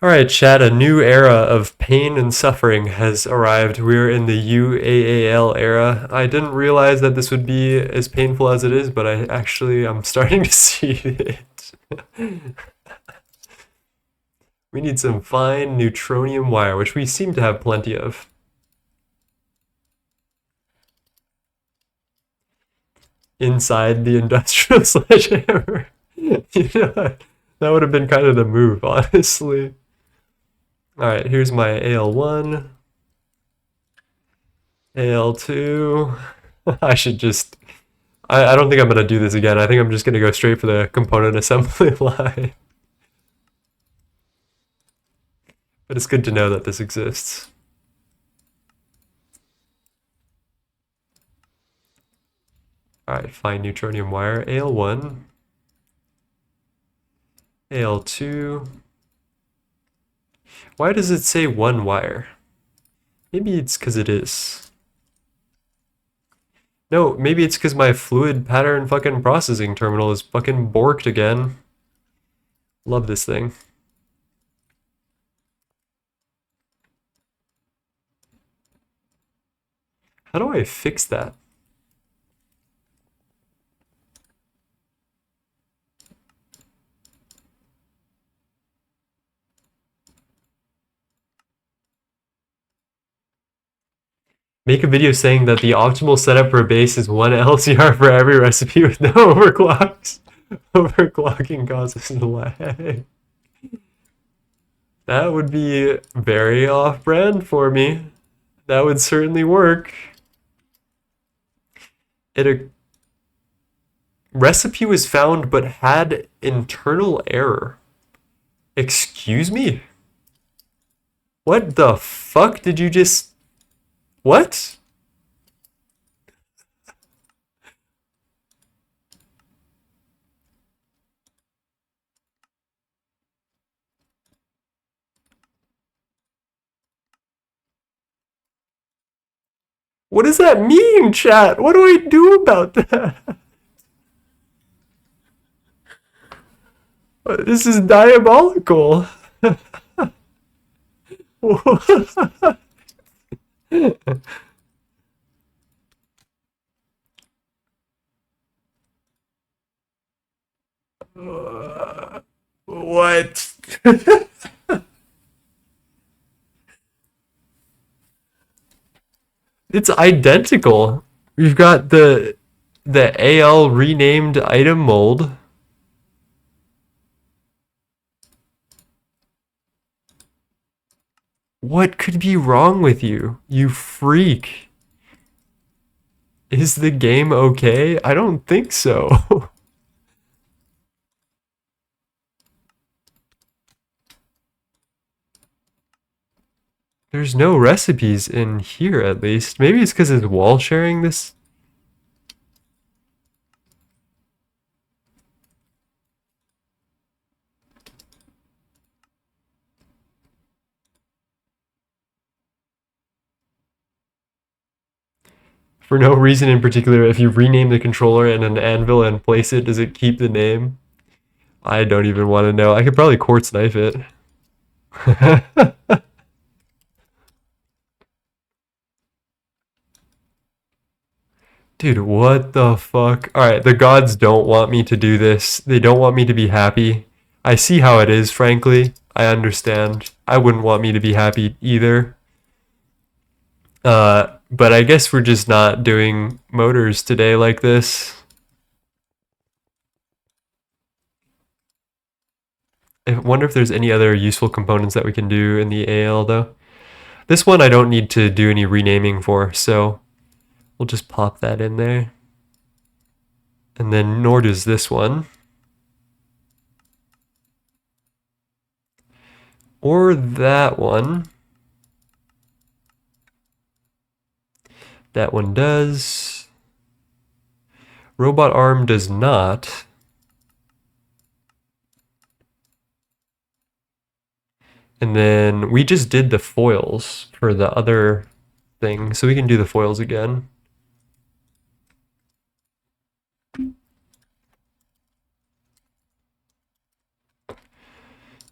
Alright, chat, a new era of pain and suffering has arrived. We're in the UAAL era. I didn't realize that this would be as painful as it is, but I'm starting to see it. We need some fine neutronium wire, which we seem to have plenty of. Inside the industrial sledgehammer. You know, that would have been kind of the move, honestly. Alright, here's my AL1. AL2. I should just... I don't think I'm going to do this again. I think I'm just going to go straight for the component assembly line. But it's good to know that this exists. Alright, fine neutronium wire. AL1. AL2. Why does it say one wire? Maybe it's because it is. No, maybe it's because my fluid pattern fucking processing terminal is fucking borked again. Love this thing. How do I fix that? Make a video saying that the optimal setup for a base is one LCR for every recipe with no overclocks. Overclocking causes lag. That would be very off-brand for me. That would certainly work. A recipe was found but had internal error. Excuse me? What the fuck did you just... What? What does that mean, chat? What do I do about that? This is diabolical. What? It's identical. We've got the AL renamed item mold. What could be wrong with you, you freak? Is the game okay? I don't think so. There's no recipes in here, at least. Maybe it's because it's wall sharing this. For no reason in particular, if you rename the controller and an anvil and place it, does it keep the name? I don't even want to know. I could probably quartz knife it. Dude, what the fuck? Alright, the gods don't want me to do this. They don't want me to be happy. I see how it is, frankly. I understand. I wouldn't want me to be happy either. But I guess we're just not doing motors today like this. I wonder if there's any other useful components that we can do in the AL though. This one I don't need to do any renaming for, so we'll just pop that in there. And then nor does this one. Or that one. That one does. Robot arm does not. And then we just did the foils for the other thing, so we can do the foils again.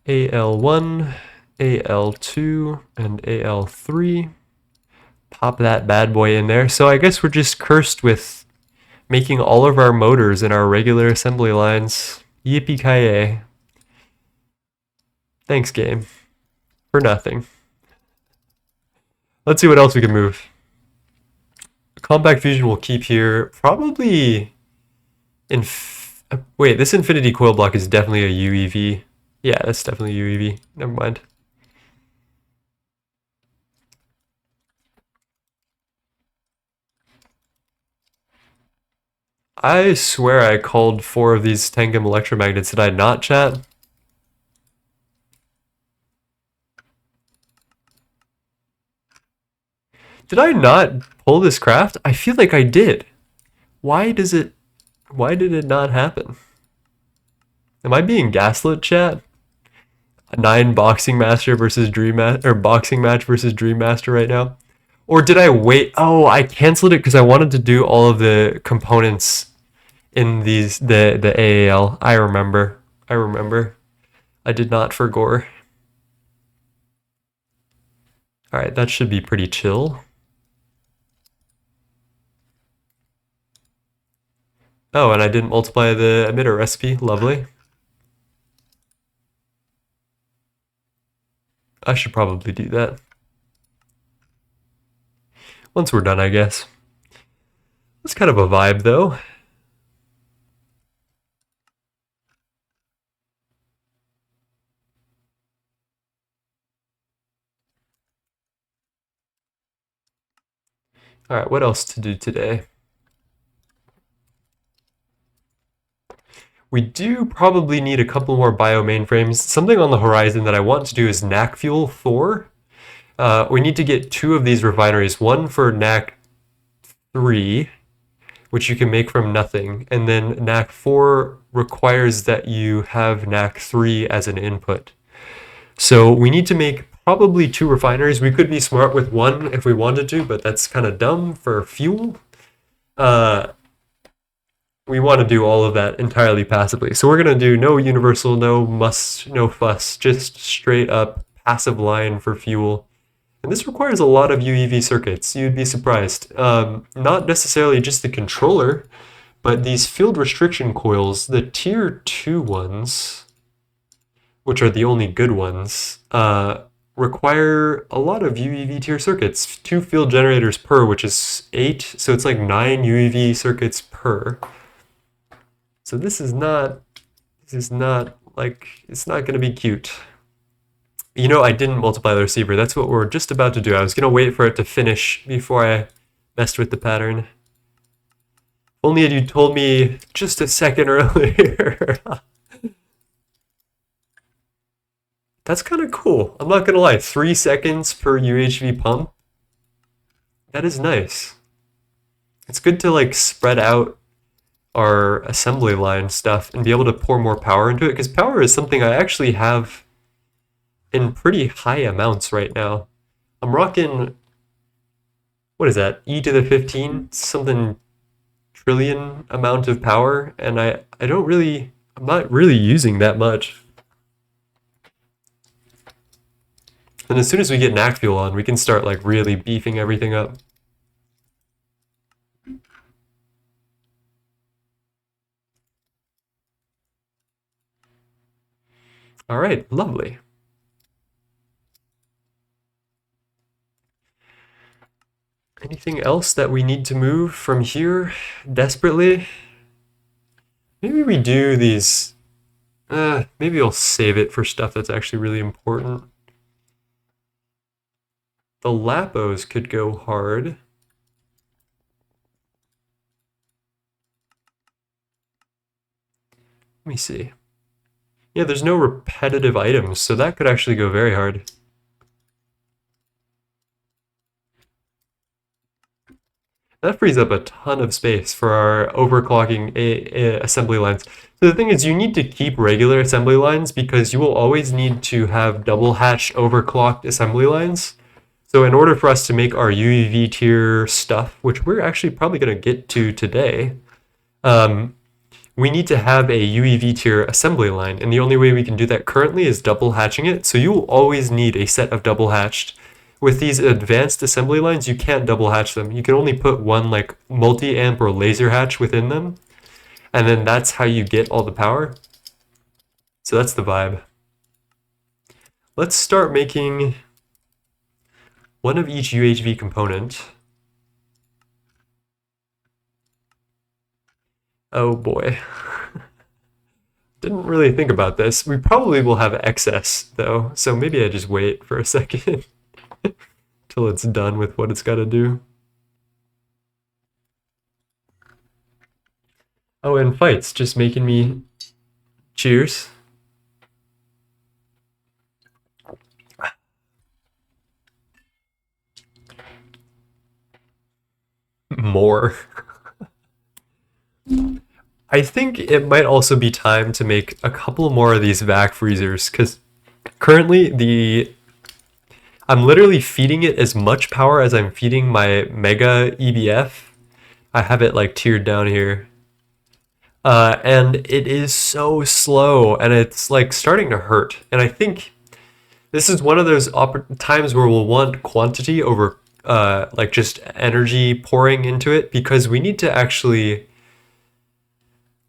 AL1, AL2, and AL3. Pop that bad boy in there. So I guess we're just cursed with making all of our motors in our regular assembly lines. Yippee-ki-yay. Thanks, game. For nothing. Let's see what else we can move. Compact fusion will keep here. Probably... Wait, this infinity coil block is definitely a UEV. Yeah, that's definitely UEV. Never mind. I swear I called 4 of these tengam electromagnets. Did I not, chat? Did I not pull this craft? I feel like I did. Why did it not happen? Am I being gaslit, chat? A 9 boxing master versus dream or boxing match versus dream master right now? Or did I wait? Oh, I canceled it because I wanted to do all of the components in the AAL. I remember. I did not forgore. Alright, that should be pretty chill. Oh, and I didn't multiply the emitter recipe. Lovely. I should probably do that. Once we're done, I guess. It's kind of a vibe, though. Alright, what else to do today? We do probably need a couple more bio mainframes. Something on the horizon that I want to do is NAC Fuel 4. We need to get 2 of these refineries, one for NAC 3, which you can make from nothing, and then NAC 4 requires that you have NAC 3 as an input. So we need to make probably 2 refineries. We could be smart with 1 if we wanted to, but that's kind of dumb for fuel. We want to do all of that entirely passively. So we're going to do no universal, no must, no fuss, just straight up passive line for fuel. And this requires a lot of UEV circuits. You'd be surprised. Not necessarily just the controller, but these field restriction coils, the tier 2 ones, which are the only good ones, require a lot of UEV tier circuits. 2 field generators per, which is 8, so it's like 9 UEV circuits per. So this is not like, it's not going to be cute. You know, I didn't multiply the receiver. That's what we're just about to do. I was going to wait for it to finish before I messed with the pattern. Only had you told me just a second earlier. That's kind of cool. I'm not going to lie. 3 seconds per UHV pump. That is nice. It's good to like spread out our assembly line stuff and be able to pour more power into it, because power is something I actually have in pretty high amounts right now. I'm rocking, what is that, e to the 15 something trillion amount of power, and I'm not really using that much. And as soon as we get NAC fuel on, we can start like really beefing everything up. All right, lovely. Anything else that we need to move from here desperately? Maybe we do these. Maybe I'll save it for stuff that's actually really important. The Lapos could go hard. Let me see. Yeah, there's no repetitive items, so that could actually go very hard. That frees up a ton of space for our overclocking assembly lines. So the thing is, you need to keep regular assembly lines because you will always need to have double hatch overclocked assembly lines. So in order for us to make our UEV tier stuff, which we're actually probably going to get to today, we need to have a UEV tier assembly line. And the only way we can do that currently is double hatching it. So you will always need a set of double hatched. With these advanced assembly lines, you can't double hatch them. You can only put one like multi-amp or laser hatch within them. And then that's how you get all the power. So that's the vibe. Let's start making one of each UHV component. Oh boy. Didn't really think about this. We probably will have excess though, so maybe I just wait for a second till it's done with what it's got to do. Oh, and fights just making me cheers. More. I think it might also be time to make a couple more of these vac freezers because currently I'm literally feeding it as much power as I'm feeding my Mega EBF. I have it like tiered down here. And it is so slow and it's like starting to hurt. And I think this is one of those times where we'll want quantity over like just energy pouring into it because we need to actually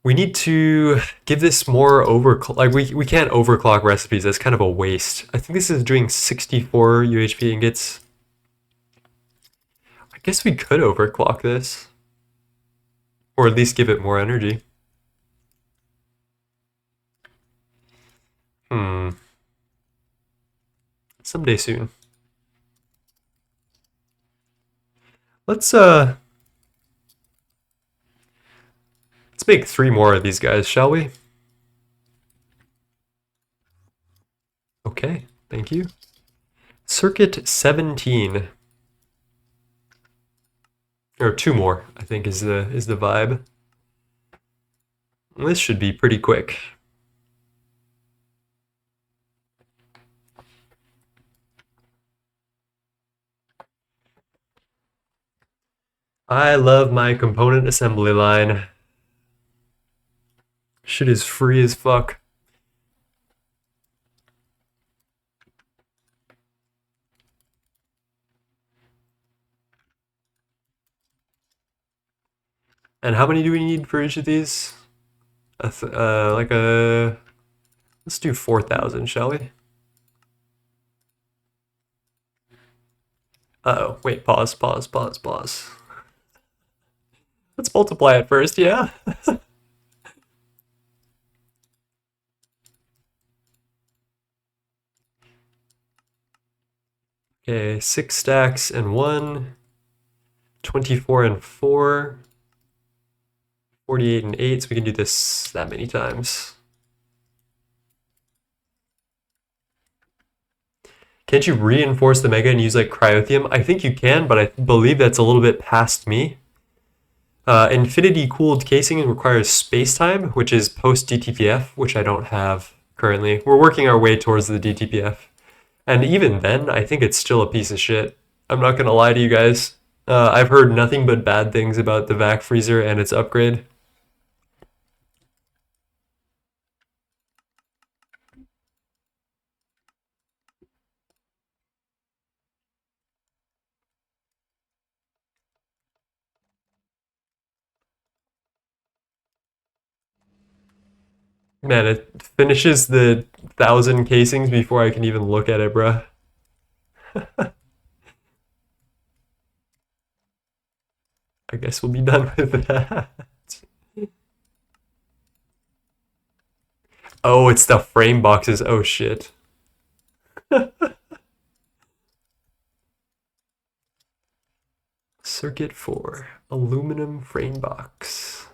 give this more like we can't overclock recipes. That's kind of a waste. I think this is doing 64 UHP ingots. I guess we could overclock this or at least give it more energy. Someday soon. Let's make 3 more of these guys, shall we? Okay, thank you. Circuit 17. Or 2 more, I think is the vibe. This should be pretty quick. I love my component assembly line. Shit is free as fuck. And how many do we need for each of these? Let's do 4,000, shall we? Uh-oh, wait, pause. Let's multiply it first, yeah? Okay, 6 stacks and 1, 24 and 4, 48 and 8, so we can do this that many times. Can't you reinforce the Mega and use like Cryotheum? I think you can, but I believe that's a little bit past me. Infinity cooled casing requires space-time, which is post-DTPF, which I don't have currently. We're working our way towards the DTPF. And even then, I think it's still a piece of shit. I'm not gonna lie to you guys. I've heard nothing but bad things about the vac freezer and its upgrade. Man, it finishes the 1,000 casings before I can even look at it, bruh. I guess we'll be done with that. Oh, it's the frame boxes. Oh, shit. Circuit 4, aluminum frame box.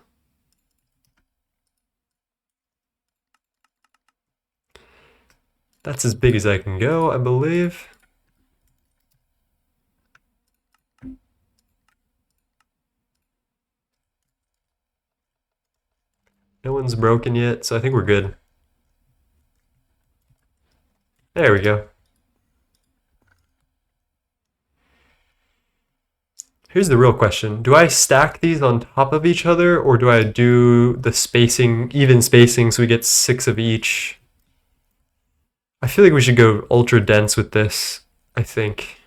That's as big as I can go, I believe. No one's broken yet, so I think we're good. There we go. Here's the real question. Do I stack these on top of each other, or do I do the spacing, even spacing, so we get 6 of each? I feel like we should go ultra dense with this, I think.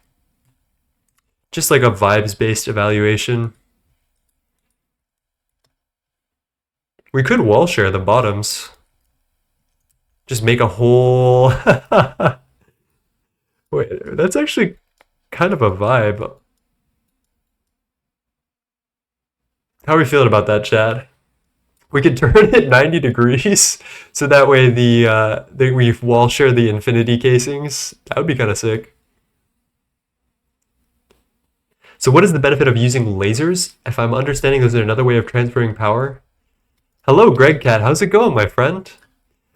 Just like a vibes-based evaluation. We could wall share the bottoms. Just make a whole... Wait, that's actually kind of a vibe. How are we feeling about that, chat? We could turn it 90 degrees, so that way we wall share the infinity casings. That would be kind of sick. So what is the benefit of using lasers? If I'm understanding, is there another way of transferring power? Hello, Gregtech. How's it going, my friend?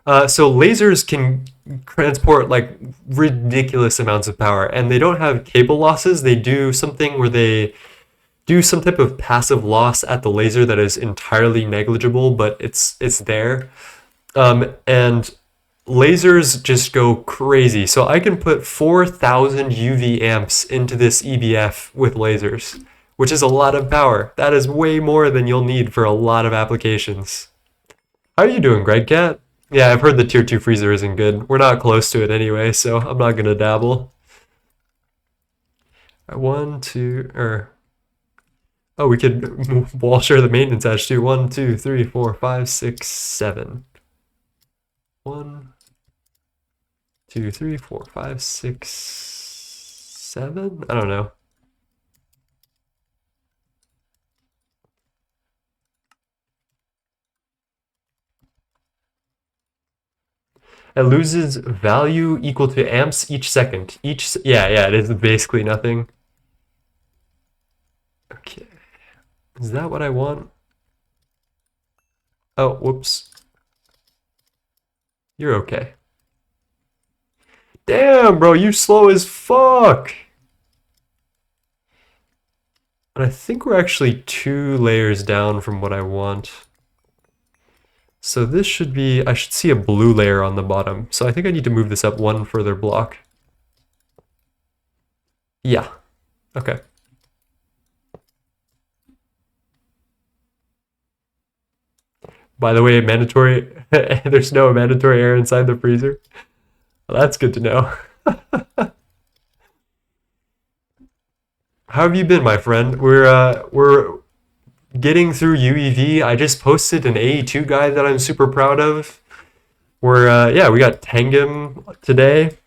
So lasers can transport like ridiculous amounts of power, and they don't have cable losses. They do something where they do some type of passive loss at the laser that is entirely negligible, but it's there. And lasers just go crazy. So I can put 4,000 UV amps into this EBF with lasers, which is a lot of power. That is way more than you'll need for a lot of applications. How are you doing, Gregcat? Yeah, I've heard the tier 2 freezer isn't good. We're not close to it anyway, so I'm not gonna dabble. One, two, oh, we could wall share the maintenance edge too. 1, 2, 3, 4, 5, 6, 7. 1, 2, 3, 4, 5, 6, 7? I don't know. It loses value equal to amps each second. Yeah, it is basically nothing. Okay. Is that what I want? Oh, whoops. You're okay. Damn, bro, you slow as fuck. And I think we're actually 2 layers down from what I want. So this should be, I should see a blue layer on the bottom. So I think I need to move this up 1 further block. Yeah, okay. By the way, mandatory, there's no mandatory air inside the freezer. Well, that's good to know. How have you been, my friend? We're getting through UEV. I just posted an AE2 guide that I'm super proud of. Yeah, we got tengam today.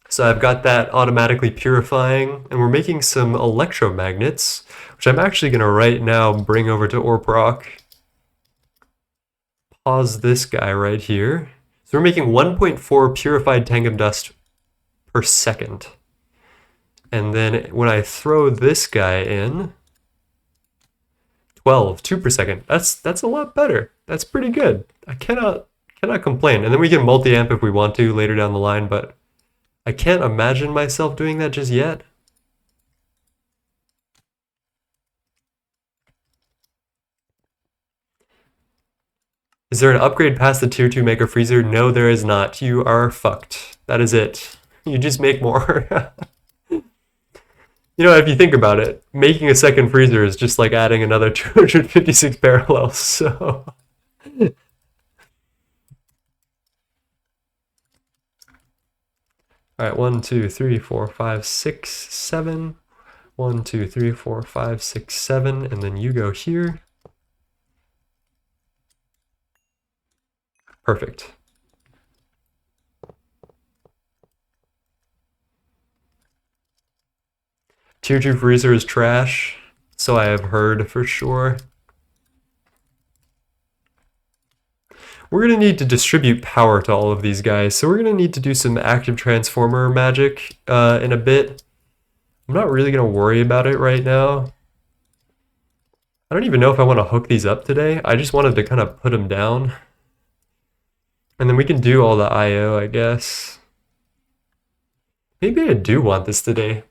So I've got that automatically purifying, and we're making some electromagnets, which I'm actually gonna right now bring over to Orproc. Pause this guy right here. So we're making 1.4 purified tengam dust per second. And then when I throw this guy in, 2 per second. That's a lot better. That's pretty good. I cannot complain. And then we can multi-amp if we want to later down the line, but I can't imagine myself doing that just yet. Is there an upgrade past the tier 2 Mega Freezer? No, there is not. You are fucked. That is it. You just make more. You know, if you think about it, making a second freezer is just like adding another 256 parallels, so... Alright, 1, 2, 3, 4, 5, 6, 7. 1, 2, 3, 4, 5, 6, 7, and then you go here. Perfect. Tier 2 freezer is trash, so I have heard for sure. We're going to need to distribute power to all of these guys, so we're going to need to do some active transformer magic in a bit. I'm not really going to worry about it right now. I don't even know if I want to hook these up today. I just wanted to kind of put them down. And then we can do all the IO, I guess. Maybe I do want this today.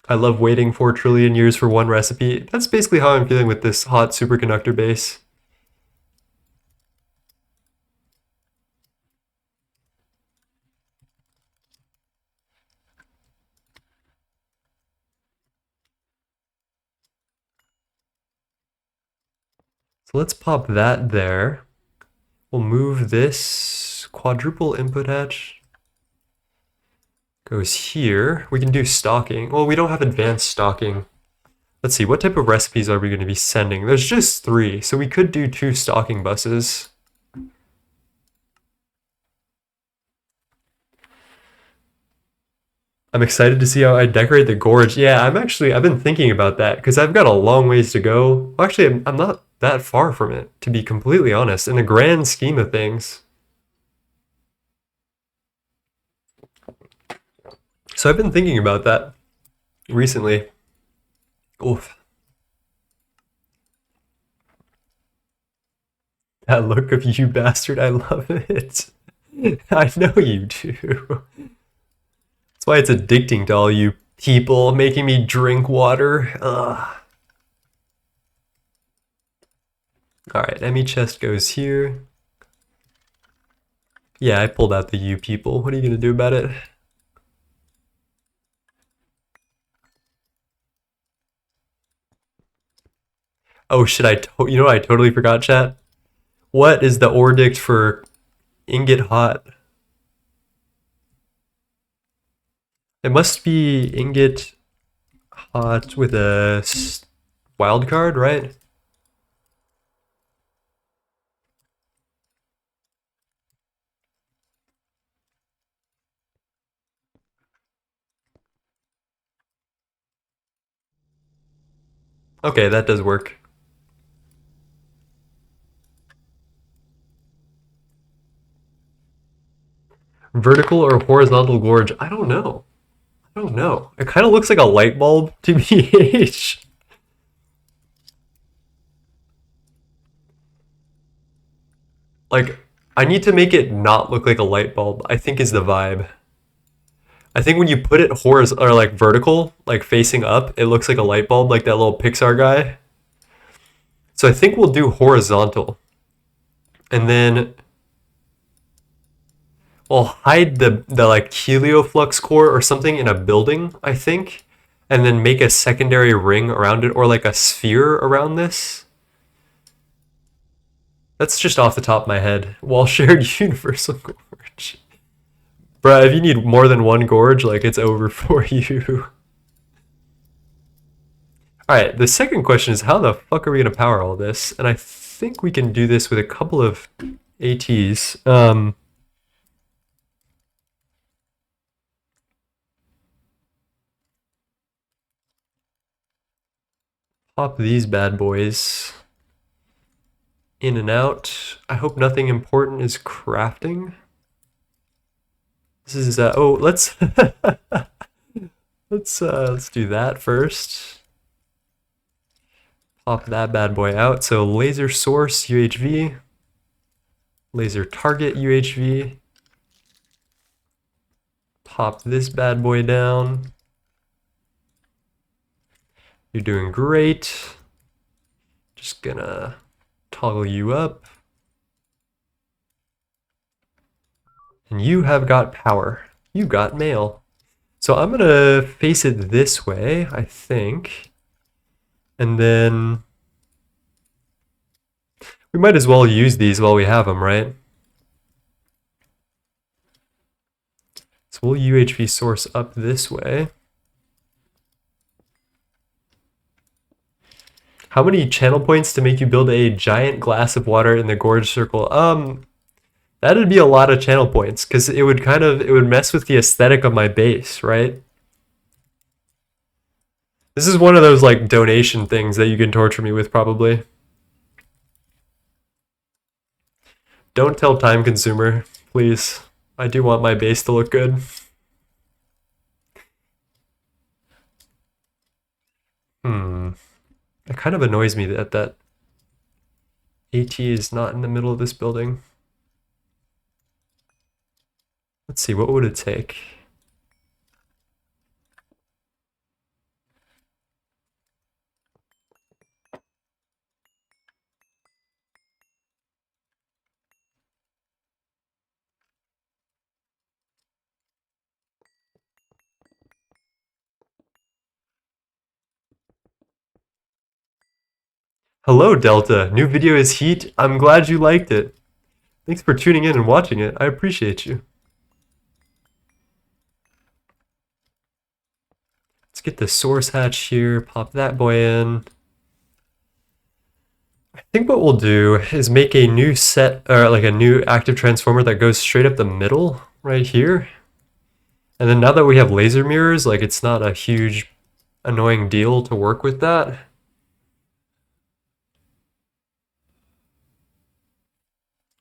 I love waiting 4 trillion years for one recipe. That's basically how I'm feeling with this hot superconductor base. So let's pop that there. We'll move this quadruple input hatch. Goes here. We can do stocking. Well, we don't have advanced stocking. Let's see, what type of recipes are we going to be sending? There's just 3, so we could do 2 stocking buses. I'm excited to see how I decorate the gorge. Yeah, I've been thinking about that because I've got a long ways to go. Well, actually, I'm not that far from it, to be completely honest, in the grand scheme of things. So I've been thinking about that recently. Oof. That look of you bastard, I love it. I know you do. That's why it's addicting to all you people, making me drink water. Ugh. Alright, Emmy chest goes here. Yeah, I pulled out the you people. What are you gonna do about it? Oh shit, you know what I totally forgot, chat? What is the ordict for ingot hot? It must be ingot hot with a wild card, right? Okay, that does work. Vertical or horizontal gorge? I don't know. I don't know. It kind of looks like a light bulb, TBH. Like, I need to make it not look like a light bulb, I think is the vibe. I think when you put it horizontal or like vertical, like facing up, it looks like a light bulb, like that little Pixar guy. So I think we'll do horizontal. And then we'll hide the like helioflux core or something in a building, I think. And then make a secondary ring around it or like a sphere around this. That's just off the top of my head. Wall shared universal gorge. Bruh, if you need more than one gorge, like it's over for you. Alright, the second question is how the fuck are we gonna power all this? And I think we can do this with a couple of ATs. Pop these bad boys in and out. I hope nothing important is crafting. This is oh, let's let's do that first. Pop that bad boy out. So laser source UHV, laser target UHV. Pop this bad boy down. You're doing great. Just gonna toggle you up. And you have got power. You got mail. So I'm gonna face it this way, I think. And then we might as well use these while we have them, right? So we'll UHV source up this way. How many channel points to make you build a giant glass of water in the gorge circle? That'd be a lot of channel points because it would mess with the aesthetic of my base, right? This is one of those like donation things that you can torture me with probably. Don't tell time consumer, please. I do want my base to look good. It kind of annoys me that AT is not in the middle of this building. Let's see, what would it take? Hello, Delta. New video is heat. I'm glad you liked it. Thanks for tuning in and watching it. I appreciate you. Let's get the source hatch here, pop that boy in. I think what we'll do is make a new set, or like a new active transformer that goes straight up the middle right here. And then now that we have laser mirrors, like it's not a huge annoying deal to work with that.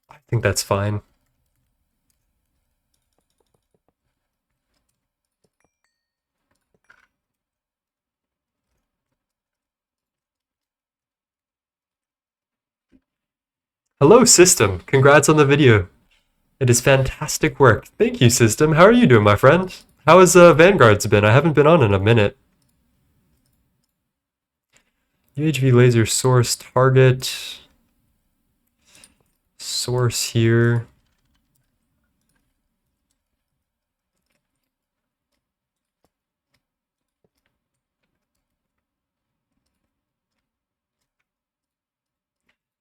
I think that's fine. Hello, System. Congrats on the video. It is fantastic work. Thank you, System. How are you doing, my friend? How has Vanguard's been? I haven't been on in a minute. UHV laser source target. Source here.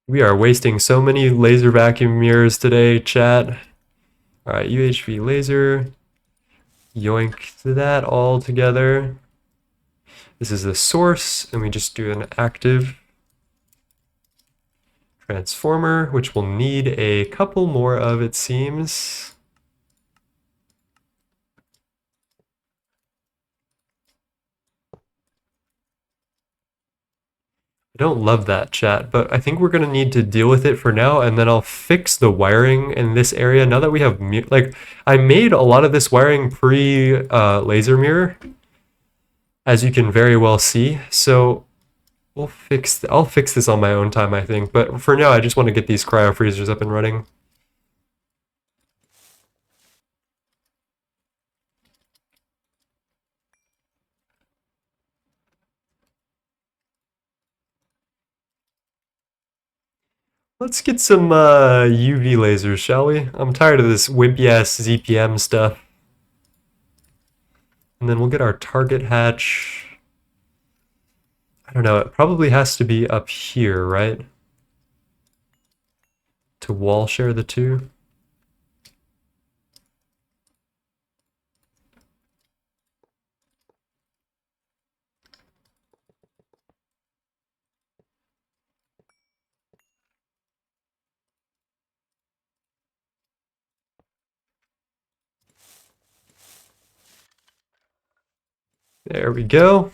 We are wasting so many laser vacuum mirrors today, chat. All right, UHV laser. Yoink to that all together. This is the source, and we just do an active transformer, which will need a couple more of, it seems. I don't love that, chat, but I think we're going to need to deal with it for now, and then I'll fix the wiring in this area. Now that we have, like, I made a lot of this wiring pre-laser mirror, as you can very well see, so I'll fix this on my own time, I think, but for now I just want to get these cryo freezers up and running. Let's get some UV lasers, shall we? I'm tired of this wimpy-ass ZPM stuff. And then we'll get our target hatch. I don't know, it probably has to be up here, right? To wall share the two. There we go.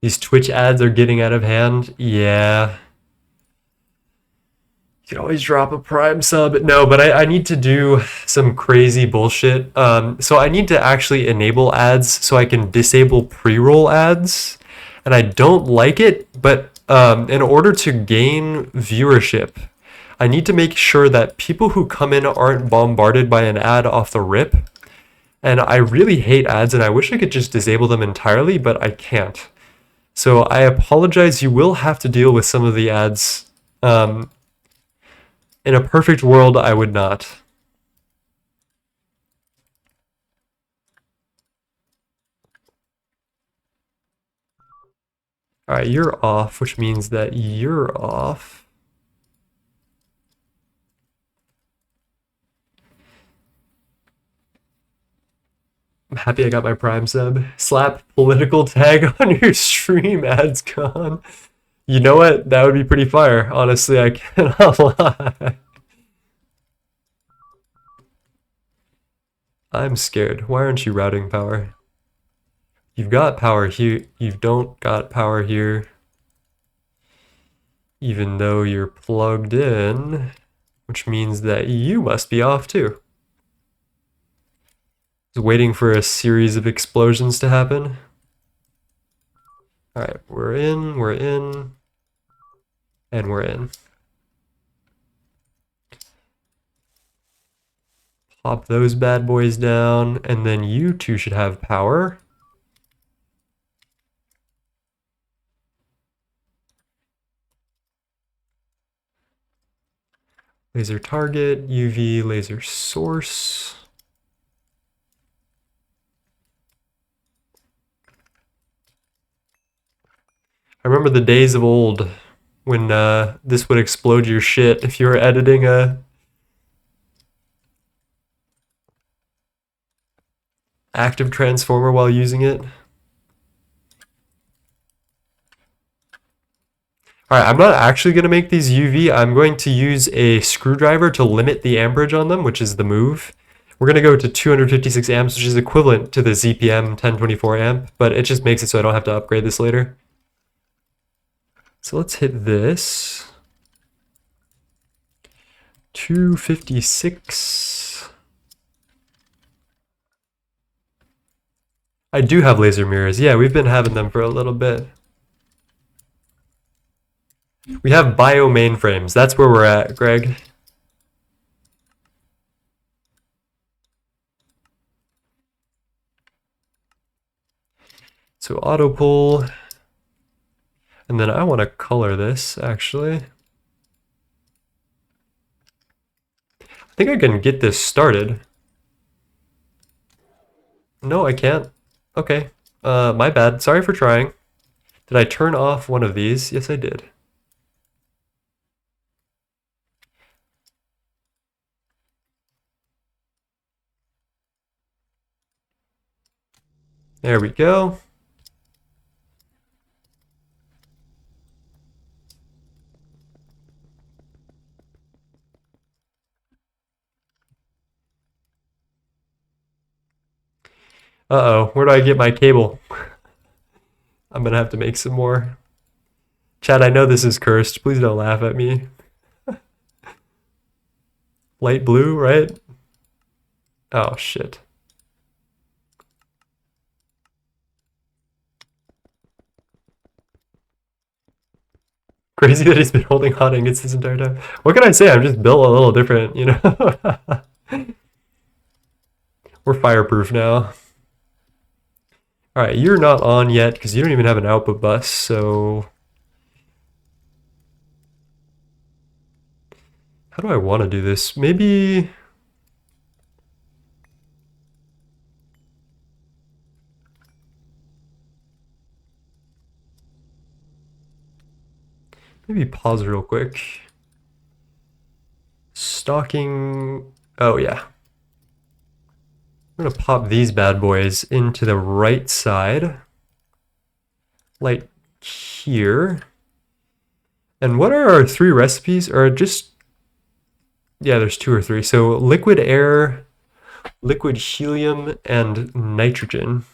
These Twitch ads are getting out of hand. Yeah. You can always drop a Prime sub. No, but I need to do some crazy bullshit. So I need to actually enable ads so I can disable pre-roll ads. And I don't like it, but in order to gain viewership, I need to make sure that people who come in aren't bombarded by an ad off the rip. And I really hate ads, and I wish I could just disable them entirely, but I can't. So I apologize, you will have to deal with some of the ads. In a perfect world, I would not. All right, you're off, which means that you're off. happy I got my Prime sub. Slap political tag on your stream, ads gone. You know what? That would be pretty fire. Honestly, I cannot lie. I'm scared. Why aren't you routing power? You've got power here. You don't got power here. Even though you're plugged in, which means that you must be off too. Just waiting for a series of explosions to happen. All right, we're in, and we're in. Pop those bad boys down, and then you two should have power. Laser target, UV laser source. I remember the days of old when this would explode your shit if you were editing a active transformer while using it. Alright, I'm not actually going to make these UV. I'm going to use a screwdriver to limit the amperage on them, which is the move. We're going to go to 256 amps, which is equivalent to the ZPM 1024 amp, but it just makes it so I don't have to upgrade this later. So let's hit this. 256. I do have laser mirrors. Yeah, we've been having them for a little bit. We have bio mainframes. That's where we're at, Greg. So auto pull. And then I want to color this, actually. I think I can get this started. No, I can't. Okay. My bad. Sorry for trying. Did I turn off one of these? Yes, I did. There we go. Uh-oh, where do I get my cable? I'm gonna have to make some more. Chad, I know this is cursed. Please don't laugh at me. Light blue, right? Oh, shit. Crazy that he's been holding hot ingots this entire time. What can I say? I'm just built a little different, you know? We're fireproof now. Alright, you're not on yet because you don't even have an output bus, so... How do I want to do this? Maybe... Maybe pause real quick. Stocking... Oh, yeah. I'm going to pop these bad boys into the right side. Like here. And what are our 3 recipes? Or just... Yeah, there's 2 or 3. So liquid air, liquid helium, and nitrogen.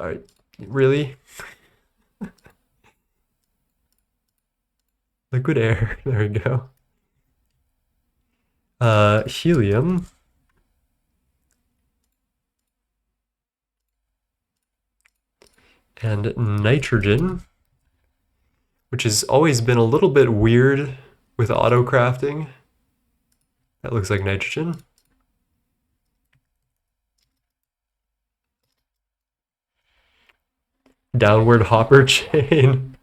Alright, really? Liquid air, there we go. Helium. And nitrogen, which has always been a little bit weird with auto crafting. That looks like nitrogen. Downward hopper chain.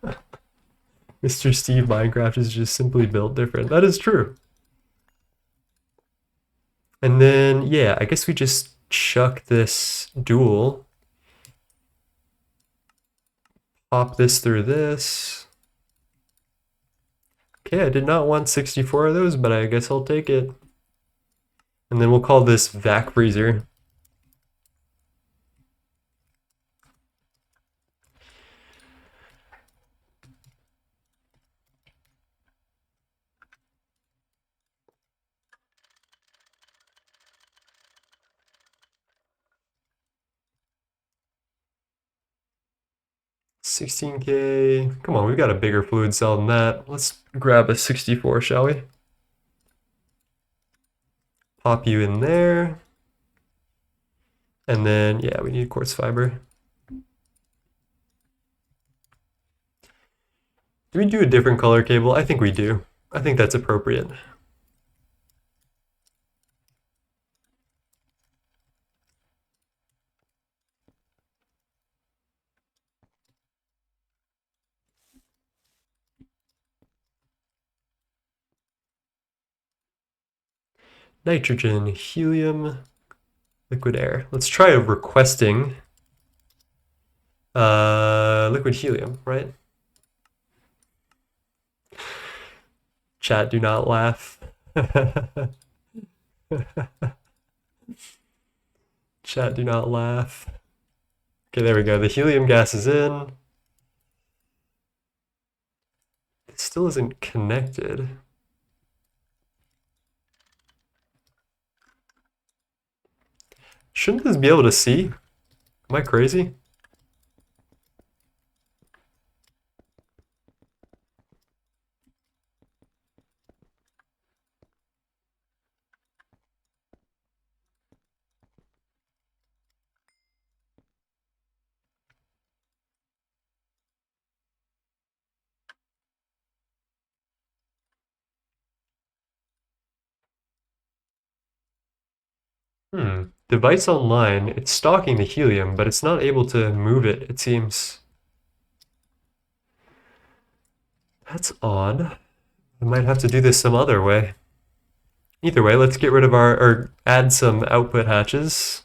Mr. Steve Minecraft is just simply built different. That is true. And then, yeah, I guess we just chuck this dual. Pop this through this. Okay, I did not want 64 of those, but I guess I'll take it. And then we'll call this vac freezer. $16K. Come on, we've got a bigger fluid cell than that. Let's grab a 64, shall we? Pop you in there. And then, yeah, we need quartz fiber. Do we do a different color cable? I think we do. I think that's appropriate. Nitrogen, helium, liquid air. Let's try requesting liquid helium, right? Chat, do not laugh. Chat, do not laugh. Okay, there we go. The helium gas is in. It still isn't connected. Shouldn't this be able to see? Am I crazy? Device online, it's stalking the helium, but it's not able to move it, it seems. That's odd. I might have to do this some other way. Either way, let's get rid of or add some output hatches.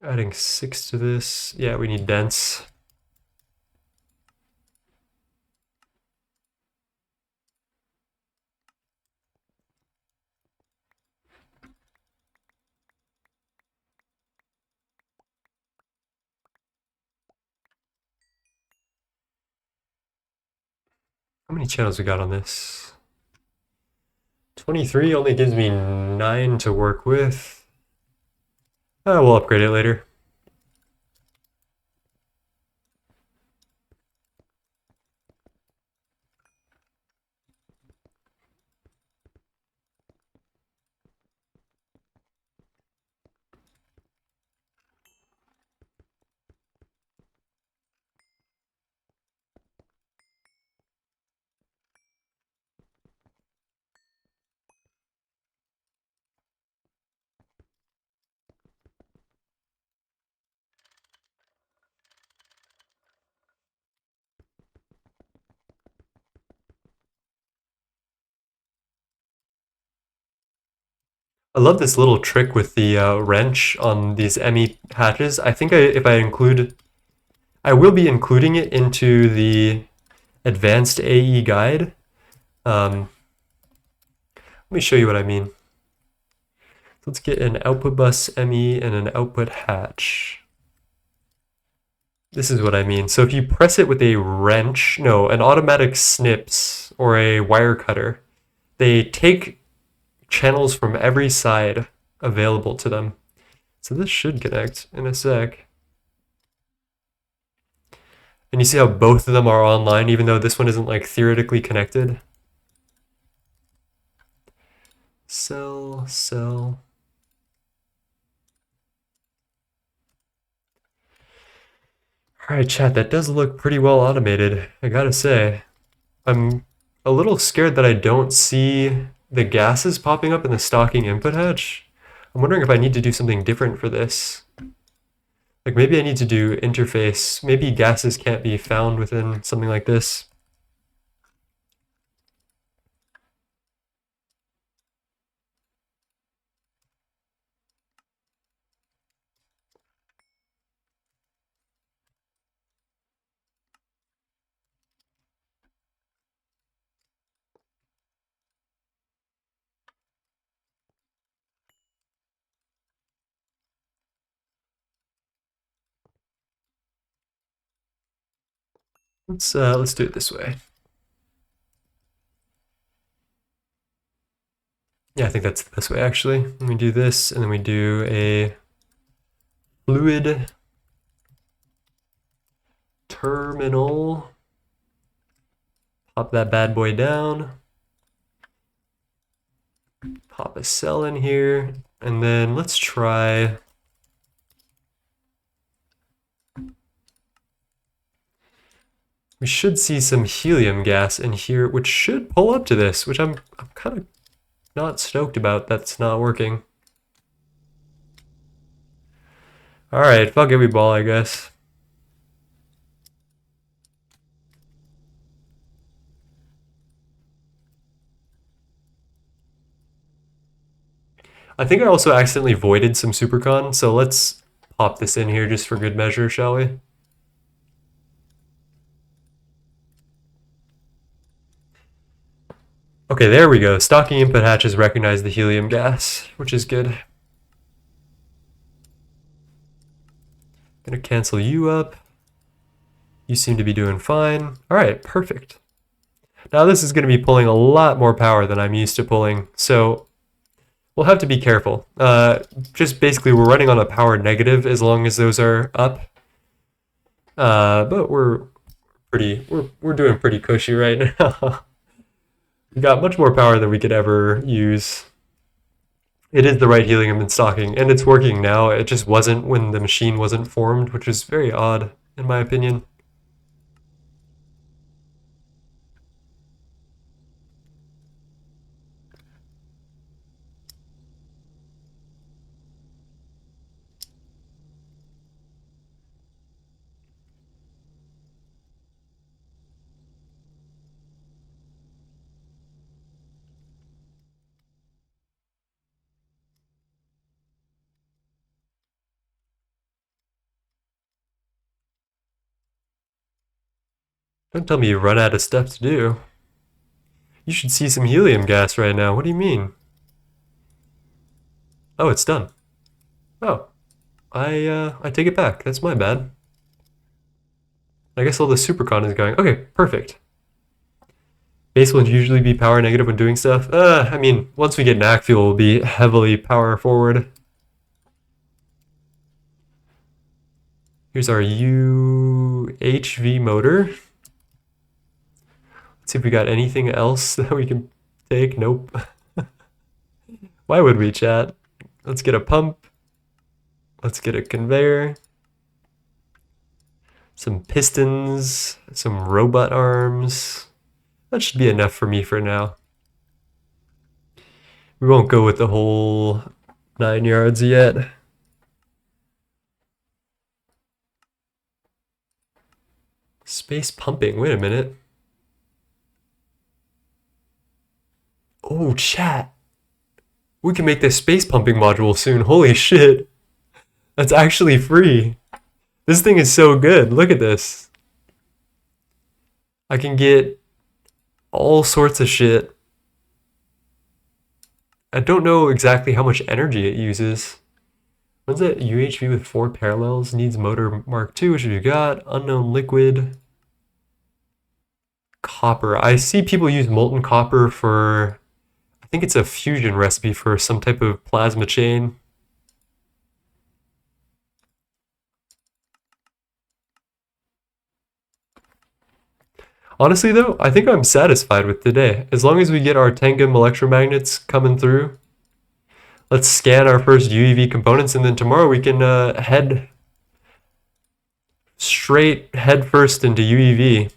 Adding 6 to this. Yeah, we need dense. How many channels we got on this? 23 only gives me 9 to work with. We'll upgrade it later. I love this little trick with the wrench on these ME hatches. I think if I include, I will be including it into the advanced AE guide. Let me show you what I mean. Let's get an output bus ME and an output hatch. This is what I mean. So if you press it with a wrench, no, an automatic snips or a wire cutter, they take channels from every side available to them. So this should connect in a sec. And you see how both of them are online, even though this one isn't like theoretically connected. Cell, cell. All right, chat, that does look pretty well automated, I gotta say. I'm a little scared that I don't see the gases popping up in the stocking input hatch. I'm wondering if I need to do something different for this. Like maybe I need to do interface. Maybe gases can't be found within something like this. Let's do it this way. Yeah, I think that's the best way actually. We do this, and then we do a fluid terminal. Pop that bad boy down. Pop a cell in here, and then let's try. We should see some helium gas in here, which should pull up to this, which I'm kind of not stoked about. That's not working. All right, fuck every ball, I guess. I think I also accidentally voided some supercon, so let's pop this in here just for good measure, shall we? Okay, there we go. Stocking input hatches recognize the helium gas, which is good. Gonna cancel you up. You seem to be doing fine. All right, perfect. Now this is gonna be pulling a lot more power than I'm used to pulling, so we'll have to be careful. Just basically we're running on a power negative as long as those are up. But we're doing pretty cushy right now. We got much more power than we could ever use. It is the right helium in stocking, and it's working now. It just wasn't when the machine wasn't formed, which is very odd, in my opinion. Don't tell me you run out of stuff to do. You should see some helium gas right now. What do you mean? Oh, it's done. Oh, I take it back. That's my bad. I guess all the supercon is going. Okay, perfect. Base will usually be power negative when doing stuff. I mean, once we get NAC fuel, we'll be heavily power forward. Here's our UHV motor. Let's see if we got anything else that we can take. Nope. Why would we, chat? Let's get a pump. Let's get a conveyor. Some pistons, some robot arms. That should be enough for me for now. We won't go with the whole 9 yards yet. Space pumping, wait a minute. Oh, chat. We can make this space pumping module soon. Holy shit. That's actually free. This thing is so good. Look at this. I can get all sorts of shit. I don't know exactly how much energy it uses. What's that? UHV with 4 parallels, needs motor Mark II, which we got. Unknown liquid. Copper. I see people use molten copper for, I think it's a fusion recipe for some type of plasma chain. Honestly though, I think I'm satisfied with today. As long as we get our tengam electromagnets coming through, let's scan our first UEV components, and then tomorrow we can head straight head first into UEV.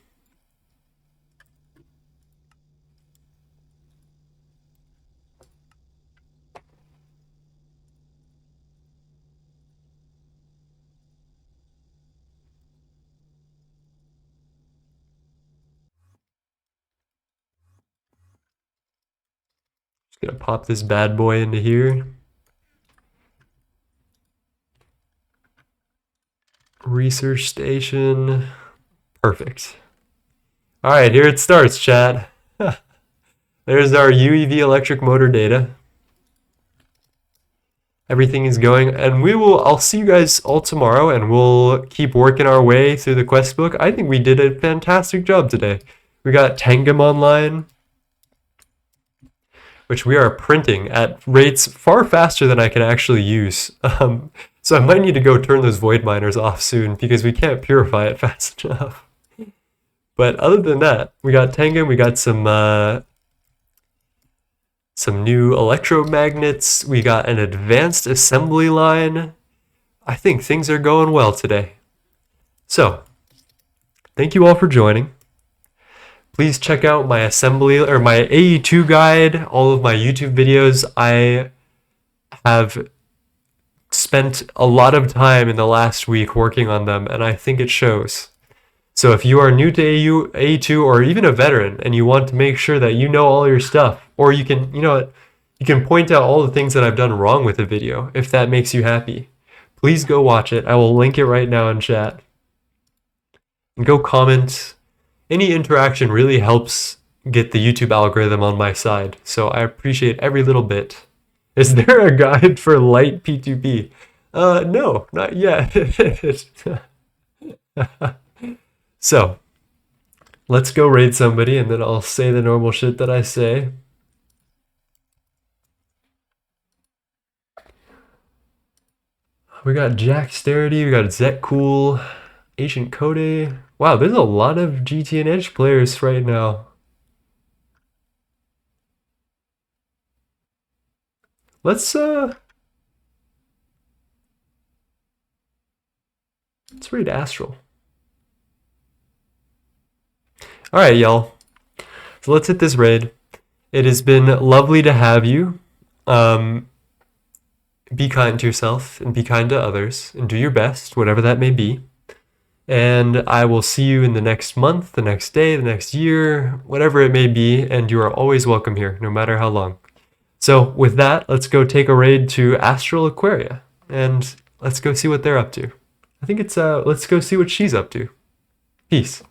Just gonna pop this bad boy into here. Research station. Perfect. All right, here it starts, chat. There's our UEV electric motor data. everything is going, and I'll see you guys all tomorrow, and we'll keep working our way through the quest book. I think we did a fantastic job today. We got Tengam online, which we are printing at rates far faster than I can actually use. So I might need to go turn those void miners off soon because we can't purify it fast enough. But other than that, we got Tengam, we got some new electromagnets, we got an advanced assembly line. I think things are going well today. So, thank you all for joining. Please check out my assembly or my AE2 guide, all of my YouTube videos. I have spent a lot of time in the last week working on them, and I think it shows. So if you are new to AE2 or even a veteran and you want to make sure that you know all your stuff, or you can, you can point out all the things that I've done wrong with the video if that makes you happy. Please go watch it. I will link it right now in chat. And go comment. Any interaction really helps get the YouTube algorithm on my side, so I appreciate every little bit. Is there a guide for light P2P? No, not yet. So, let's go raid somebody, and then I'll say the normal shit that I say. We got Jacksterity, we got Zetcool, Ancient Code. Wow, there's a lot of GTNH players right now. Let's raid Astral. Alright, y'all. So let's hit this raid. It has been lovely to have you. Be kind to yourself and be kind to others and do your best, whatever that may be. And I will see you in the next month, the next day, the next year, whatever it may be, and you are always welcome here, no matter how long. So with that, let's go take a raid to Astral Aquaria, and let's go see what they're up to. I think it's, let's go see what she's up to. Peace.